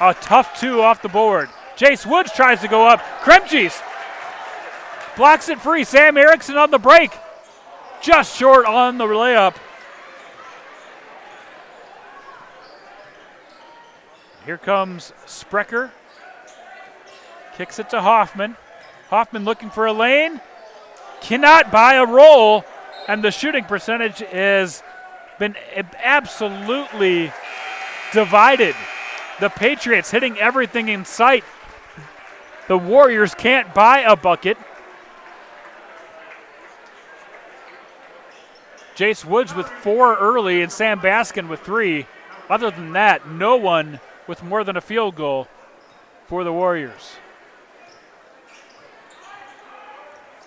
S10: A tough 2 off the board. Jace Woods tries to go up. Kremchi's blocks it free. Sam Erickson on the break. Just short on the layup. Here comes Sprecher. Kicks it to Hoffman. Hoffman looking for a lane. Cannot buy a roll. And the shooting percentage has been absolutely divided. The Patriots hitting everything in sight. The Warriors can't buy a bucket. Jace Woods with 4 early and Sam Baskin with 3. Other than that, no one with more than a field goal for the Warriors.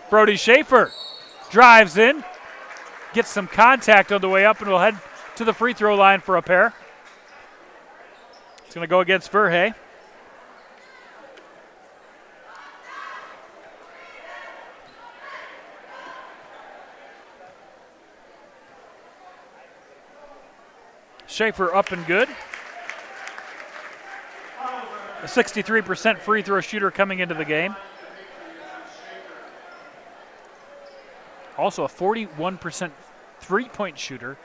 S10: Brody Schaefer drives in, gets some contact on the way up, and will head to the free throw line for a pair. It's going to go against Verhey. Schaefer up and good. A 63% free throw shooter coming into the game. Also a 41% three-point shooter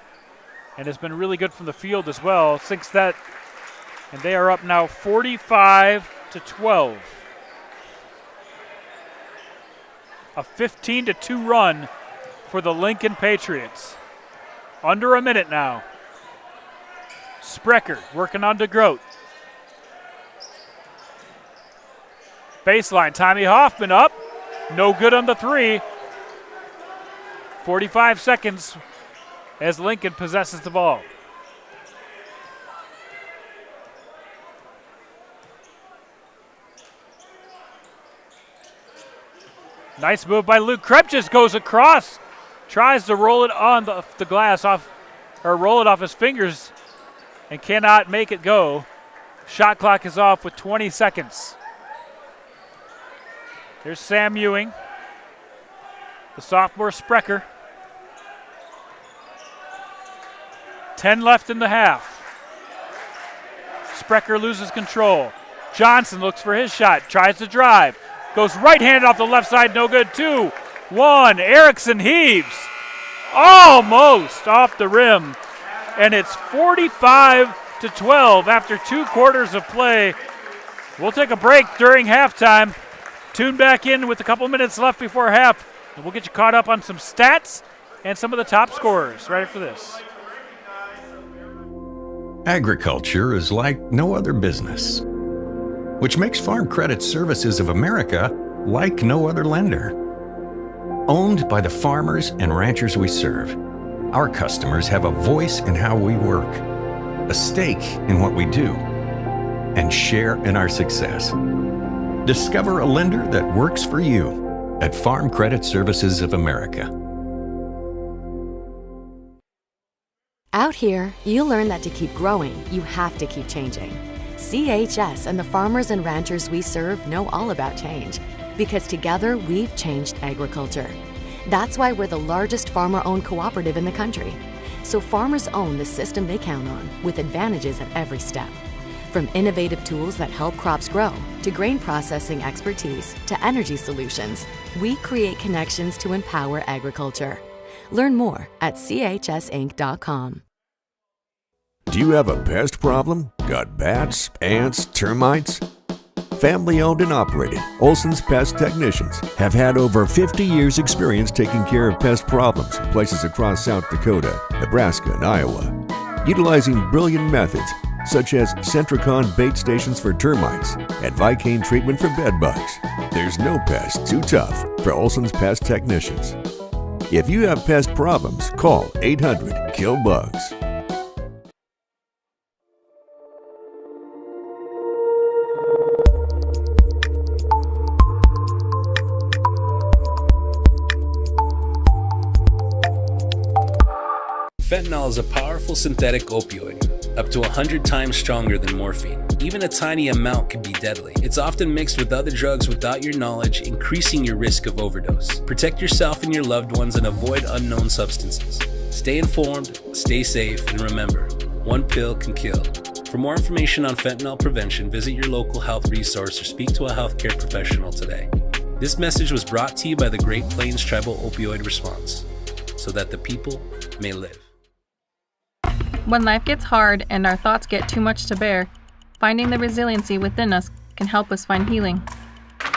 S10: and has been really good from the field as well since that. And they are up now 45-12. A 15-2 run for the Lincoln Patriots. Under a minute now. Sprecher working on DeGroat. Baseline, Tommy Hoffman up. No good on the 3. 45 seconds as Lincoln possesses the ball. Nice move by Luke Krepjes, goes across. Tries to roll it on the glass off, or roll it off his fingers, and cannot make it go. Shot clock is off with 20 seconds. There's Sam Ewing, the sophomore Sprecher. 10 left in the half. Sprecher loses control. Johnson looks for his shot, tries to drive. Goes right-handed off the left side, no good. 2-1, Erickson heaves. Almost off the rim. And it's 45-12 after 2 quarters of play. We'll take a break during halftime. Tune back in with a couple minutes left before half. And we'll get you caught up on some stats and some of the top scorers right after this.
S6: Agriculture is like no other business, which makes Farm Credit Services of America like no other lender. Owned by the farmers and ranchers we serve, our customers have a voice in how we work, a stake in what we do, and share in our success. Discover a lender that works for you at Farm Credit Services of America.
S7: Out here, you learn that to keep growing, you have to keep changing. CHS and the farmers and ranchers we serve know all about change, because together we've changed agriculture. That's why we're the largest farmer-owned cooperative in the country. So farmers own the system they count on, with advantages at every step. From innovative tools that help crops grow, to grain processing expertise, to energy solutions, we create connections to empower agriculture. Learn more at chsinc.com.
S8: Do you have a pest problem? Got bats, ants, termites? Family owned and operated, Olson's Pest Technicians have had over 50 years experience taking care of pest problems in places across South Dakota, Nebraska, and Iowa. Utilizing brilliant methods such as Centricon bait stations for termites and Vicane treatment for bed bugs, there's no pest too tough for Olson's Pest Technicians. If you have pest problems, call 800-KILL-BUGS.
S1: Fentanyl is a powerful synthetic opioid, up to 100 times stronger than morphine. Even a tiny amount can be deadly. It's often mixed with other drugs without your knowledge, increasing your risk of overdose. Protect yourself and your loved ones and avoid unknown substances. Stay informed, stay safe, and remember, one pill can kill. For more information on fentanyl prevention, visit your local health resource or speak to a healthcare professional today. This message was brought to you by the Great Plains Tribal Opioid Response, so that the people may live.
S2: When life gets hard and our thoughts get too much to bear, Finding the resiliency within us can help us find healing.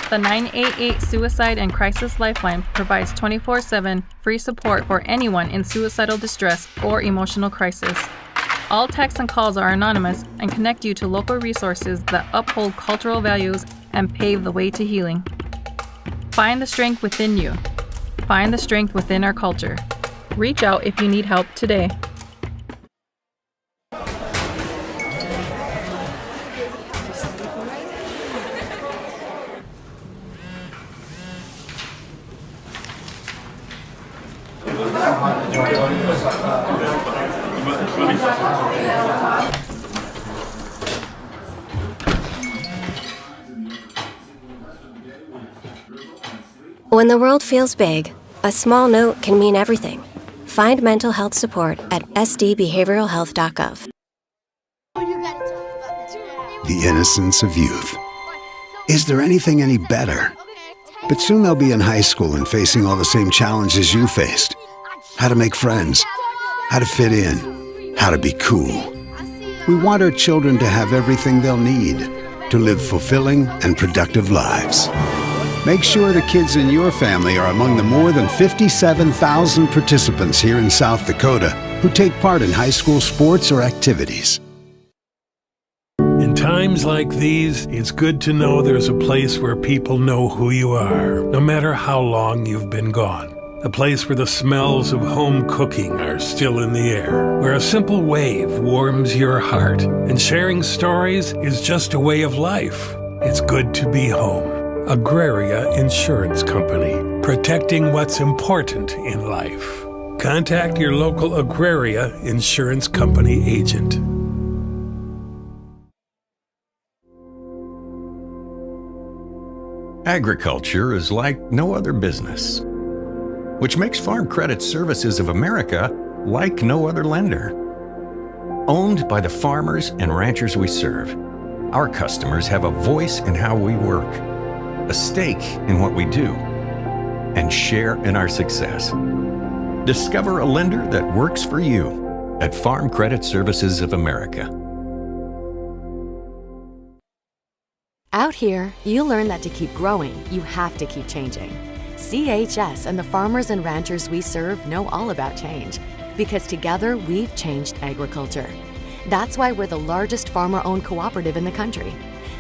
S2: The 988 Suicide and Crisis Lifeline provides 24/7 free support for anyone in suicidal distress or emotional crisis. All texts and calls are anonymous and connect you to local resources that uphold cultural values and pave the way to healing. Find the strength within you. Find the strength within our culture. Reach out if you need help today.
S3: When the world feels big, a small note can mean everything. Find mental health support at sdbehavioralhealth.gov.
S4: The innocence of youth. Is there anything any better? But soon they'll be in high school and facing all the same challenges you faced. How to make friends, how to fit in, how to be cool. We want our children to have everything they'll need to live fulfilling and productive lives. Make sure the kids in your family are among the more than 57,000 participants here in South Dakota who take part in high school sports or activities.
S5: In times like these, it's good to know there's a place where people know who you are, no matter how long you've been gone. A place where the smells of home cooking are still in the air, where a simple wave warms your heart, and sharing stories is just a way of life. It's good to be home. Agraria Insurance Company, protecting what's important in life. Contact your local Agraria Insurance Company agent.
S6: Agriculture is like no other business, which makes Farm Credit Services of America like no other lender. Owned by the farmers and ranchers we serve, our customers have a voice in how we work, a stake in what we do, and share in our success. Discover a lender that works for you at Farm Credit Services of America.
S7: Out here, you learn that to keep growing, you have to keep changing. CHS and the farmers and ranchers we serve know all about change, because together we've changed agriculture. That's why we're the largest farmer-owned cooperative in the country.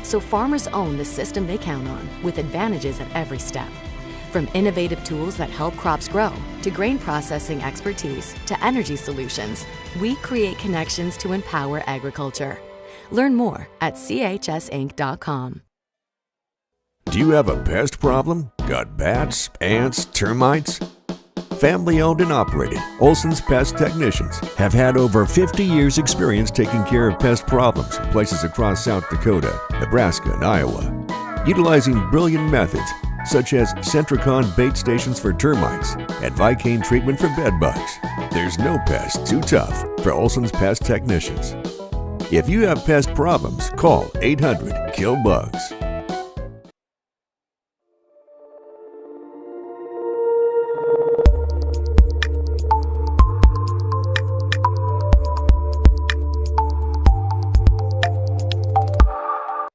S7: So farmers own the system they count on, with advantages at every step. From innovative tools that help crops grow, to grain processing expertise, to energy solutions, we create connections to empower agriculture. Learn more at chsinc.com.
S8: Do you have a pest problem? Got bats, ants, termites? Family owned and operated, Olson's Pest Technicians have had over 50 years experience taking care of pest problems in places across South Dakota, Nebraska, and Iowa. Utilizing brilliant methods such as Centricon bait stations for termites and Vicane treatment for bed bugs, there's no pest too tough for Olson's Pest Technicians. If you have pest problems, call 800-KILL-BUGS.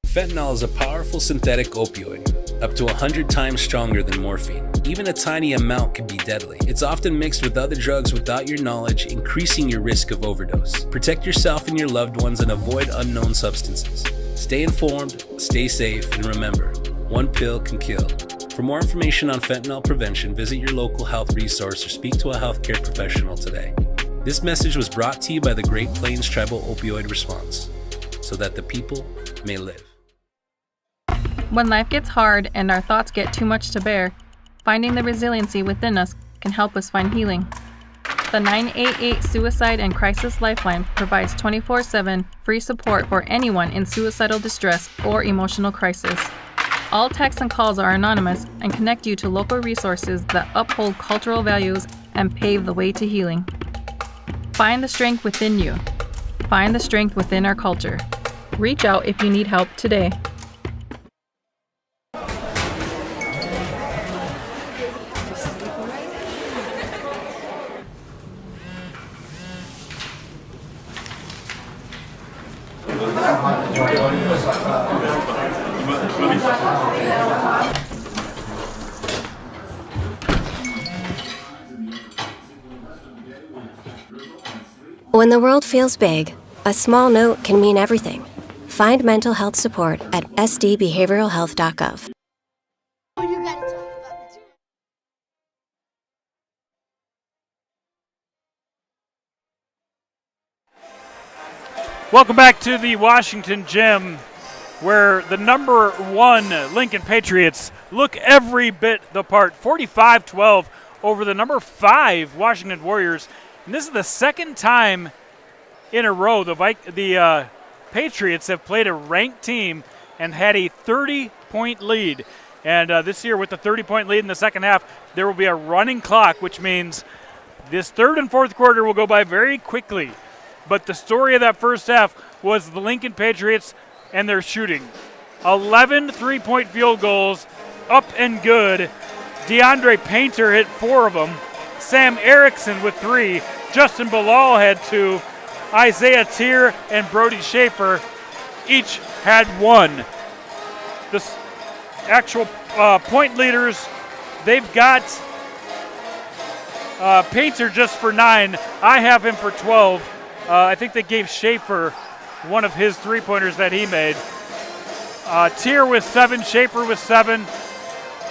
S1: Fentanyl is a powerful synthetic opioid, up to 100 times stronger than morphine. Even a tiny amount can be deadly. It's often mixed with other drugs without your knowledge, increasing your risk of overdose. Protect yourself and your loved ones and avoid unknown substances. Stay informed, stay safe, and remember, one pill can kill. For more information on fentanyl prevention, visit your local health resource or speak to a healthcare professional today. This message was brought to you by the Great Plains Tribal Opioid Response, so that the people may live.
S2: When life gets hard and our thoughts get too much to bear, finding the resiliency within us can help us find healing. The 988 Suicide and Crisis Lifeline provides 24/7 free support for anyone in suicidal distress or emotional crisis. All texts and calls are anonymous and connect you to local resources that uphold cultural values and pave the way to healing. Find the strength within you. Find the strength within our culture. Reach out if you need help today.
S3: When the world feels big, a small note can mean everything. Find mental health support at sdbehavioralhealth.gov.
S10: Welcome back to the Washington Gym, where the number 1 Lincoln Patriots look every bit the part. 45-12 over the number 5 Washington Warriors. And this is the second time in a row the Patriots have played a ranked team and had a 30-point lead. And this year, with the 30-point lead in the second half, there will be a running clock, which means this third and fourth quarter will go by very quickly. But the story of that first half was the Lincoln Patriots and their shooting. 11 three-point field goals, up and good. DeAndre Painter hit 4 of them. Sam Erickson with 3. Justin Bilal had 2. Isaiah Tier and Brody Schaefer each had 1. The actual point leaders, they've got Painter just for 9. I have him for 12. I think they gave Schaefer one of his three-pointers that he made. Tier with 7, Schaefer with 7,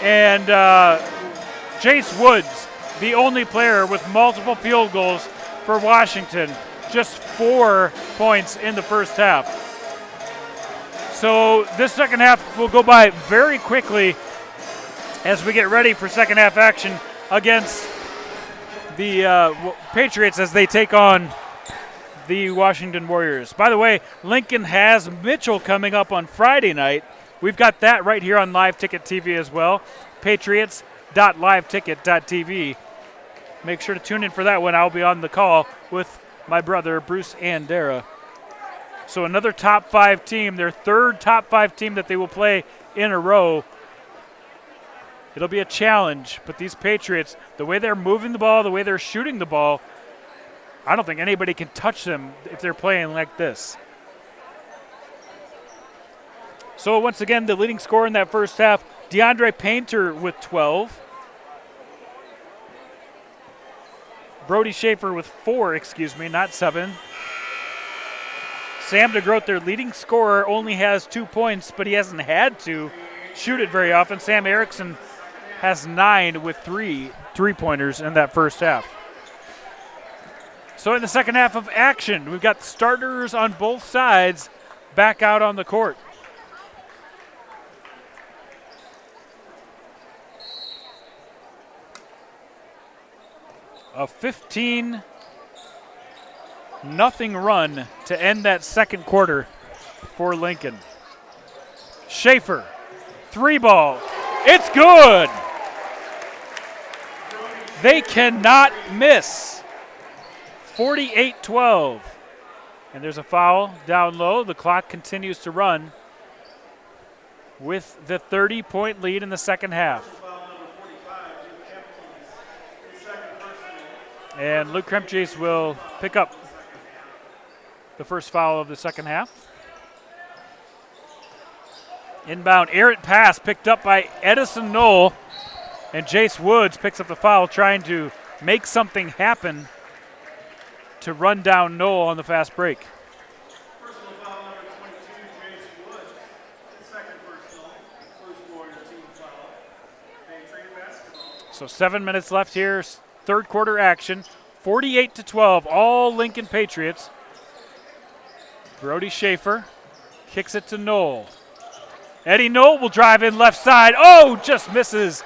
S10: and Jace Woods, the only player with multiple field goals for Washington, just 4 points in the first half. So this second half will go by very quickly as we get ready for second half action against the Patriots as they take on the Washington Warriors. By the way, Lincoln has Mitchell coming up on Friday night. We've got that right here on Live Ticket TV as well, patriots.liveticket.tv. Make sure to tune in for that one. I'll be on the call with my brother, Bruce Andera. So another top 5 team, their third top 5 team that they will play in a row. It'll be a challenge, but these Patriots, the way they're moving the ball, the way they're shooting the ball, I don't think anybody can touch them if they're playing like this. So once again, the leading scorer in that first half, DeAndre Painter with 12. Brody Schaefer with 4, not 7. Sam DeGroat, their leading scorer, only has 2 points, but he hasn't had to shoot it very often. Sam Erickson has 9 with 3 three-pointers in that first half. So in the second half of action, we've got starters on both sides back out on the court. A 15-0 run to end that second quarter for Lincoln. Schaefer, 3-ball. It's good. They cannot miss. 48-12. And there's a foul down low. The clock continues to run with the 30-point lead in the second half. And Luke Kremchase will pick up the first foul of the second half. Inbound errant pass picked up by Edison Knoll. And Jace Woods picks up the foul, trying to make something happen to run down Knoll on the fast break.
S9: Personal foul number 22, Jace Woods. Second personal, first Warrior team foul. Patriot basketball.
S10: So 7 minutes left here, third quarter action. 48-12, all Lincoln Patriots. Brody Schaefer kicks it to Knoll. Eddie Knoll will drive in left side. Oh, just misses.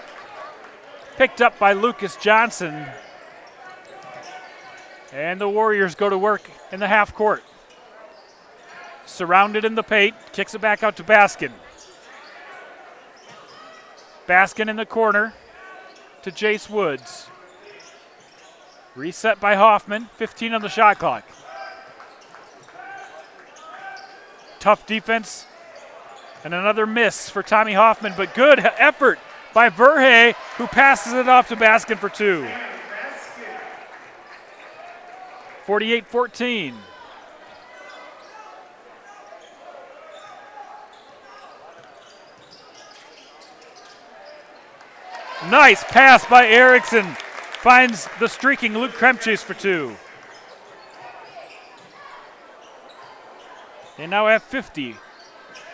S10: Picked up by Lucas Johnson. And the Warriors go to work in the half court. Surrounded in the paint, kicks it back out to Baskin. Baskin in the corner to Jace Woods. Reset by Hoffman, 15 on the shot clock. Tough defense and another miss for Tommy Hoffman, but good effort by Verhey, who passes it off to Baskin for 2. 48-14. Nice pass by Erickson. Finds the streaking Luke Kremchis for 2. They now have 50.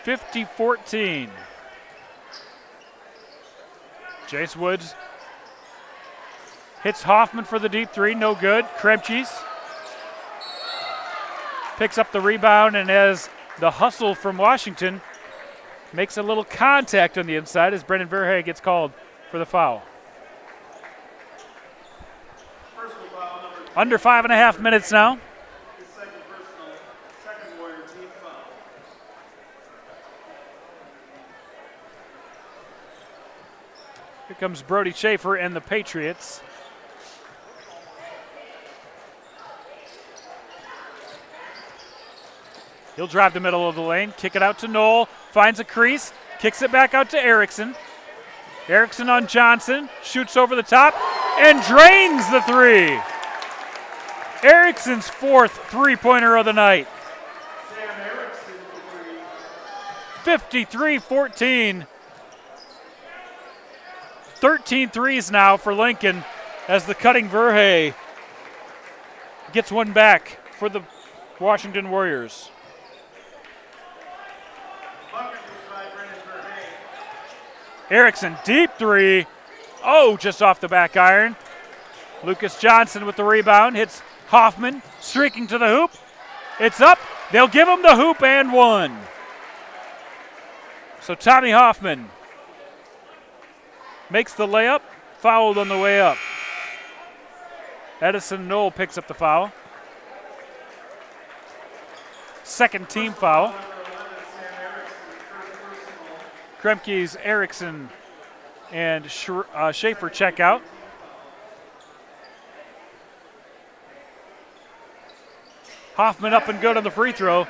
S10: 50-14. Jace Woods hits Hoffman for the deep 3. No good. Kremchis picks up the rebound, and as the hustle from Washington makes a little contact on the inside as Brendan Verhey gets called for the foul. Under 5.5 minutes now. Here comes Brody Schaefer and the Patriots. He'll drive the middle of the lane, kick it out to Knoll, finds a crease, kicks it back out to Erickson. Erickson on Johnson, shoots over the top, and drains the 3. Erickson's 4th three-pointer of the night. 53-14. 13 threes now for Lincoln as the cutting Verhey gets one back for the Washington Warriors. Erickson, deep 3. Oh, just off the back iron. Lucas Johnson with the rebound, hits Hoffman, streaking to the hoop. It's up. They'll give him the hoop and 1. So Tommy Hoffman makes the layup, fouled on the way up. Edison Knoll picks up the foul. Second team foul. Kremkes, Erickson, and Schaefer check out. Hoffman up and good on the free throw.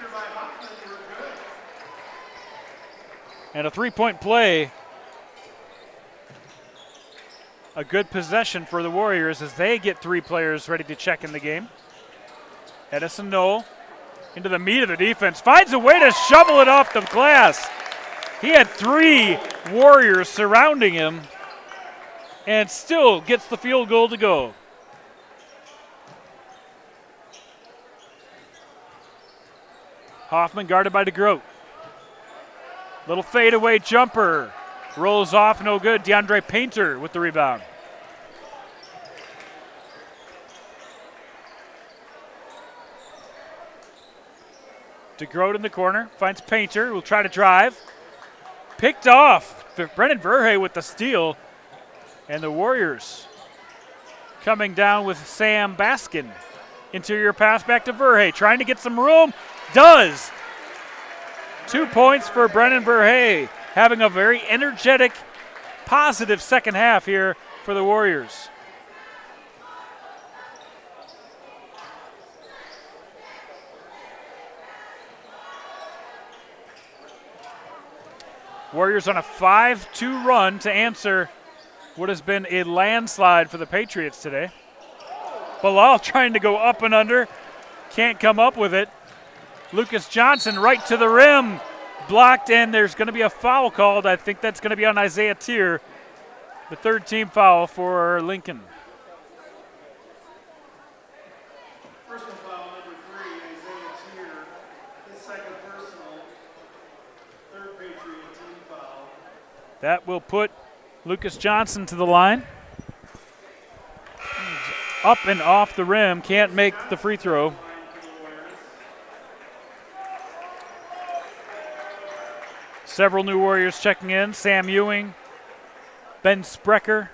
S10: And a three-point play. A good possession for the Warriors as they get 3 players ready to check in the game. Edison Knoll into the meat of the defense. Finds a way to shovel it off the glass. He had 3 Warriors surrounding him and still gets the field goal to go. Hoffman guarded by DeGroat. Little fadeaway jumper. Rolls off, no good. DeAndre Painter with the rebound. DeGroat in the corner, finds Painter, will try to drive. Picked off. Brendan Verhey with the steal. And the Warriors coming down with Sam Baskin. Interior pass back to Verhey, trying to get some room. Does. 2 points for Brendan Verhey, having a very energetic, positive second half here for the Warriors. Warriors on a 5-2 run to answer what has been a landslide for the Patriots today. Bilal trying to go up and under, can't come up with it. Lucas Johnson right to the rim, blocked, and there's going to be a foul called. I think that's going to be on Isaiah Tier, the 3rd team foul for Lincoln.
S9: Personal foul number 3, Isaiah Tier. His 2nd personal, 3rd Patriot team foul.
S10: That will put Lucas Johnson to the line. Up and off the rim, can't make the free throw. Several new Warriors checking in. Sam Ewing, Ben Sprecher,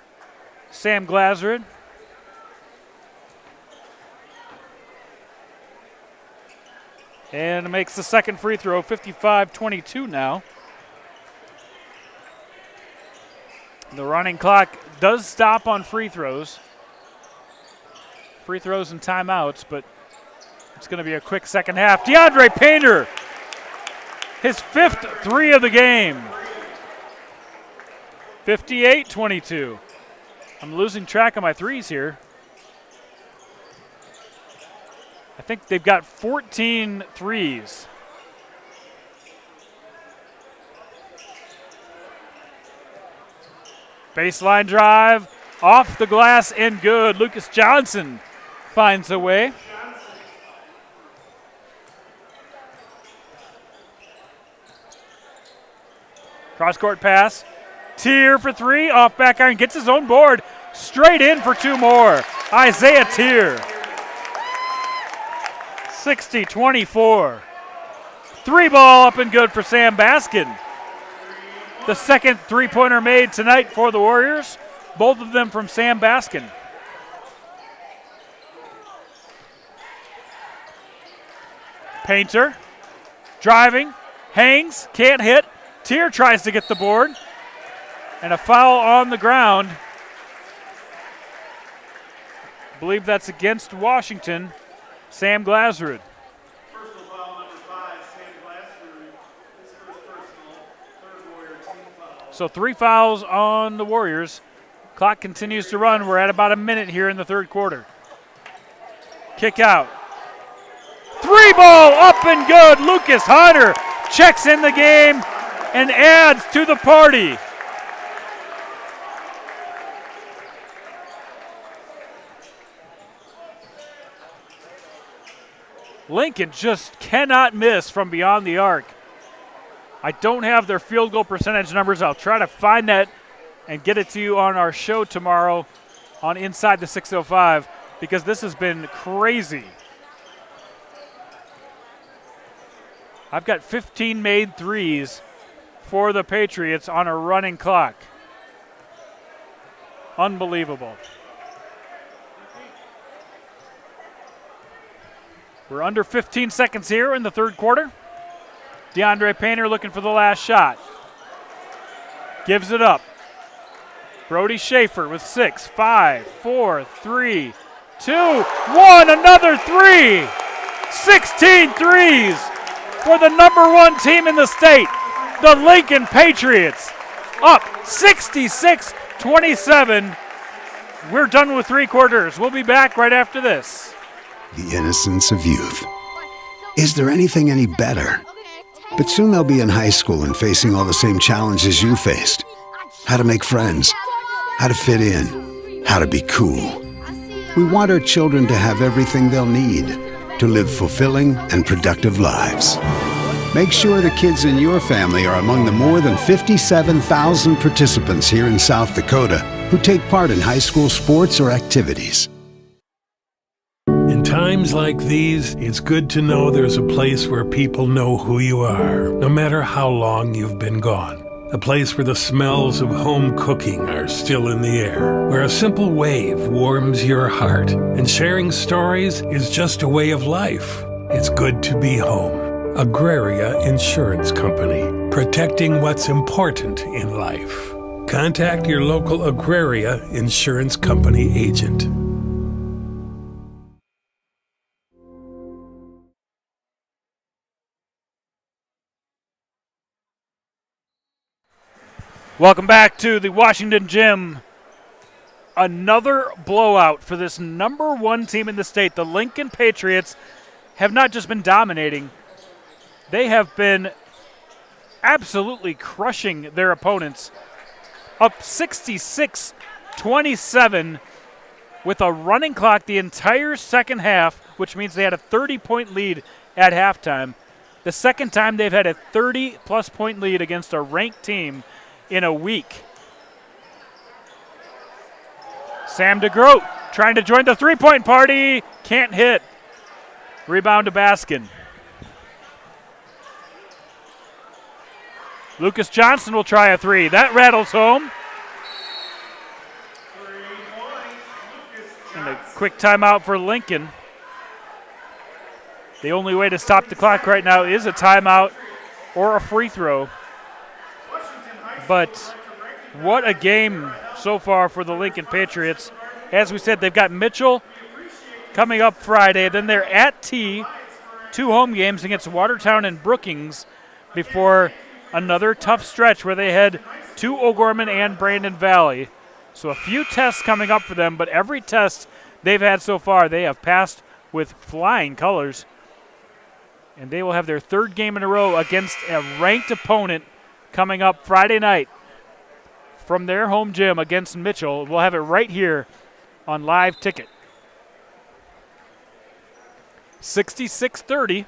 S10: Sam Glazard. And makes the 2nd free throw, 55-22 now. The running clock does stop on free throws. Free throws and timeouts, but it's going to be a quick second half. DeAndre Painter, his 5th 3 of the game. 58-22. I'm losing track of my threes here. I think they've got 14 threes. Baseline drive, off the glass and good. Lucas Johnson finds a way. Cross-court pass. Tier for three, off back iron, gets his own board. Straight in for two more. Isaiah Tier. 60-24. Three ball up and good for Sam Baskin. The second three-pointer made tonight for the Warriors. Both of them from Sam Baskin. Painter, driving, hangs, can't hit. Tier tries to get the board. And a foul on the ground. I believe that's against Washington. Sam Glasrud.
S9: Personal foul number 5, Sam Glasser. His first personal, third Warrior team foul.
S10: So 3 fouls on the Warriors. Clock continues to run. We're at about a minute here in the third quarter. Kick out. Three ball up and good. Lucas Hunter checks in the game and adds to the party. Lincoln just cannot miss from beyond the arc. I don't have their field goal percentage numbers. I'll try to find that and get it to you on our show tomorrow on Inside the 605 because this has been crazy. I've got 15 made threes for the Patriots on a running clock. Unbelievable. We're under 15 seconds here in the third quarter. DeAndre Painter looking for the last shot. Gives it up. Brody Schaefer with 6, 5, 4, 3, 2, 1. Another three. 16 threes for the number one team in the state, the Lincoln Patriots. Up 66-27. We're done with three quarters. We'll be back right after this.
S4: The innocence of youth. Is there anything any better? But soon they'll be in high school and facing all the same challenges you faced. How to make friends, how to fit in, how to be cool. We want our children to have everything they'll need to live fulfilling and productive lives. Make sure the kids in your family are among the more than 57,000 participants here in South Dakota who take part in high school sports or activities.
S5: In times like these, it's good to know there's a place where people know who you are, no matter how long you've been gone. A place where the smells of home cooking are still in the air, where a simple wave warms your heart, and sharing stories is just a way of life. It's good to be home. Agraria Insurance Company, protecting what's important in life. Contact your local Agraria Insurance Company agent.
S10: Welcome back to the Washington Gym. Another blowout for this number one team in the state. The Lincoln Patriots have not just been dominating, they have been absolutely crushing their opponents. Up 66-27 with a running clock the entire second half, which means they had a 30-point lead at halftime. The second time they've had a 30-plus point lead against a ranked team in a week. Sam DeGroat trying to join the three-point party. Can't hit. Rebound to Baskin. Lucas Johnson will try a three. That rattles home. And a quick timeout for Lincoln. The only way to stop the clock right now is a timeout or a free throw. But what a game so far for the Lincoln Patriots. As we said, they've got Mitchell coming up Friday. Then they're at T, 2 home games against Watertown and Brookings before another tough stretch where they head to O'Gorman and Brandon Valley. So a few tests coming up for them, but every test they've had so far, they have passed with flying colors. And they will have their third game in a row against a ranked opponent coming up Friday night from their home gym against Mitchell. We'll have it right here on Live Ticket. 66-30.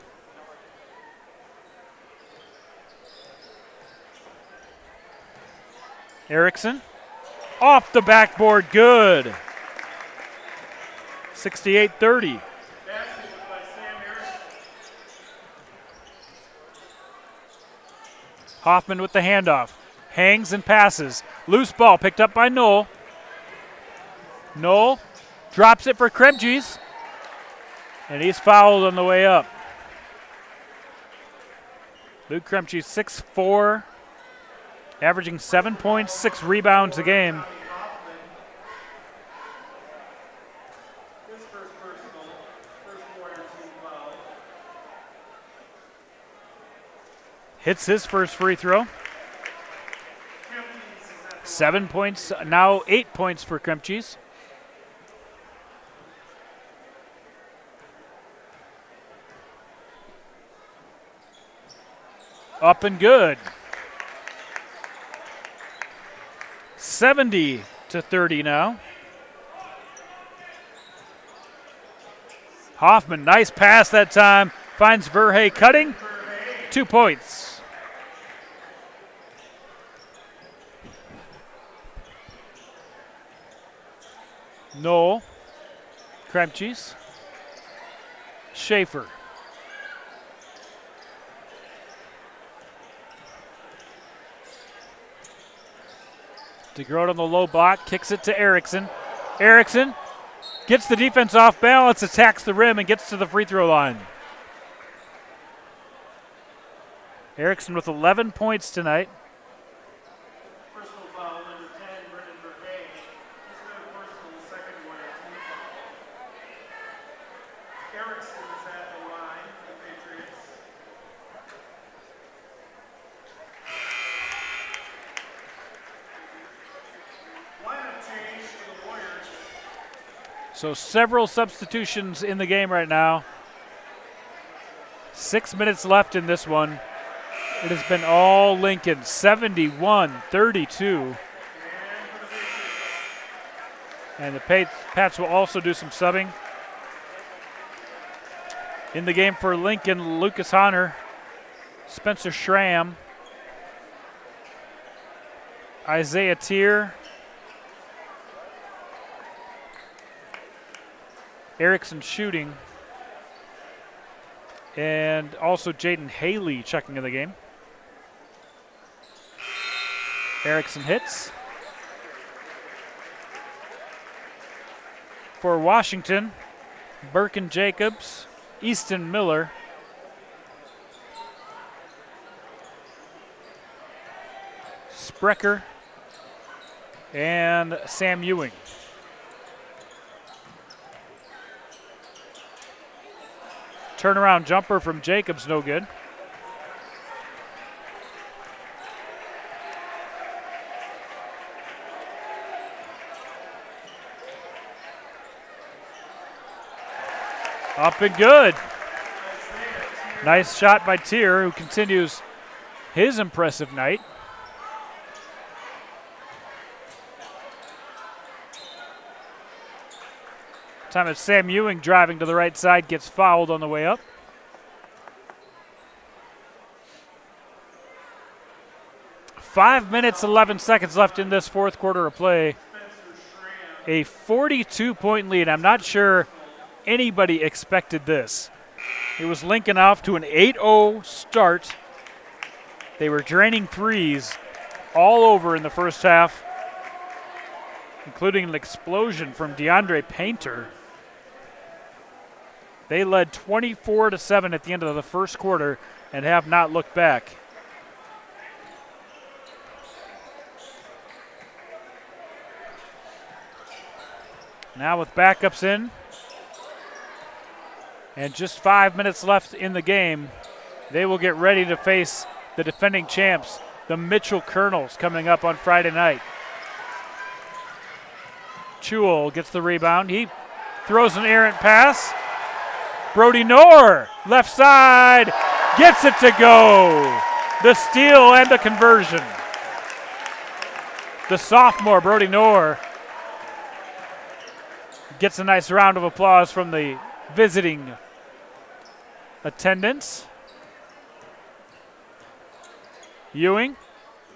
S10: Erickson off the backboard, good. 68-30. Hoffman with the handoff. Hangs and passes. Loose ball picked up by Knoll. Knoll drops it for Kremges. And he's fouled on the way up. Luke Kremges, 6'4", averaging 7.6 rebounds a game. Hits his first free throw. 7 points, now 8 points for Kremches. Up and good. 70-30 now. Hoffman, nice pass that time. Finds Verhey cutting. 2 points. Knoll. Kremches. Schaefer. DeGroat on the low block, kicks it to Erickson. Erickson gets the defense off balance, attacks the rim, and gets to the free throw line. Erickson with 11 points tonight.
S9: Personal foul, number 10, Brendan Verhey. His third personal, the second one, a team foul. Erickson is at the line for the Patriots. Lineup change for the Warriors.
S10: So several substitutions in the game right now. 6 minutes left in this one. It has been all Lincoln, 71-32. And the Pats will also do some subbing. In the game for Lincoln, Lucas Honor, Spencer Schramm, Isaiah Tier, Erickson shooting, and also Jaden Haley checking in the game. Erickson hits. For Washington, Birkin Jacobs, Easton Miller, Sprecher, and Sam Ewing. Turnaround jumper from Jacobs, no good. Up and good. Nice shot by Tier, who continues his impressive night. Time as Sam Ewing driving to the right side gets fouled on the way up. Five minutes, 11 seconds left in this fourth quarter of play. A 42-point lead. I'm not sure anybody expected this. It was Lincoln off to an 8-0 start. They were draining threes all over in the first half, including an explosion from DeAndre Painter. They led 24-7 at the end of the first quarter and have not looked back. Now with backups in and just 5 minutes left in the game, they will get ready to face the defending champs, the Mitchell Colonels, coming up on Friday night. Chewell gets the rebound. He throws an errant pass. Brody Knorr, left side, gets it to go. The steal and the conversion. The sophomore, Brody Knorr, gets a nice round of applause from the visiting attendants. Ewing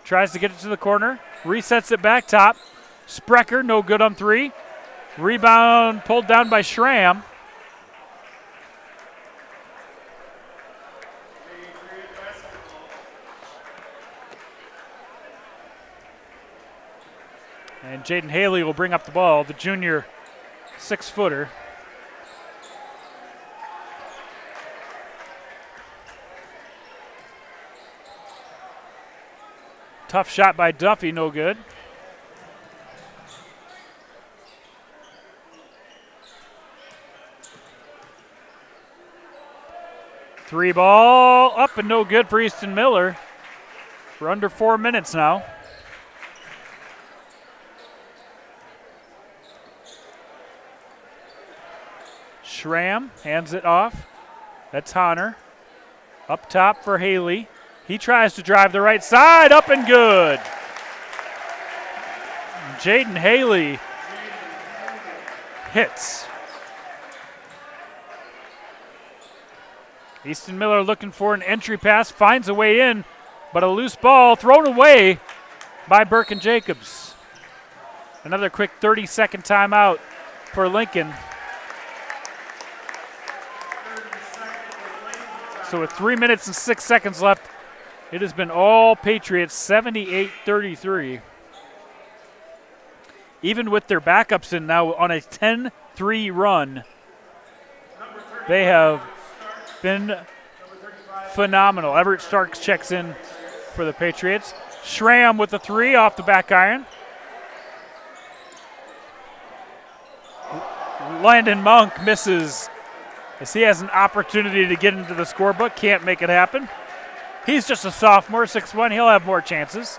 S10: tries to get it to the corner, resets it back top. Sprecher, no good on three. Rebound pulled down by Schramm. And Jaden Haley will bring up the ball, the junior 6-footer. Tough shot by Duffy, no good. Three ball up and no good for Easton Miller. We're under 4 minutes now. Schramm hands it off. That's Honor. Up top for Haley. He tries to drive the right side, up and good. Jaden Haley hits. Easton Miller looking for an entry pass, finds a way in, but a loose ball thrown away by Burke and Jacobs. Another quick 30-second timeout for Lincoln. So with 3 minutes and 6 seconds left, it has been all Patriots, 78-33. Even with their backups in now on a 10-3 run, they have been phenomenal. Everett Starks checks in for the Patriots. Schramm with the three off the back iron. Landon Monk misses as he has an opportunity to get into the scorebook. Can't make it happen. He's just a sophomore, 6'1". He'll have more chances.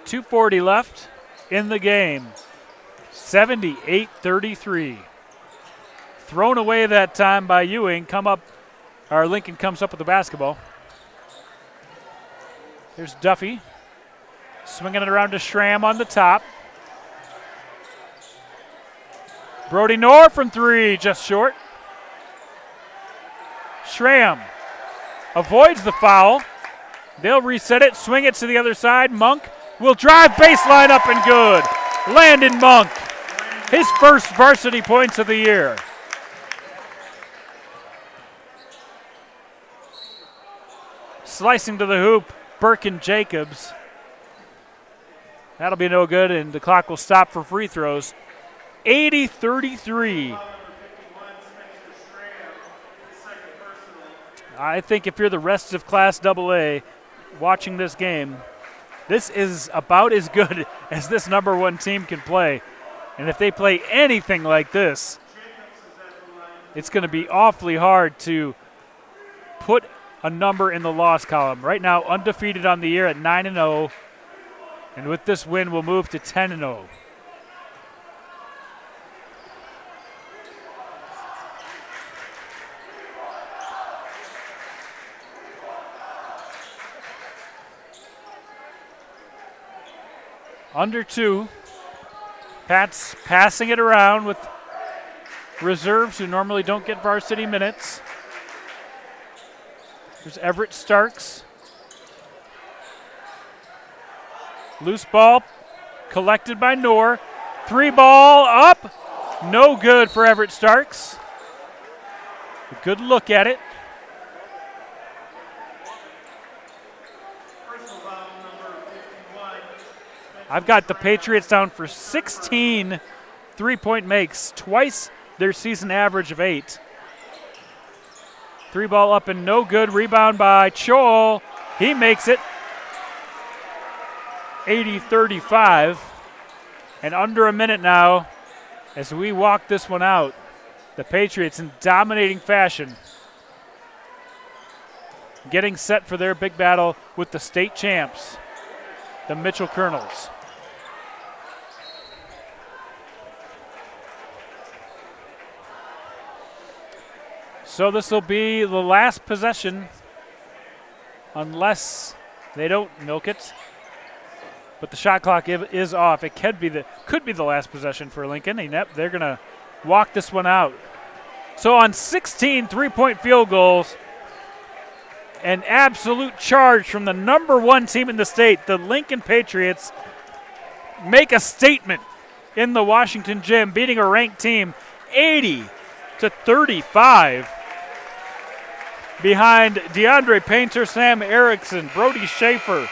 S10: 2:40 left in the game. 78-33. Thrown away that time by Ewing. Lincoln comes up with the basketball. Here's Duffy. Swinging it around to Schramm on the top. Brody Knorr from three, just short. Schramm avoids the foul. They'll reset it, swing it to the other side. Monk will drive baseline up and good. Landon Monk, his first varsity points of the year. Slicing to the hoop, Burke and Jacobs. That'll be no good, and the clock will stop for free throws. 80-33. I think if you're the rest of Class AA watching this game, this is about as good as this number one team can play. And if they play anything like this, it's going to be awfully hard to put a number in the loss column. Right now, undefeated on the year at 9-0. And with this win, we'll move to 10-0. Under two. Pat's passing it around with reserves who normally don't get varsity minutes. There's Everett Starks. Loose ball collected by Knorr. Three ball up. No good for Everett Starks. A good look at it. I've got the Patriots down for 16 three-point makes, twice their season average of 8. Three ball up and no good. Rebound by Chol. He makes it. 80-35. And under a minute now as we walk this one out. The Patriots in dominating fashion, getting set for their big battle with the state champs, the Mitchell Colonels. So this will be the last possession unless They don't milk it. But the shot clock is off. It could be the last possession for Lincoln. And yep, they're going to walk this one out. So on 16 3-point field goals, an absolute charge from the number 1 team in the state, the Lincoln Patriots, make a statement in the Washington Gym, beating a ranked team 80-35. Behind DeAndre Painter, Sam Erickson, Brody Schaefer,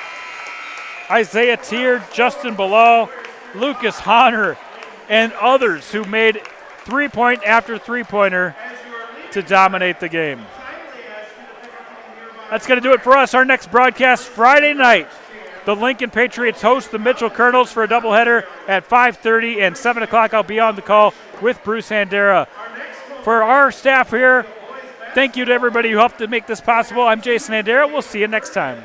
S10: Isaiah Tier, Justin Bilal, Lucas Honner, and others who made three-point after three-pointer to dominate the game. That's going to do it for us. Our next broadcast Friday night. The Lincoln Patriots host the Mitchell Colonels for a doubleheader at 5:30 and 7 o'clock. I'll be on the call with Bruce Handera. For our staff here, thank you to everybody who helped to make this possible. I'm Jason Handera. We'll see you next time.